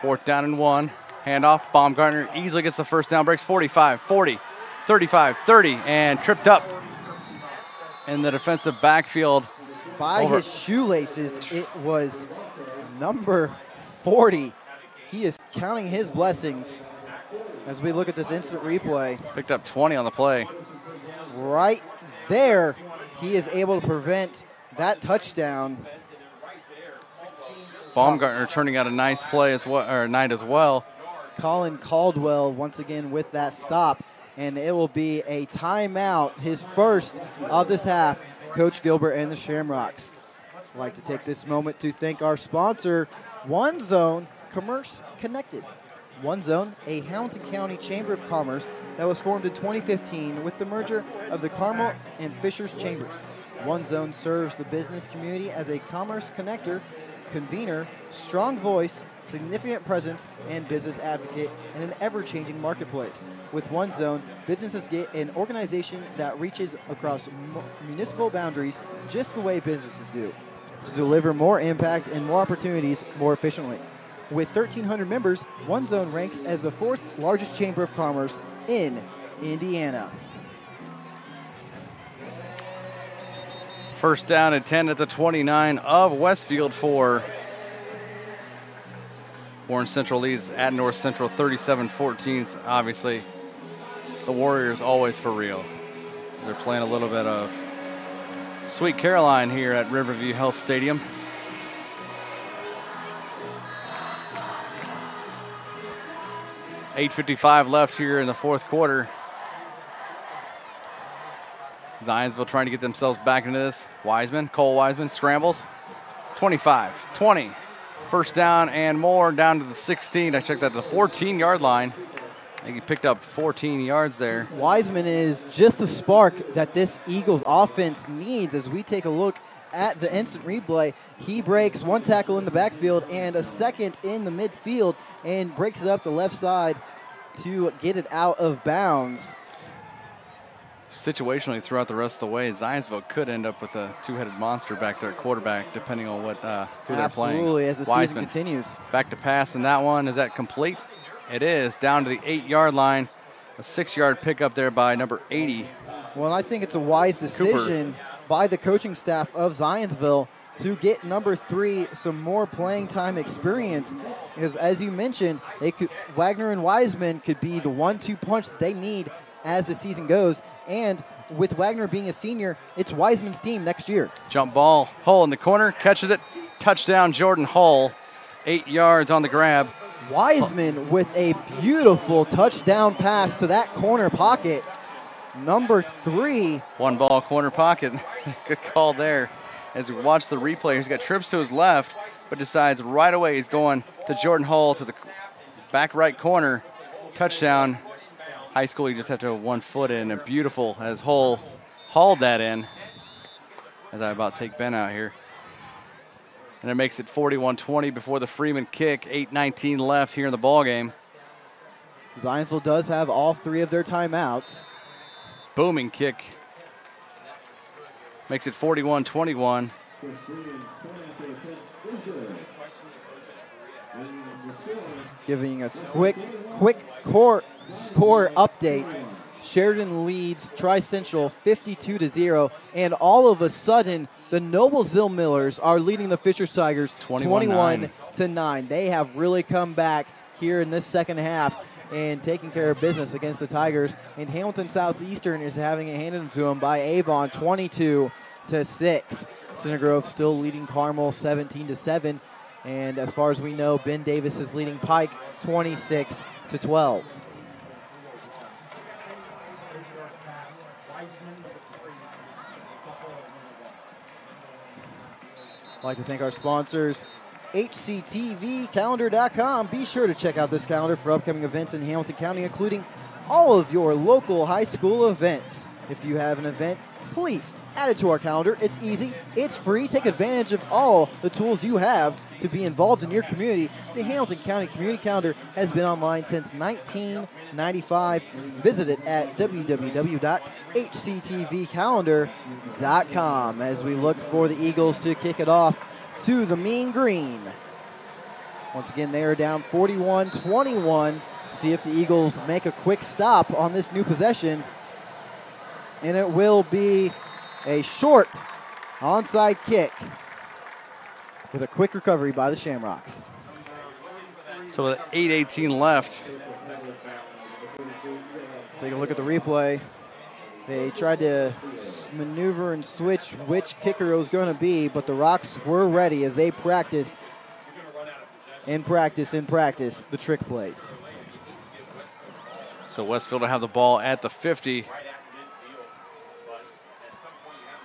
S1: 4th down and 1. Handoff. Baumgartner easily gets the first down, breaks 45, 40, 35, 30, and tripped up in the defensive backfield.
S2: By his shoelaces, it was number 40. He is counting his blessings as we look at this instant replay.
S1: Picked up 20 on the play.
S2: Right there, he is able to prevent that touchdown.
S1: Baumgartner turning out a nice play as well, or night as well.
S2: Colin Caldwell once again with that stop, and it will be a timeout, his first of this half. Coach Gilbert and the Shamrocks. I'd like to take this moment to thank our sponsor, One Zone Commerce Connected. One Zone, a Hamilton County Chamber of Commerce that was formed in 2015 with the merger of the Carmel and Fishers Chambers. One Zone serves the business community as a commerce connector, convener, strong voice, significant presence, and business advocate in an ever-changing marketplace. With One Zone, businesses get an organization that reaches across municipal boundaries just the way businesses do, to deliver more impact and more opportunities more efficiently. With 1,300 members, One Zone ranks as the 4th largest chamber of commerce in Indiana.
S1: First down and 10 at the 29 of Westfield for Warren Central leads at North Central 37-14. Obviously, the Warriors always for real. They're playing a little bit of Sweet Caroline here at Riverview Health Stadium. $8:55 left here in the 4th quarter. Zionsville trying to get themselves back into this. Cole Wiseman scrambles. 25, 20. First down and more, down to the 16. I checked that to the 14-yard line. I think he picked up 14 yards there.
S2: Wiseman is just the spark that this Eagles offense needs. As we take a look at the instant replay, he breaks one tackle in the backfield and a second in the midfield and breaks it up the left side to get it out of bounds.
S1: Situationally throughout the rest of the way, Zionsville could end up with a two-headed monster back there at quarterback, depending on what who they're playing.
S2: Absolutely, as the
S1: Wiseman
S2: season continues.
S1: Back to pass, and that one, is that complete? It is, down to the 8-yard line. A 6-yard pickup there by number 80.
S2: Well, I think it's a wise decision by the coaching staff of Zionsville to get number 3 some more playing time experience, because as you mentioned, Wagner and Wiseman could be the 1-2 punch that they need as the season goes. And with Wagner being a senior, it's Wiseman's team next year.
S1: Jump ball, Hull in the corner, catches it. Touchdown, Jordan Hull. 8 yards on the grab.
S2: Wiseman with a beautiful touchdown pass to that corner pocket. Number 3.
S1: One ball corner pocket. Good call there. As we watch the replay, he's got trips to his left, but decides right away he's going to Jordan Hull to the back right corner. Touchdown. High school, you just have to have 1 foot in. And beautiful as Hull hauled that in. As I about take Ben out here. And it makes it 41-20 before the Freeman kick. 8:19 left here in the ball game.
S2: Zionsville does have all 3 of their timeouts.
S1: Booming kick. Makes it 41-21.
S2: Giving us quick score update. Sheridan leads Tri-Central 52-0, and all of a sudden, the Noblesville Millers are leading the Fishers Tigers 21-9. They have really come back here in this second half and taking care of business against the Tigers. And Hamilton Southeastern is having it handed to them by Avon 22-6. Center Grove still leading Carmel 17-7. And as far as we know, Ben Davis is leading Pike 26-12. I'd like to thank our sponsors, HCTV, Be sure to check out this calendar for upcoming events in Hamilton County, including all of your local high school events. If you have an event please add it to our calendar. It's easy. It's free. Take advantage of all the tools you have to be involved in your community. The Hamilton County Community Calendar has been online since 1995. Visit it at www.hctvcalendar.com as we look for the Eagles to kick it off to the Mean Green. Once again, they are down 41-21. See if the Eagles make a quick stop on this new possession. And it will be a short onside kick with a quick recovery by the Shamrocks.
S1: So with 8:18 left.
S2: Take a look at the replay. They tried to maneuver and switch which kicker it was going to be, but the Rocks were ready as they practice the trick plays.
S1: So Westfield will have the ball at the 50.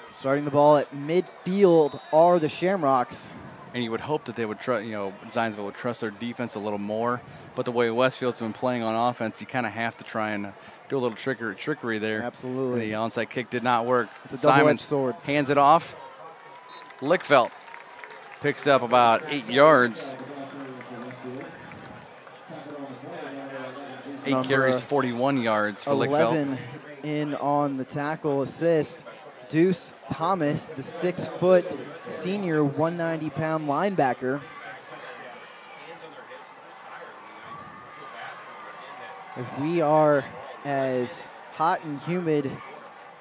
S2: Starting the ball at midfield are the Shamrocks.
S1: And you would hope that they would trust, Zionsville would trust their defense a little more. But the way Westfield's been playing on offense, you kind of have to try and do a little trickery there.
S2: Absolutely.
S1: And the onside kick did not work.
S2: It's a double-edged sword.
S1: Hands it off. Lickfelt picks up about 8 yards. 8 carries, 41 yards for
S2: 11
S1: Lickfelt.
S2: In on the tackle assist. Deuce Thomas, the 6-foot senior, 190-pound linebacker. If we are as hot and humid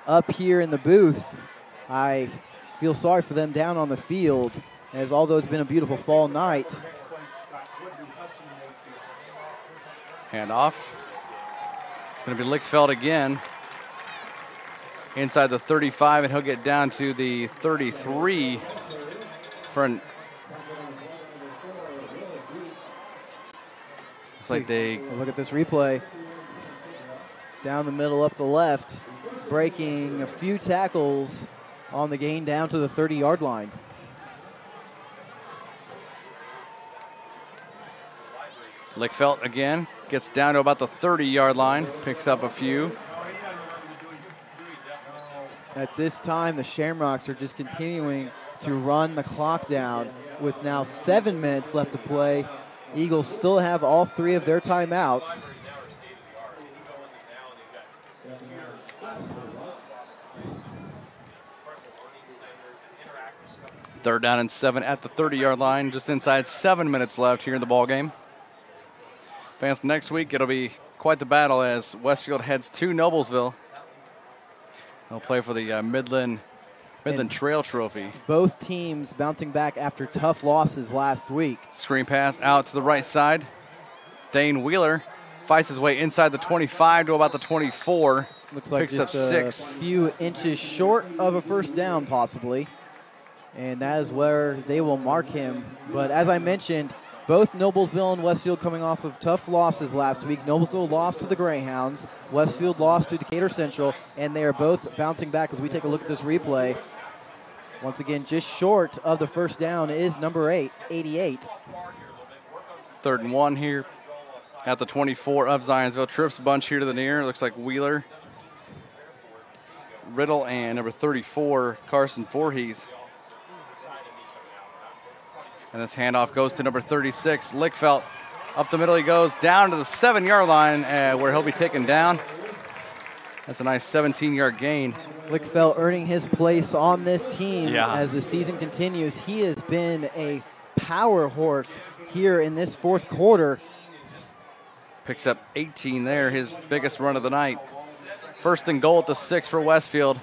S2: up here in the booth, I feel sorry for them down on the field, as although it's been a beautiful fall night.
S1: Hand off. It's going to be Lickfelt again. Inside the 35, and he'll get down to the 33 for an. Looks like they
S2: look at this replay. Down the middle, up the left, breaking a few tackles on the gain down to the 30-yard line.
S1: Lickfelt again gets down to about the 30-yard line, picks up a few.
S2: At this time, the Shamrocks are just continuing to run the clock down with now 7 minutes left to play. Eagles still have all 3 of their timeouts.
S1: Third down and 7 at the 30-yard line, just inside 7 minutes left here in the ball game. Fans, next week it'll be quite the battle as Westfield heads to Noblesville. They'll play for the Midland Trail Trophy.
S2: Both teams bouncing back after tough losses last week.
S1: Screen pass out to the right side. Dane Wheeler fights his way inside the 25 to about the 24.
S2: Looks like
S1: picks
S2: just
S1: up 6.
S2: A few inches short of a first down possibly. And that is where they will mark him. But as I mentioned, both Noblesville and Westfield coming off of tough losses last week. Noblesville lost to the Greyhounds. Westfield lost to Decatur Central. And they are both bouncing back as we take a look at this replay. Once again, just short of the first down is number 8, 88.
S1: 3rd and 1 here at the 24 of Zionsville. Trips a bunch here to the near. Looks like Wheeler, Riddle, and number 34, Carson Voorhees. And this handoff goes to number 36, Lickfelt. Up the middle he goes, down to the 7-yard line where he'll be taken down. That's a nice 17-yard gain.
S2: Lickfelt earning his place on this team
S1: as
S2: the season continues. He has been a power horse here in this fourth quarter.
S1: Picks up 18 there, his biggest run of the night. 1st and goal at the 6 for Westfield.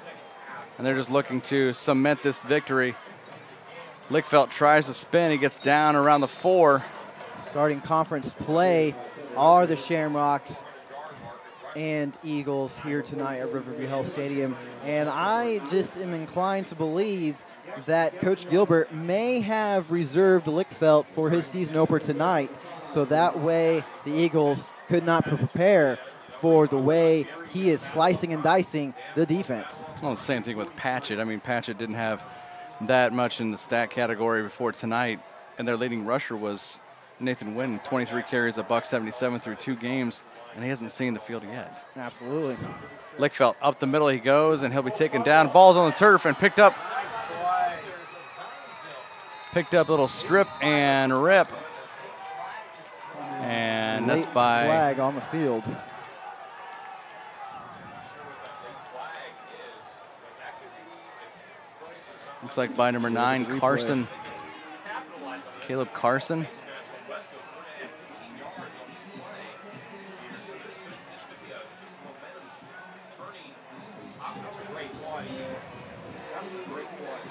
S1: And they're just looking to cement this victory. Lickfelt tries to spin. He gets down around the 4.
S2: Starting conference play are the Shamrocks and Eagles here tonight at Riverview Health Stadium. And I just am inclined to believe that Coach Gilbert may have reserved Lickfelt for his season opener tonight, so that way the Eagles could not prepare for the way he is slicing and dicing the defense.
S1: Well, the same thing with Patchett. I mean, Patchett didn't have that much in the stat category before tonight, and their leading rusher was Nathan Wynn, 23 carries, $177 through 2 games, and he hasn't seen the field yet.
S2: Absolutely.
S1: Lickfeld up the middle he goes, and he'll be taken down. Ball's on the turf and picked up. Picked up a little strip and rip. And that's by
S2: flag on the field.
S1: Looks like by number 9, Carson. Caleb Carson.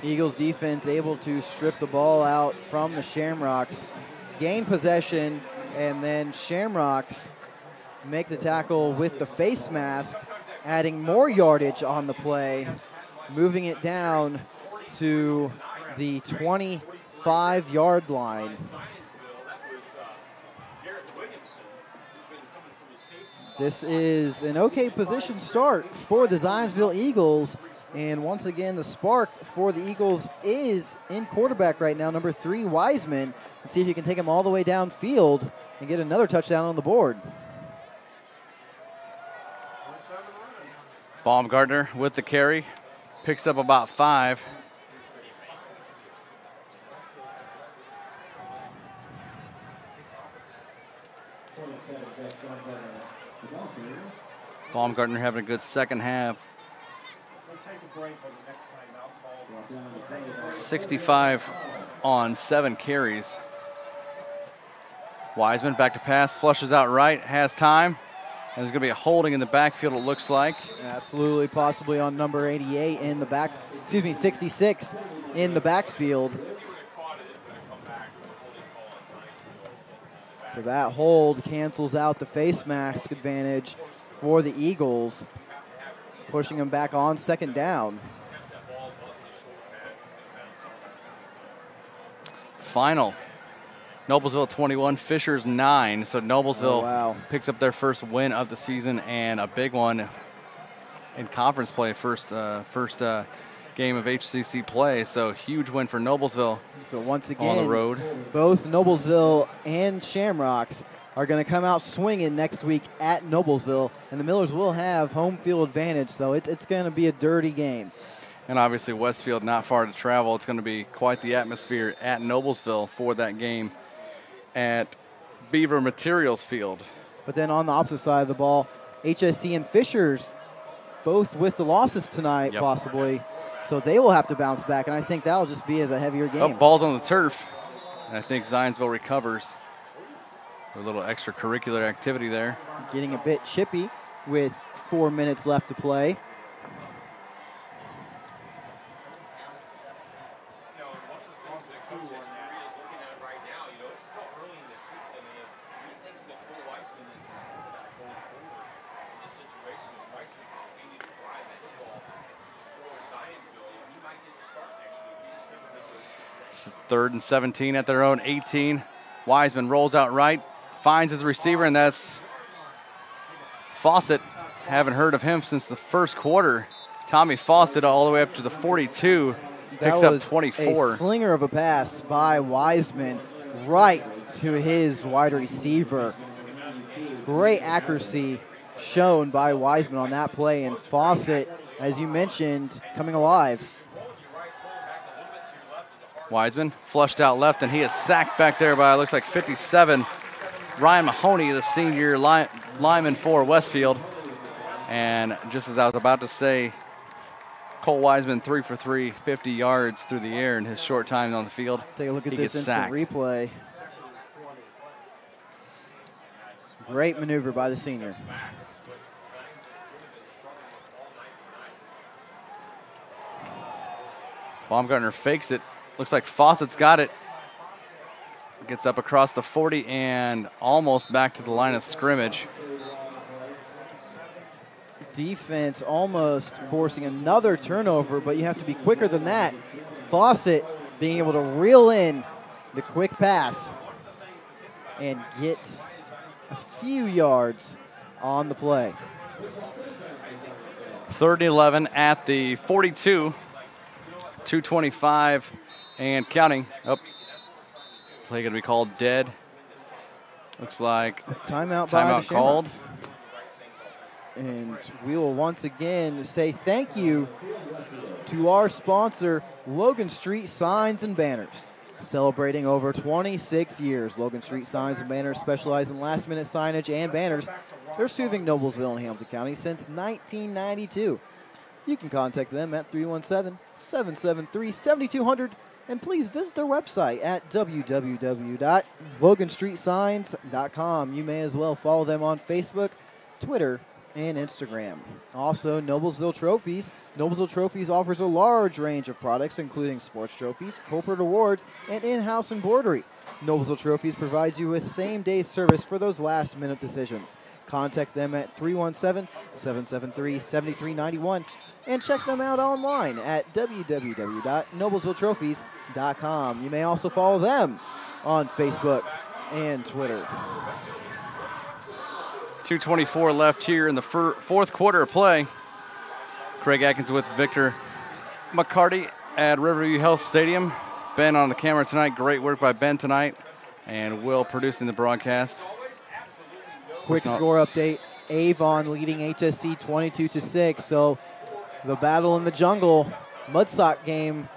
S2: Eagles defense able to strip the ball out from the Shamrocks, gain possession, and then Shamrocks make the tackle with the face mask, adding more yardage on the play, moving it down to the 25-yard line. This is an okay position start for the Zionsville Eagles. And once again, the spark for the Eagles is in quarterback right now, number 3, Wiseman. Let's see if he can take him all the way downfield and get another touchdown on the board.
S1: Baumgartner with the carry. Picks up about 5. Baumgartner having a good second half. 65 on 7 carries. Wiseman back to pass, flushes out right, has time. And there's going to be a holding in the backfield, it looks like.
S2: Absolutely, possibly on number 88 in the back, 66 in the backfield. So that hold cancels out the face mask advantage for the Eagles, pushing them back on second down.
S1: Final. Noblesville 21, Fishers 9. So Noblesville picks up their first win of the season and a big one in conference play, first game of HCC play. So huge win for Noblesville.
S2: So once again,
S1: on the road,
S2: both Noblesville and Shamrocks are going to come out swinging next week at Noblesville, and the Millers will have home field advantage. So it's going to be a dirty game.
S1: And obviously Westfield not far to travel. It's going to be quite the atmosphere at Noblesville for that game at Beaver Materials Field.
S2: But then on the opposite side of the ball, HSC and Fishers both with the losses tonight possibly. So they will have to bounce back, and I think that will just be as a heavier game.
S1: Oh, ball's on the turf, and I think Zionsville recovers. A little extracurricular activity there.
S2: Getting a bit chippy with 4 minutes left to play.
S1: This is 3rd and 17 at their own 18. Wiseman rolls out right, finds his receiver, and that's Fawcett. Haven't heard of him since the first quarter. Tommy Fawcett all the way up to the 42. Picks up 24.
S2: A slinger of a pass by Wiseman right to his wide receiver. Great accuracy shown by Wiseman on that play, and Fawcett, as you mentioned, coming alive.
S1: Wiseman flushed out left, and he is sacked back there by, looks like 57. Ryan Mahoney, the senior lineman for Westfield. And just as I was about to say, Cole Wiseman 3 for 3, 50 yards through the air in his short time on the field.
S2: Take a look at this instant replay. Great maneuver by the senior.
S1: Baumgartner fakes it. Looks like Fawcett's got it. Gets up across the 40 and almost back to the line of scrimmage.
S2: Defense almost forcing another turnover, but you have to be quicker than that. Fawcett being able to reel in the quick pass and get a few yards on the play.
S1: 3rd and 11 at the 42. 2:25 and counting. Oh, play going to be called dead. Looks like
S2: timeout by the
S1: timeout called.
S2: Shamrocks. And we will once again say thank you to our sponsor, Logan Street Signs and Banners. Celebrating over 26 years, Logan Street Signs and Banners specialize in last-minute signage and banners. They're serving Noblesville and Hamilton County since 1992. You can contact them at 317-773-7200, and please visit their website at www.loganstreetsigns.com. You may as well follow them on Facebook, Twitter, and Instagram. Also, Noblesville Trophies. Noblesville Trophies offers a large range of products, including sports trophies, corporate awards, and in-house embroidery. Noblesville Trophies provides you with same-day service for those last-minute decisions. Contact them at 317-773-7391 and check them out online at www.noblesvilletrophies.com. You may also follow them on Facebook and Twitter.
S1: 2:24 left here in the fourth quarter of play. Craig Atkins with Victor McCarty at Riverview Health Stadium. Ben on the camera tonight. Great work by Ben tonight. And Will producing the broadcast.
S2: Quick score update. Avon leading HSC 22-6. So the battle in the jungle, Mudsock game,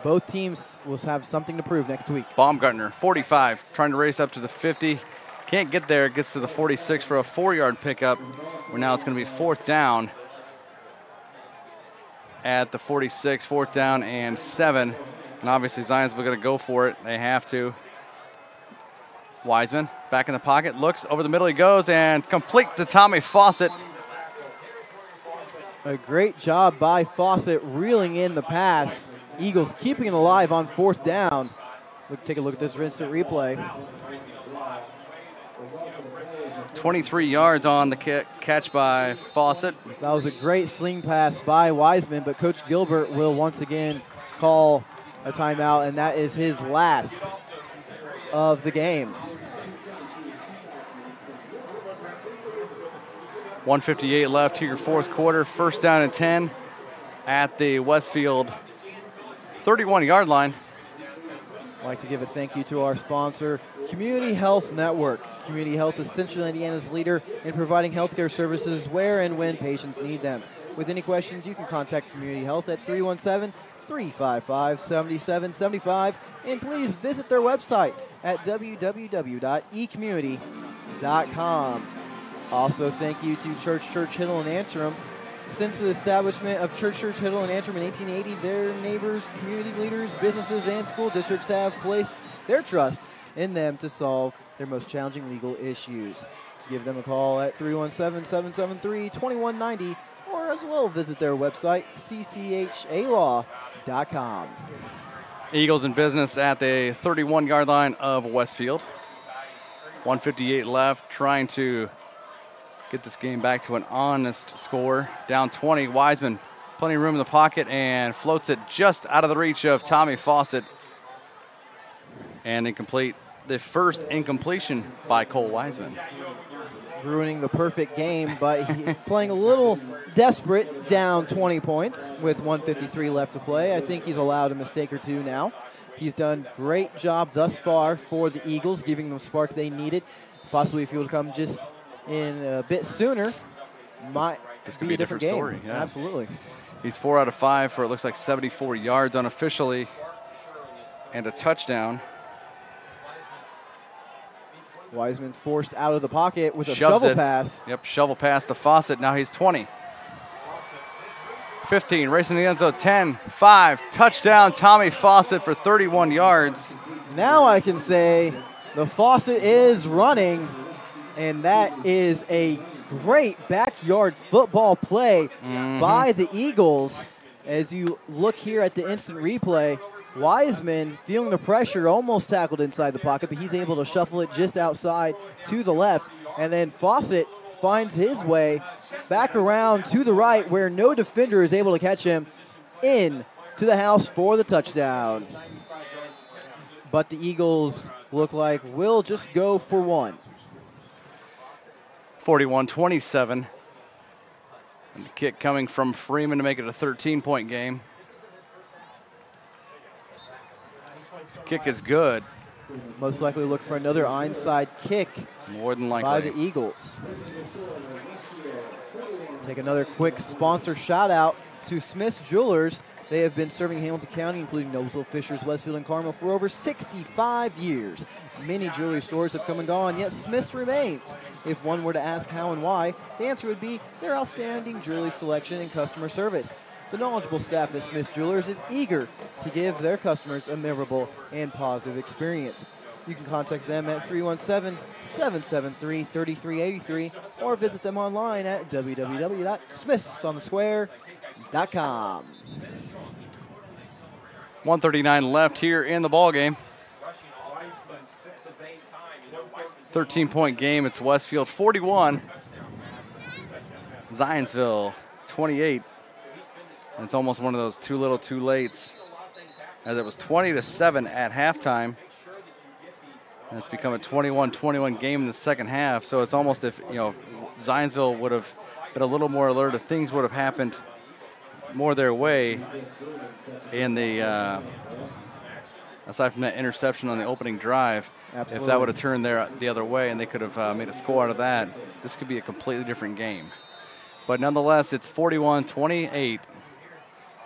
S2: both teams will have something to prove next week.
S1: Baumgartner, 45, trying to race up to the 50. Can't get there, gets to the 46 for a 4-yard pickup, where now it's going to be fourth down at the 46, fourth down and 7. And obviously Zionsville going to go for it. They have to. Wiseman back in the pocket, looks over the middle, he goes, and complete to Tommy Fawcett.
S2: A great job by Fawcett reeling in the pass. Eagles keeping it alive on fourth down. Take a look at this instant replay.
S1: 23 yards on the catch by Fawcett.
S2: That was a great sling pass by Wiseman, but Coach Gilbert will once again call a timeout, and that is his last of the game.
S1: 1:58 left here, fourth quarter. First down and 10 at the Westfield 31-yard line.
S2: I'd like to give a thank you to our sponsor, Community Health Network. Community Health is Central Indiana's leader in providing healthcare services where and when patients need them. With any questions, you can contact Community Health at 317-355-7775, and please visit their website at www.ecommunity.com. Also, thank you to Church Hiddle and Antrim. Since the establishment of Church Hiddle and Antrim in 1880, their neighbors, community leaders, businesses, and school districts have placed their trust in them to solve their most challenging legal issues. Give them a call at 317-773-2190, or as well visit their website, cchalaw.com.
S1: Eagles in business at the 31-yard line of Westfield. 1:58 left, trying to get this game back to an honest score. Down 20, Wiseman, plenty of room in the pocket, and floats it just out of the reach of Tommy Fawcett. And incomplete. The first incompletion by Cole Wiseman.
S2: Ruining the perfect game, but playing a little desperate, down 20 points with 1:53 left to play. I think he's allowed a mistake or two now. He's done a great job thus far for the Eagles, giving them the spark they needed. Possibly if he would come just in a bit sooner, might
S1: this could
S2: be
S1: be a different
S2: game.
S1: story. Yeah.
S2: Absolutely.
S1: He's 4 out of 5 for it looks like 74 yards unofficially and a touchdown.
S2: Wiseman forced out of the pocket with a shovel pass.
S1: Yep, shovel pass to Fawcett. Now he's 20. 15, racing the end zone, 10, 5, touchdown, Tommy Fawcett for 31 yards.
S2: Now I can say the Fawcett is running, and that is a great backyard football play by the Eagles. As you look here at the instant replay, Wiseman, feeling the pressure, almost tackled inside the pocket, but he's able to shuffle it just outside to the left. And then Fawcett finds his way back around to the right where no defender is able to catch him in to the house for the touchdown. But the Eagles look like will just go for one.
S1: 41-27. And the kick coming from Freeman to make it a 13-point game. Kick is good.
S2: Most likely look for another onside kick.
S1: More than likely.
S2: By the Eagles. Take another quick sponsor shout out to Smith's Jewelers. They have been serving Hamilton County, including Noblesville, Fishers, Westfield, and Carmel for over 65 years. Many jewelry stores have come and gone, yet Smith's remains. If one were to ask how and why, the answer would be their outstanding jewelry selection and customer service. The knowledgeable staff at Smith's Jewelers is eager to give their customers a memorable and positive experience. You can contact them at 317-773-3383 or visit them online at www.smithsonsquare.com.
S1: 1:39 left here in the ball game. 13-point game. It's Westfield 41, Zionsville 28. And it's almost one of those too little, too lates, as it was 20-7 at halftime. And it's become a 21-21 game in the second half. So it's almost if Zionsville would have been a little more alert, if things would have happened more their way in the aside from that interception on the opening drive.
S2: Absolutely.
S1: If that would have turned the other way and they could have made a score out of that, this could be a completely different game. But nonetheless, it's 41-28.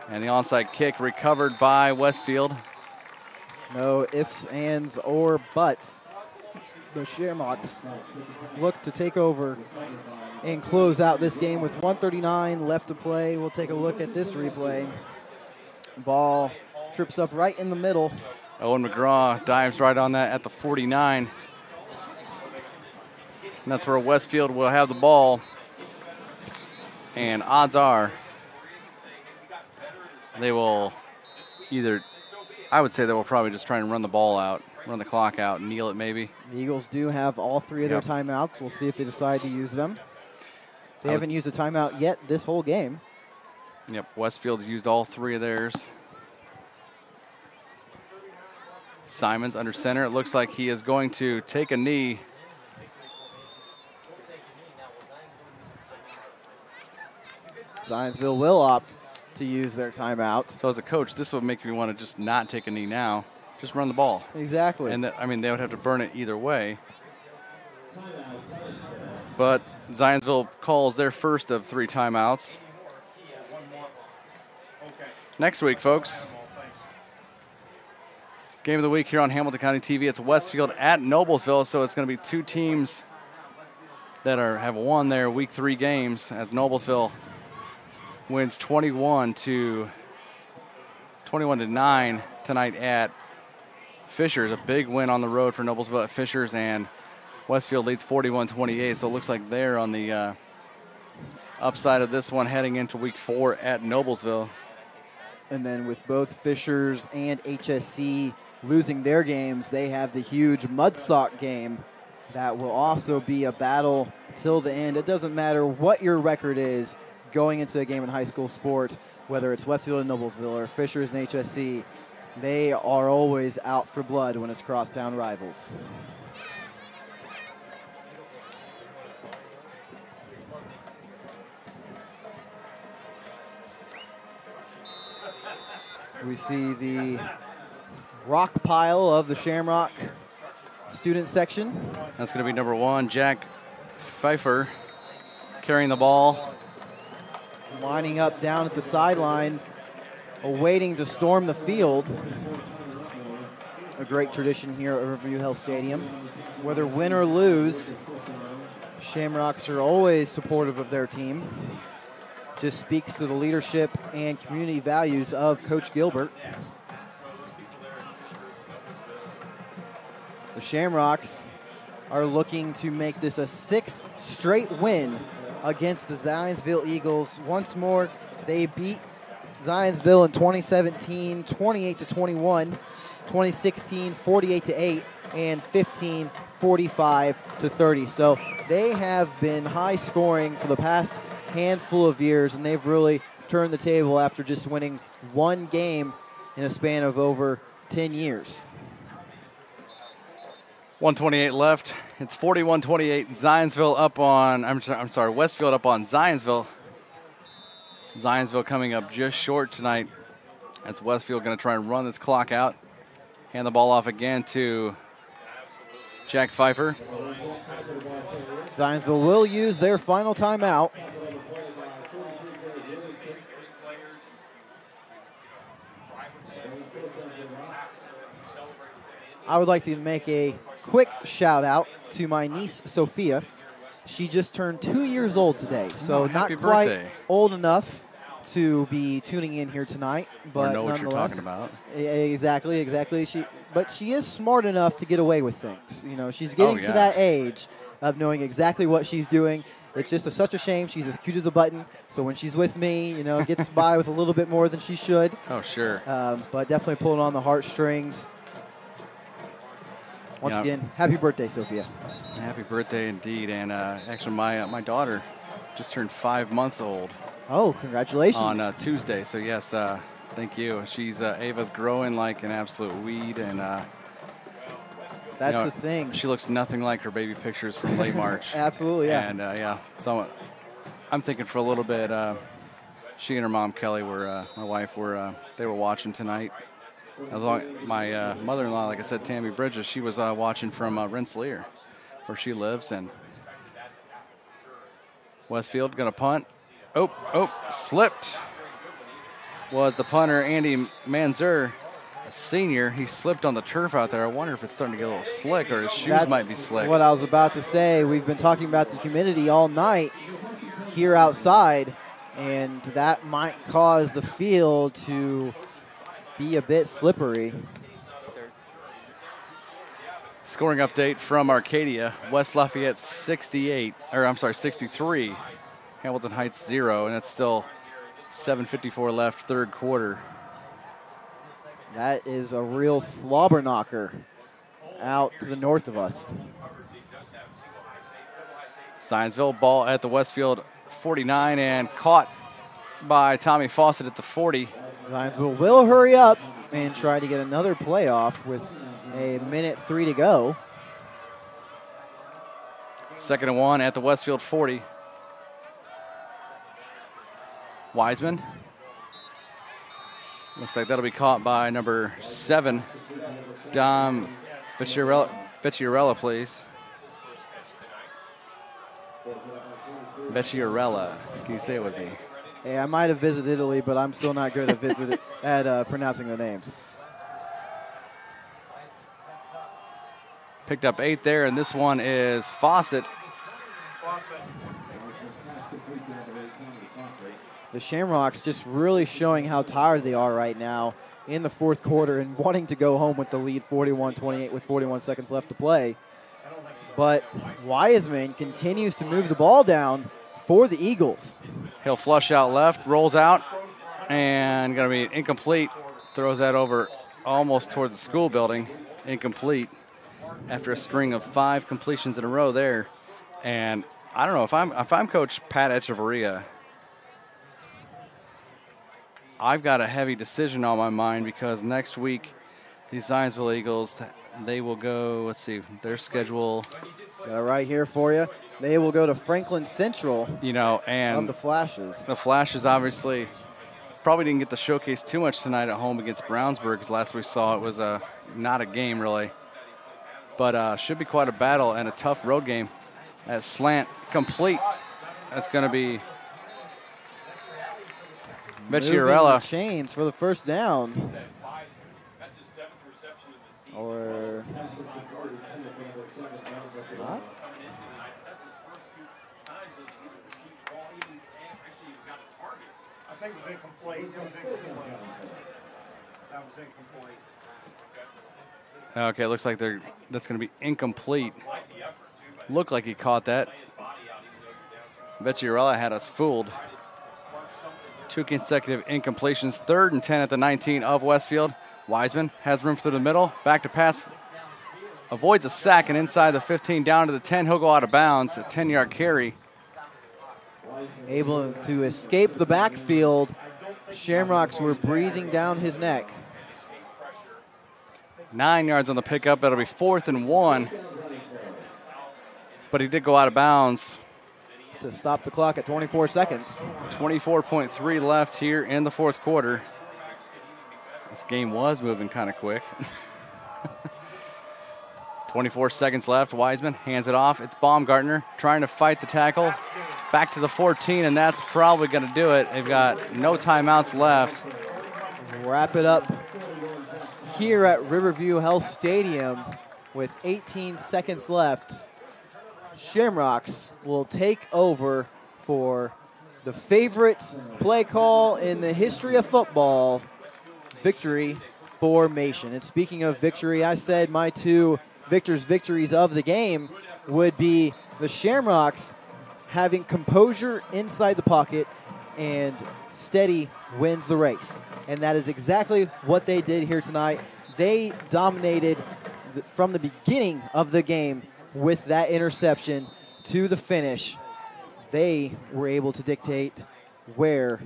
S1: And the onside kick recovered by Westfield.
S2: No ifs, ands, or buts. The Shamrocks look to take over and close out this game with 1:39 left to play. We'll take a look at this replay. Ball trips up right in the middle.
S1: Owen McGraw dives right on that at the 49. And that's where Westfield will have the ball. And odds are they will I would say they will probably just try and run the ball out, run the clock out, and kneel it maybe.
S2: The Eagles do have all three of their timeouts. We'll see if they decide to use them. They haven't used a timeout yet this whole game.
S1: Yep, Westfield's used all three of theirs. Simons under center. It looks like he is going to take a knee.
S2: Zionsville will opt to use their timeout.
S1: So as a coach, this would make me want to just not take a knee now. Just run the ball.
S2: Exactly.
S1: And they would have to burn it either way. But Zionsville calls their first of 3 timeouts. Next week, folks, game of the week here on Hamilton County TV. It's Westfield at Noblesville, so it's going to be 2 teams that have won their Week 3 games, as Noblesville wins 21-9 tonight at Fishers. A big win on the road for Noblesville at Fishers, and Westfield leads 41-28. So it looks like they're on the upside of this one heading into Week 4 at Noblesville.
S2: And then with both Fishers and HSC losing their games, they have the huge Mudsock game that will also be a battle till the end. It doesn't matter what your record is going into a game in high school sports, whether it's Westfield and Noblesville or Fishers and HSC, they are always out for blood when it's crosstown rivals. We see the rock pile of the Shamrock student section.
S1: That's going to be number 1, Jack Pfeiffer, carrying the ball.
S2: Lining up down at the sideline, awaiting to storm the field. A great tradition here at Riverview Health Stadium. Whether win or lose, Shamrocks are always supportive of their team. Just speaks to the leadership and community values of Coach Gilbert. The Shamrocks are looking to make this a 6th straight win against the Zionsville Eagles. Once more, they beat Zionsville in 2017, 28-21, 2016, 48-8, and 15, 45-30. So they have been high scoring for the past handful of years, and they've really turned the table after just winning 1 game in a span of over 10 years.
S1: 1:28 left. It's 41-28. Zionsville up on, Westfield up on Zionsville. Zionsville coming up just short tonight. That's Westfield going to try and run this clock out. Hand the ball off again to Jack Pfeiffer.
S2: Zionsville will use their final timeout. I would like to make a quick shout out to my niece, Sophia. She just turned 2 years old today, so not quite
S1: birthday.
S2: old enough to be tuning in here tonight. But
S1: Or know what you're
S2: nonetheless-
S1: talking about.
S2: Exactly. But she is smart enough to get away with things. You know, she's getting to that age of knowing exactly what she's doing. It's just such a shame. She's as cute as a button. So when she's with me, you know, gets by with a little bit more than she should.
S1: Oh, sure.
S2: But definitely pulling on the heartstrings. Once again, happy birthday, Sophia.
S1: Happy birthday indeed. And actually, my daughter just turned 5 months old.
S2: Oh, congratulations.
S1: On Tuesday. So, yes, thank you. She's Ava's growing like an absolute weed. And
S2: that's the thing.
S1: She looks nothing like her baby pictures from late March.
S2: Absolutely, yeah.
S1: And, so I'm thinking for a little bit, she and her mom, Kelly, were, my wife, they were watching tonight. My mother-in-law, like I said, Tammy Bridges, she was watching from Rensselaer, where she lives. And Westfield going to punt. Oh, slipped. Was the punter, Andy Manzer, a senior. He slipped on the turf out there. I wonder if it's starting to get a little slick or his shoes might be slick.
S2: What I was about to say. We've been talking about the humidity all night here outside, and that might cause the field to be a bit slippery.
S1: Scoring update from Arcadia. West Lafayette 63. Hamilton Heights 0, and it's still 7:54 left, third quarter.
S2: That is a real slobber knocker out to the north of us.
S1: Zionsville ball at the Westfield 49 and caught by Tommy Fawcett at the 40.
S2: Zionsville will hurry up and try to get another playoff with a minute 3 to go.
S1: 2nd and 1 at the Westfield 40. Wiseman. Looks like that'll be caught by number 7, Dom Vecchiarella, please. Vecchiarella. Can you say it with me?
S2: Hey, I might have visited Italy, but I'm still not good at pronouncing the names.
S1: Picked up 8 there, and this one is Fawcett.
S2: The Shamrocks just really showing how tired they are right now in the fourth quarter and wanting to go home with the lead 41-28 with 41 seconds left to play. But Wiseman continues to move the ball down for the Eagles.
S1: He'll flush out left, rolls out, and going to be incomplete. Throws that over almost toward the school building. Incomplete after a string of 5 completions in a row there. And I don't know, if I'm Coach Pat Echeverria, I've got a heavy decision on my mind because next week the Zionsville Eagles, they will go, let's see, their schedule.
S2: Got it right here for you. They will go to Franklin Central.
S1: You know, and
S2: of the Flashes.
S1: The Flashes obviously probably didn't get to showcase too much tonight at home against Brownsburg because last we saw it was not a game really. But should be quite a battle and a tough road game. That slant complete. That's going to be Vecchiarella.
S2: Chains for the first down. Or what?
S3: I think it was incomplete. That was incomplete.
S1: Okay, looks like that's going to be incomplete. Looked like he caught that. Vecchiarella had us fooled. 2 consecutive incompletions. 3rd and 10 at the 19 of Westfield. Wiseman has room through the middle. Back to pass. Avoids a sack and inside the 15 down to the 10. He'll go out of bounds. A 10-yard carry.
S2: Able to escape the backfield. Shamrocks were breathing down his neck.
S1: 9 yards on the pickup. That'll be 4th and 1. But he did go out of bounds.
S2: To stop the clock at 24 seconds.
S1: 24.3 left here in the fourth quarter. This game was moving kind of quick. 24 seconds left. Wiseman hands it off. It's Baumgartner trying to fight the tackle. Back to the 14, and that's probably going to do it. They've got no timeouts left.
S2: Wrap it up here at Riverview Health Stadium with 18 seconds left. Shamrocks will take over for the favorite play call in the history of football, victory formation. And speaking of victory, I said my two victories of the game would be the Shamrocks having composure inside the pocket and steady wins the race. And that is exactly what they did here tonight. They dominated from the beginning of the game with that interception to the finish. They were able to dictate where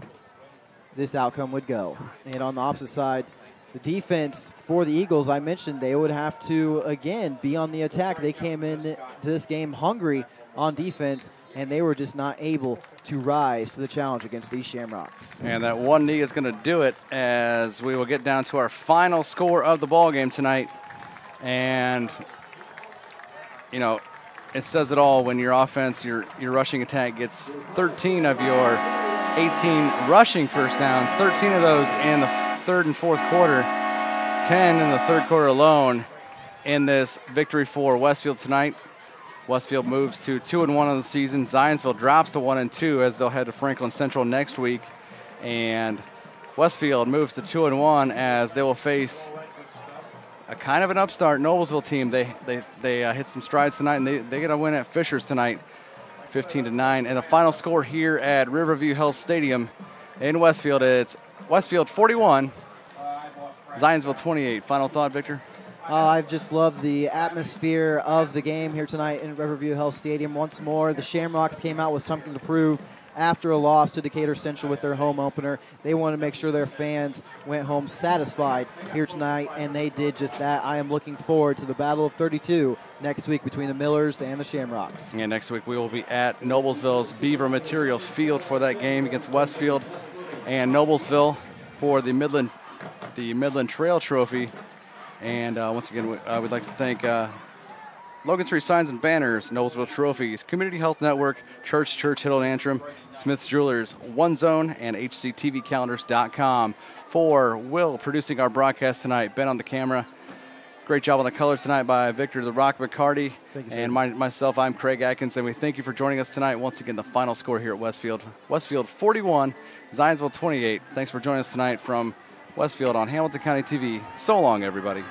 S2: this outcome would go. And on the opposite side, the defense for the Eagles, I mentioned they would have to, again, be on the attack. They came into this game hungry on defense, and they were just not able to rise to the challenge against these Shamrocks.
S1: And that one knee is going to do it as we will get down to our final score of the ball game tonight. And, you know, it says it all when your offense, your rushing attack gets 13 of your 18 rushing first downs, 13 of those in the third and fourth quarter, 10 in the third quarter alone in this victory for Westfield tonight. Westfield moves to 2-1 on the season. Zionsville drops to 1-2 as they'll head to Franklin Central next week. And Westfield moves to 2-1 as they will face a kind of an upstart Noblesville team. They hit some strides tonight, and they get a win at Fishers tonight, 15-9. And the final score here at Riverview Health Stadium in Westfield, it's Westfield 41, Zionsville 28. Final thought, Victor?
S2: I've just loved the atmosphere of the game here tonight in Riverview Health Stadium. Once more, the Shamrocks came out with something to prove after a loss to Decatur Central with their home opener. They wanted to make sure their fans went home satisfied here tonight, and they did just that. I am looking forward to the Battle of 32 next week between the Millers and the Shamrocks.
S1: And next week we will be at Noblesville's Beaver Materials Field for that game against Westfield and Noblesville for the Midland Trail Trophy. And once again, we'd like to thank Logan Street Signs and Banners, Noblesville Trophies, Community Health Network, Church, Hill and Antrim, Smith's Jewelers, One Zone, and HCTVcalendars.com. For Will producing our broadcast tonight, Ben on the camera. Great job on the colors tonight by Victor the Rock McCarty.
S2: Thank you, sir.
S1: And myself, I'm Craig Atkins, and we thank you for joining us tonight. Once again, the final score here at Westfield. Westfield 41, Zionsville 28. Thanks for joining us tonight from Westfield on Hamilton County TV. So long, everybody.